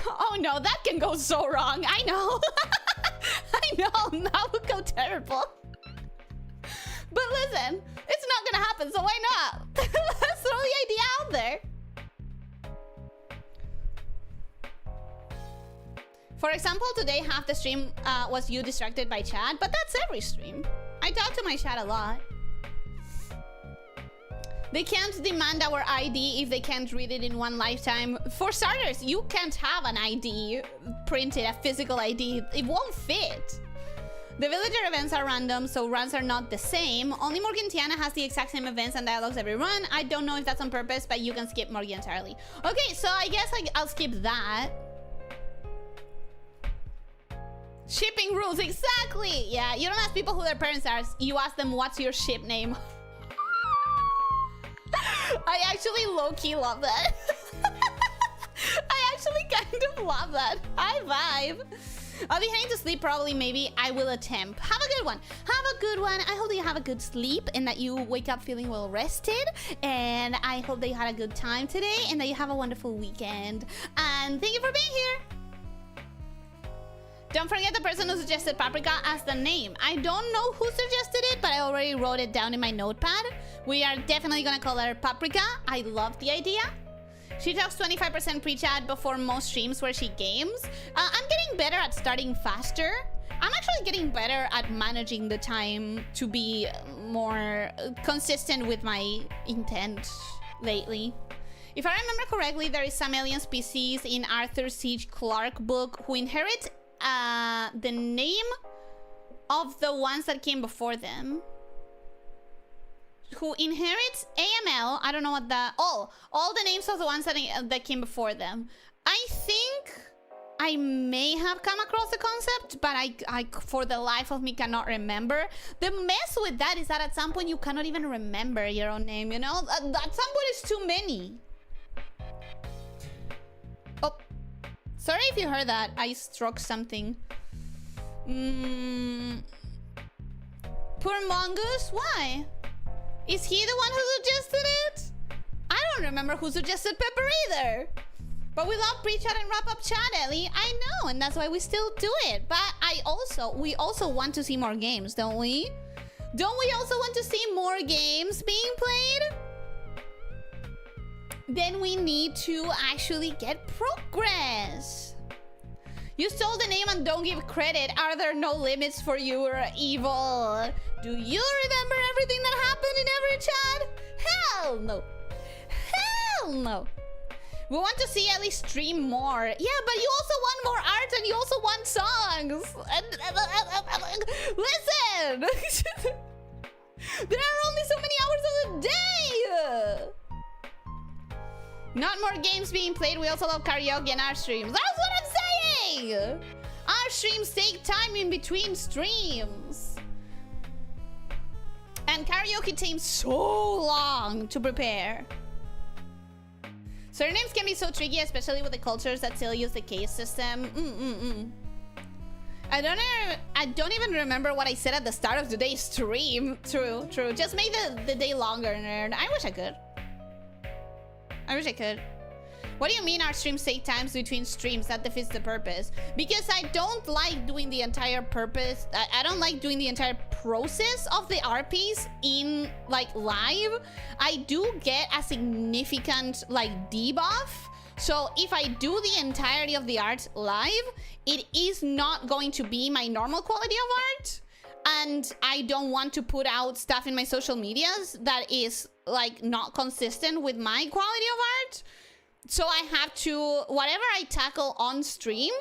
Oh no, that can go so wrong. I know. I know, that would go terrible. But listen, it's not gonna happen, so why not? Let's throw the idea out there. For example, today half the stream was you distracted by chat, but that's every stream. I talk to my chat a lot. They can't demand our ID if they can't read it in one lifetime. For starters, you can't have an ID printed, a physical ID. It won't fit. The villager events are random, so runs are not the same. Only Morgantiana has the exact same events and dialogues every run. I don't know if that's on purpose, but you can skip Morgan entirely. Okay, so I guess I'll skip that. Shipping rules, exactly! Yeah, you don't ask people who their parents are. You ask them, what's your ship name? I actually low-key love that. I actually kind of love that. High vibe. I'll be heading to sleep probably, maybe. I will attempt. Have a good one. Have a good one. I hope that you have a good sleep and that you wake up feeling well rested. And I hope that you had a good time today and that you have a wonderful weekend. And thank you for being here. Don't forget the person who suggested Paprika as the name. I don't know who suggested it, but I already wrote it down in my notepad. We are definitely gonna call her Paprika. I love the idea. She talks 25% pre-chat before most streams where she games. I'm getting better at starting faster. I'm actually getting better at managing the time to be more consistent with my intent lately. If I remember correctly, there is some alien species in Arthur C. Clarke book who inherit the name of the ones that came before them. Who inherits AML? I don't know what the... all the names of the ones that came before them. I think I may have come across the concept, but I for the life of me cannot remember. The mess with that is that at some point you cannot even remember your own name, you know? At some point it's too many. Oh, sorry if you heard that. I struck something. Poor Mongoose, why? Is he the one who suggested it? I don't remember who suggested Pepper either. But we love pre-chat and wrap-up chat, Ellie. I know, and that's why we still do it. But we also want to see more games, don't we? Don't we also want to see more games being played? Then we need to actually get progress. You stole the name and don't give credit. Are there no limits for you or evil? Do you remember everything that happened in every chat? Hell no. Hell no. We want to see Ellie stream more. Yeah, but you also want more art and you also want songs. Listen. There are only so many hours of the day. Not more games being played. We also love karaoke in our streams. That's what I'm saying. Our streams take time in between streams. And karaoke takes so long to prepare. Surnames can be so tricky, especially with the cultures that still use the case system. I don't even remember what I said at the start of today's stream. True. Just make the day longer, nerd. I wish I could. What do you mean our streams take times between streams? That defeats the purpose. Because I don't like doing the entire purpose. I don't like doing the entire process of the RPs in like live. I do get a significant like debuff So if I do the entirety of the art live, it is not going to be my normal quality of art. And I don't want to put out stuff in my social medias that is like not consistent with my quality of art. So I have to, whatever I tackle on stream,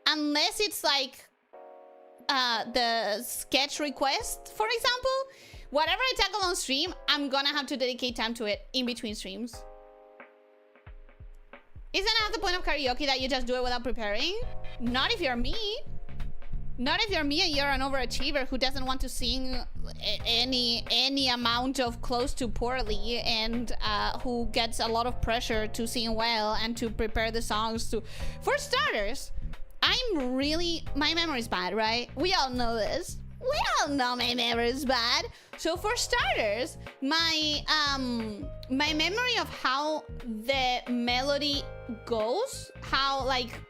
unless it's like the sketch request, for example, whatever I tackle on stream, I'm gonna have to dedicate time to it in between streams. Isn't that the point of karaoke, that you just do it without preparing? Not if you're me. Not if you're me and you're an overachiever who doesn't want to sing any amount of close to poorly, and who gets a lot of pressure to sing well and to prepare the songs to... For starters, my memory's bad, right? We all know this. We all know my memory's bad. So for starters, my memory of how the melody goes, how like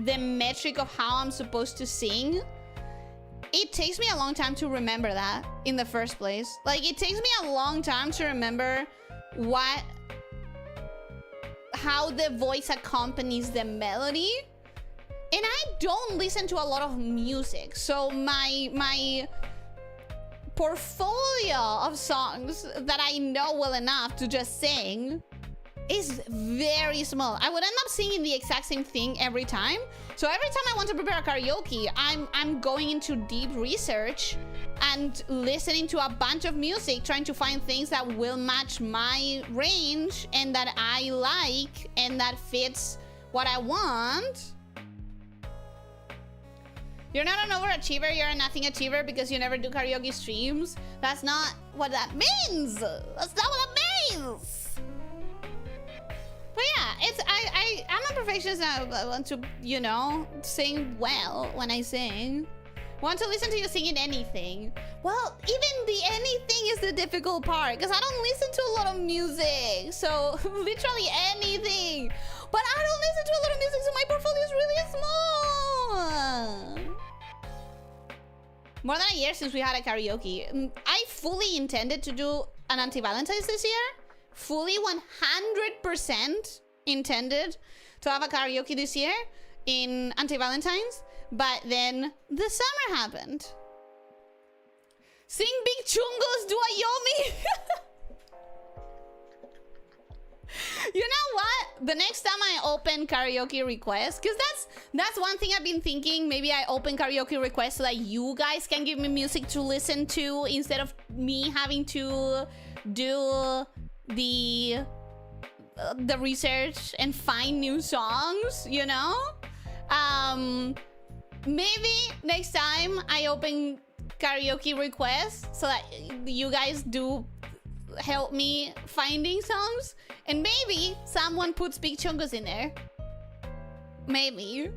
the metric of how I'm supposed to sing, it takes me a long time to remember that in the first place. Like, it takes me a long time to remember how the voice accompanies the melody. And I don't listen to a lot of music, so my portfolio of songs that I know well enough to just sing is very small. I would end up singing the exact same thing every time. So every time I want to prepare a karaoke, I'm going into deep research and listening to a bunch of music, trying to find things that will match my range and that I like and that fits what I want. You're not an overachiever, you're a nothing achiever because you never do karaoke streams. That's not what that means. That's not what that means. But yeah, I'm a perfectionist. I want to, you know, sing well when I sing. Want to listen to you singing anything. Well, even the anything is the difficult part because I don't listen to a lot of music. So literally anything. But I don't listen to a lot of music, so my portfolio is really small. More than a year since we had a karaoke. I fully intended to do an anti-Valentine's this year. Fully 100% intended to have a karaoke this year in anti-Valentine's. But then the summer happened. Sing Big Chungos, do a Yomi. You know what? The next time I open karaoke requests, because that's one thing I've been thinking. Maybe I open karaoke requests so that you guys can give me music to listen to instead of me having to do the research and find new songs, you know? Maybe next time I open karaoke requests so that you guys do help me finding songs, and maybe someone puts Big Chungos in there. Maybe.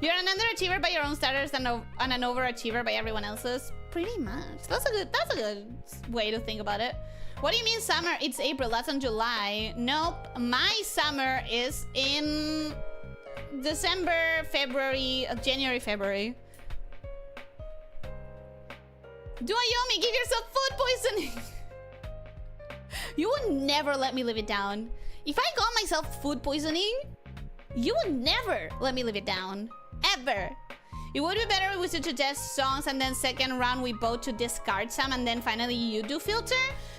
You're an underachiever by your own standards and an overachiever by everyone else's. Pretty much. That's a good way to think about it. What do you mean summer? It's April. That's in July. Nope. My summer is in December, February, January, February. Do a Yomi, give yourself food poisoning. You would never let me live it down. If I got myself food poisoning, you would never let me live it down. Ever. It would be better if we should suggest songs and then second round we vote to discard some and then finally you do filter.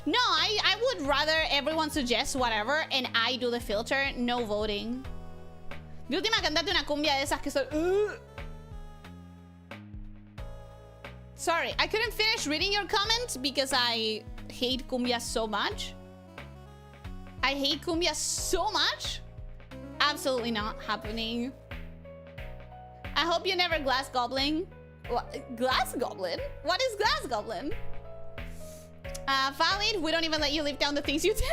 No, I would rather everyone suggest whatever and I do the filter, no voting. De última, cantate una cumbia de esas que son... Sorry, I couldn't finish reading your comment because I hate cumbia so much. I hate cumbia so much. Absolutely not happening. I hope you never glass goblin. What? Glass goblin? What is glass goblin? Valid, we don't even let you live down the things you did.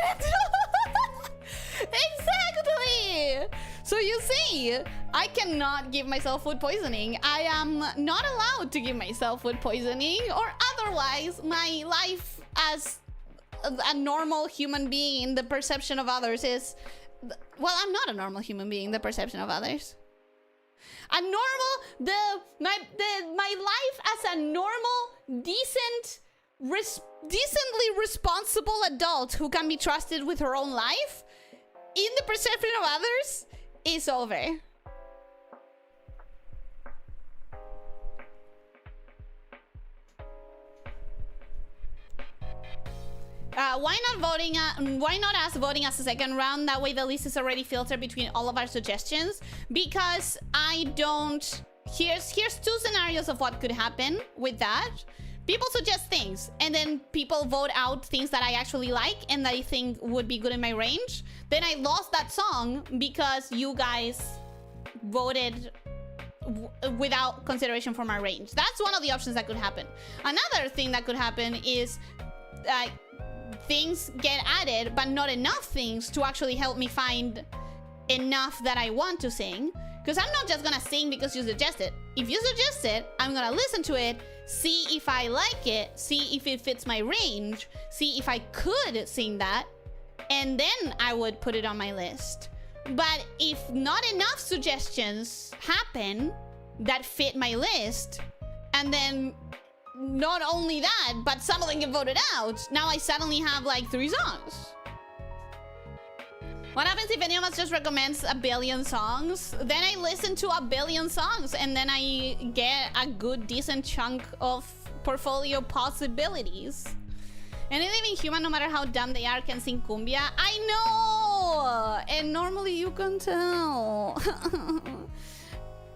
Exactly! So you see, I cannot give myself food poisoning. I am not allowed to give myself food poisoning, or otherwise my life as a normal human being in the perception of others is... Well, I'm not a normal human being in the perception of others. My life as a normal, decently responsible adult who can be trusted with her own life in the perception of others is over. Why not us voting as a second round? That way the list is already filtered between all of our suggestions. Because I don't... Here's two scenarios of what could happen with that. People suggest things, and then people vote out things that I actually like and that I think would be good in my range. Then I lost that song because you guys voted without consideration for my range. That's one of the options that could happen. Another thing that could happen is things get added, but not enough things to actually help me find enough that I want to sing. Because I'm not just gonna sing because you suggest it. If you suggest it, I'm gonna listen to it, see if I like it, see if it fits my range, see if I could sing that, and then I would put it on my list. But if not enough suggestions happen that fit my list, and then not only that, but some of them get voted out, now I suddenly have like 3 songs. What happens if any of us just recommends a billion songs? Then I listen to a billion songs and then I get a good decent chunk of portfolio possibilities. Any living human, no matter how dumb they are, can sing cumbia. I know! And normally you can tell.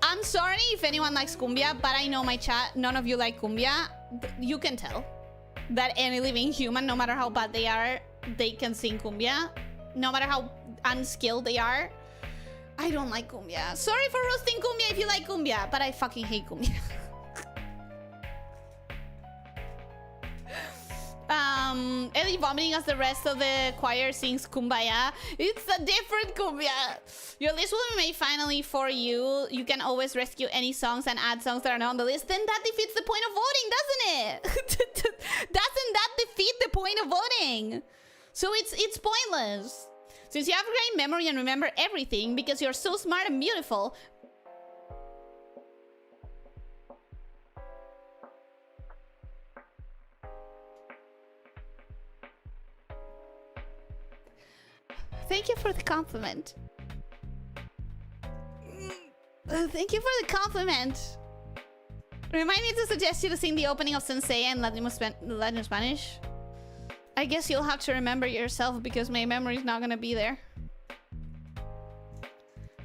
I'm sorry if anyone likes cumbia, but I know my chat, none of you like cumbia. You can tell that any living human, no matter how bad they are, they can sing cumbia. No matter how unskilled they are. I don't like cumbia. Sorry for roasting cumbia if you like cumbia, but I fucking hate cumbia. Ellie vomiting as the rest of the choir sings kumbaya. It's a different kumbia. Your list will be made finally for you. You can always rescue any songs and add songs that are not on the list. Then that defeats the point of voting, doesn't it? Doesn't that defeat the point of voting? So it's pointless. Since you have great memory and remember everything because you're so smart and beautiful. Thank you for the compliment. Thank you for the compliment. Remind me to suggest you to sing the opening of Sensei and Latin Spanish. I guess you'll have to remember yourself because my memory's not gonna be there.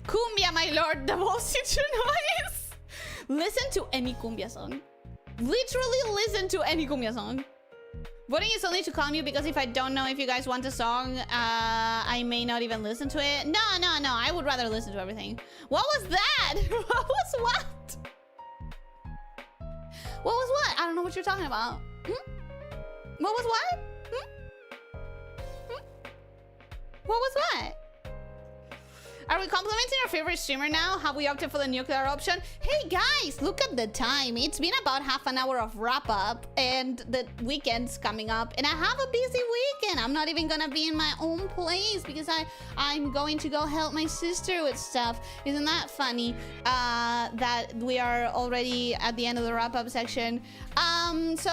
Cumbia, my lord, the most you should notice. Listen to any cumbia song. Literally listen to any cumbia song. Voting is only to calm you because if I don't know if you guys want a song, I may not even listen to it. No, I would rather listen to everything. What was that? What was what? What was what? I don't know what you're talking about. What was what? What was what? Are we complimenting our favorite streamer now? Have we opted for the nuclear option? Hey guys, look at the time. It's been about half an hour of wrap up and the weekend's coming up and I have a busy weekend. I'm not even gonna be in my own place because I'm going to go help my sister with stuff. Isn't that funny? That we are already at the end of the wrap up section. So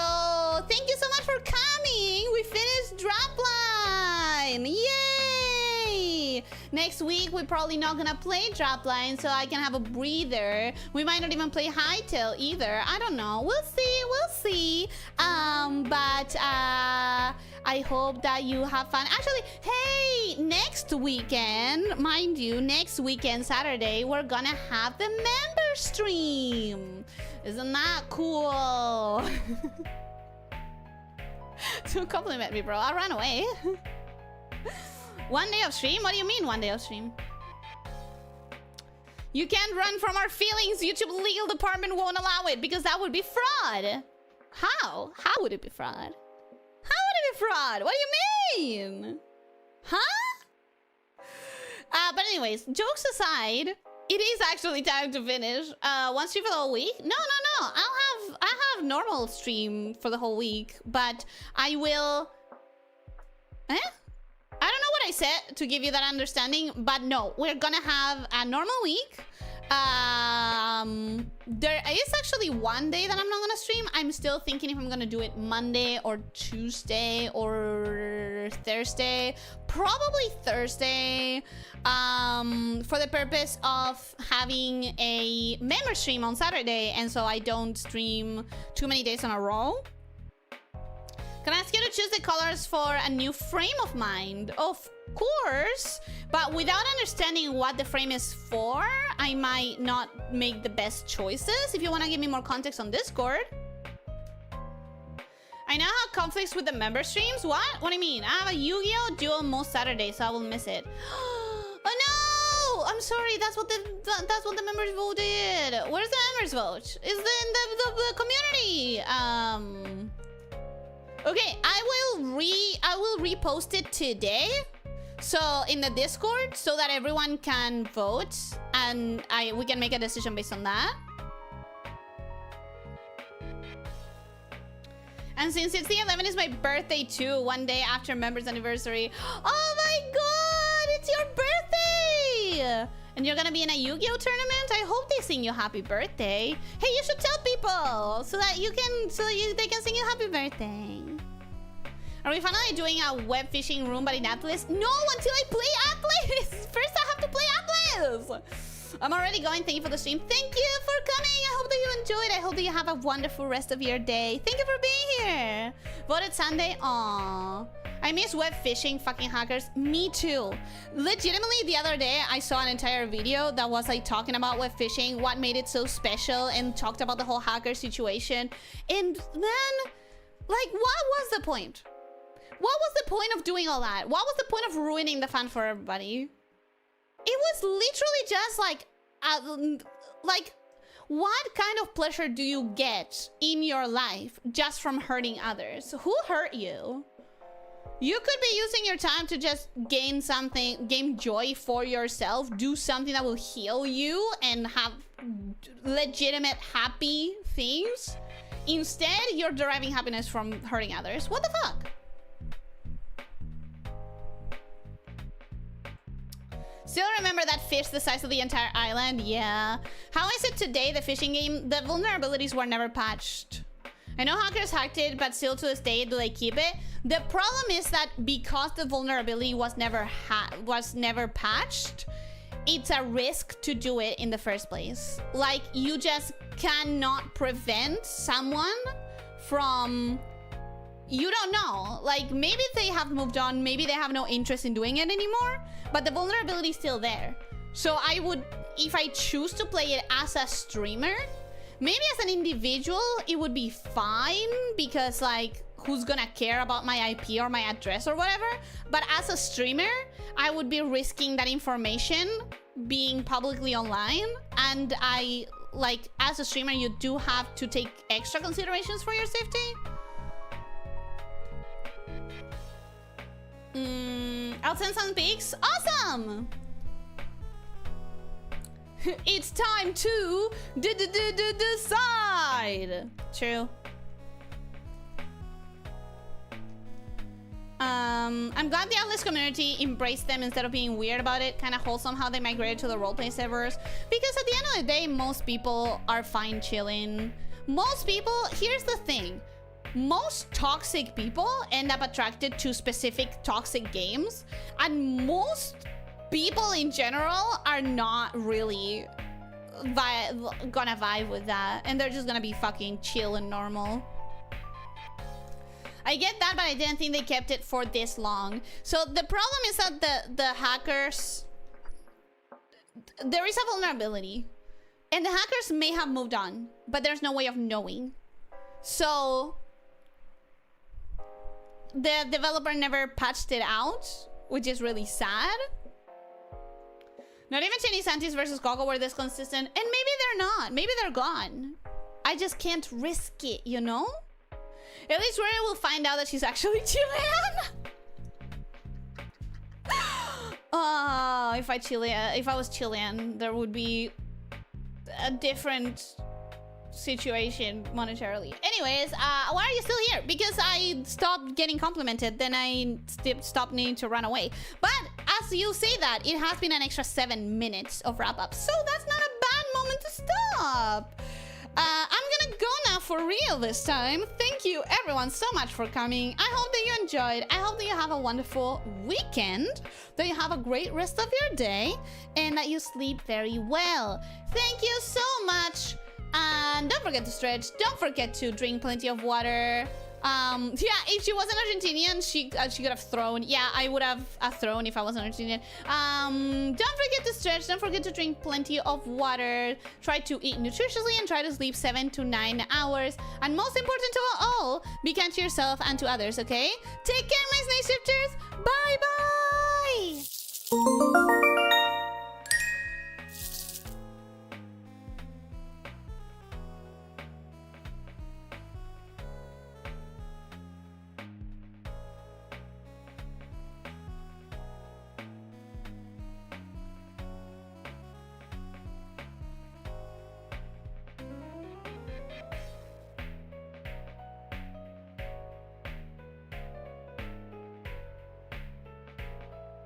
thank you so much for coming. We finished Drapline. Yay! Next week, we're probably not gonna play Drapline, so I can have a breather. We might not even play Hightail either. I don't know. We'll see. But I hope that you have fun. Actually, hey, next weekend, mind you, next weekend, Saturday, we're gonna have the member stream. Isn't that cool? Don't compliment me, bro. I'll run away. 1 day of stream? What do you mean 1 day of stream? You can't run from our feelings. YouTube legal department won't allow it because that would be fraud. How? How would it be fraud? How would it be fraud? What do you mean? Huh? But anyways, jokes aside, it is actually time to finish. One stream for the whole week? No. I'll have normal stream for the whole week, but I will... I don't know what I said to give you that understanding, but no, we're gonna have a normal week. There is actually one day that I'm not gonna stream. I'm still thinking if I'm gonna do it Monday or Tuesday or Thursday. Probably Thursday. For the purpose of having a member stream on Saturday, and so I don't stream too many days in a row. Can I ask you to choose the colors for a new frame of mine? Of course, but without understanding what the frame is for, I might not make the best choices. If you want to give me more context on Discord. I now have conflicts with the member streams. What? What do you mean? I have a Yu-Gi-Oh! Duel most Saturdays, so I will miss it. Oh no! I'm sorry. That's what the members voted. Where's the members vote? Is in the community? Okay, I will repost it today. So in the Discord, so that everyone can vote, and we can make a decision based on that. And since it's the 11th is my birthday too, one day after members anniversary. Oh my god, it's your birthday! And you're gonna be in a Yu-Gi-Oh tournament? I hope they sing you happy birthday. Hey, you should tell people so that they can sing you happy birthday. Are we finally doing a web fishing room but in Atlas? No, until I play Atlas! First I have to play Atlas! I'm already going. Thank you for the stream. Thank you for coming. I hope that you enjoyed. I hope that you have a wonderful rest of your day. Thank you for being here. Voted Sunday. Aww. I miss web fishing, fucking hackers. Me too. Legitimately, the other day, I saw an entire video that was like talking about web fishing, what made it so special, and talked about the whole hacker situation. And then, like, what was the point? What was the point of doing all that? What was the point of ruining the fun for everybody? It was literally just like, what kind of pleasure do you get in your life just from hurting others? Who hurt you? You could be using your time to just gain joy for yourself, do something that will heal you and have legitimate happy things. Instead, you're deriving happiness from hurting others. What the fuck? Still remember that fish the size of the entire island? Yeah. How is it today, the fishing game? The vulnerabilities were never patched. I know hackers hacked it, but still to this day, do they keep it? The problem is that because the vulnerability was never patched, it's a risk to do it in the first place. Like, you just cannot prevent someone from... You don't know. Like, maybe they have moved on, maybe they have no interest in doing it anymore, but the vulnerability is still there. So I would, if I choose to play it as a streamer, maybe as an individual, it would be fine because, like, who's gonna care about my IP or my address or whatever? But as a streamer, I would be risking that information being publicly online, and as a streamer, you do have to take extra considerations for your safety. I'll send some pics. Awesome! It's time to decide. True. I'm glad the Atlas community embraced them instead of being weird about it. Kind of wholesome how they migrated to the roleplay servers. Because at the end of the day, most people are fine chilling. Most people, here's the thing. Most toxic people end up attracted to specific toxic games, and most people in general are not really gonna vibe with that, and they're just gonna be fucking chill and normal. I get that, but I didn't think they kept it for this long. So the problem is that the hackers, there is a vulnerability, and the hackers may have moved on, but there's no way of knowing. So the developer never patched it out, which is really sad. Not even Chinese Santis versus Coco were this consistent, and maybe they're not. Maybe they're gone. I just can't risk it, you know? At least Rhea will find out that she's actually Chilean. Oh, if I was Chilean, there would be a different situation monetarily. Anyways, why are you still here? Because I stopped getting complimented, then I stopped needing to run away. But as you say that, it has been an extra 7 minutes of wrap up, so that's not a bad up. I'm gonna go now for real this time. Thank you everyone so much for coming. I hope that you enjoyed. I hope that you have a wonderful weekend, that you have a great rest of your day, and that you sleep very well. Thank you so much. And don't forget to stretch. Don't forget to drink plenty of water. Yeah, if she wasn't Argentinian, she could have thrown. Yeah, I would have thrown if I wasn't Argentinian. Don't forget to stretch. Don't forget to drink plenty of water. Try to eat nutritiously and try to sleep 7 to 9 hours. And most important of all, be kind to yourself and to others, okay? Take care, my snake shifters. Bye-bye.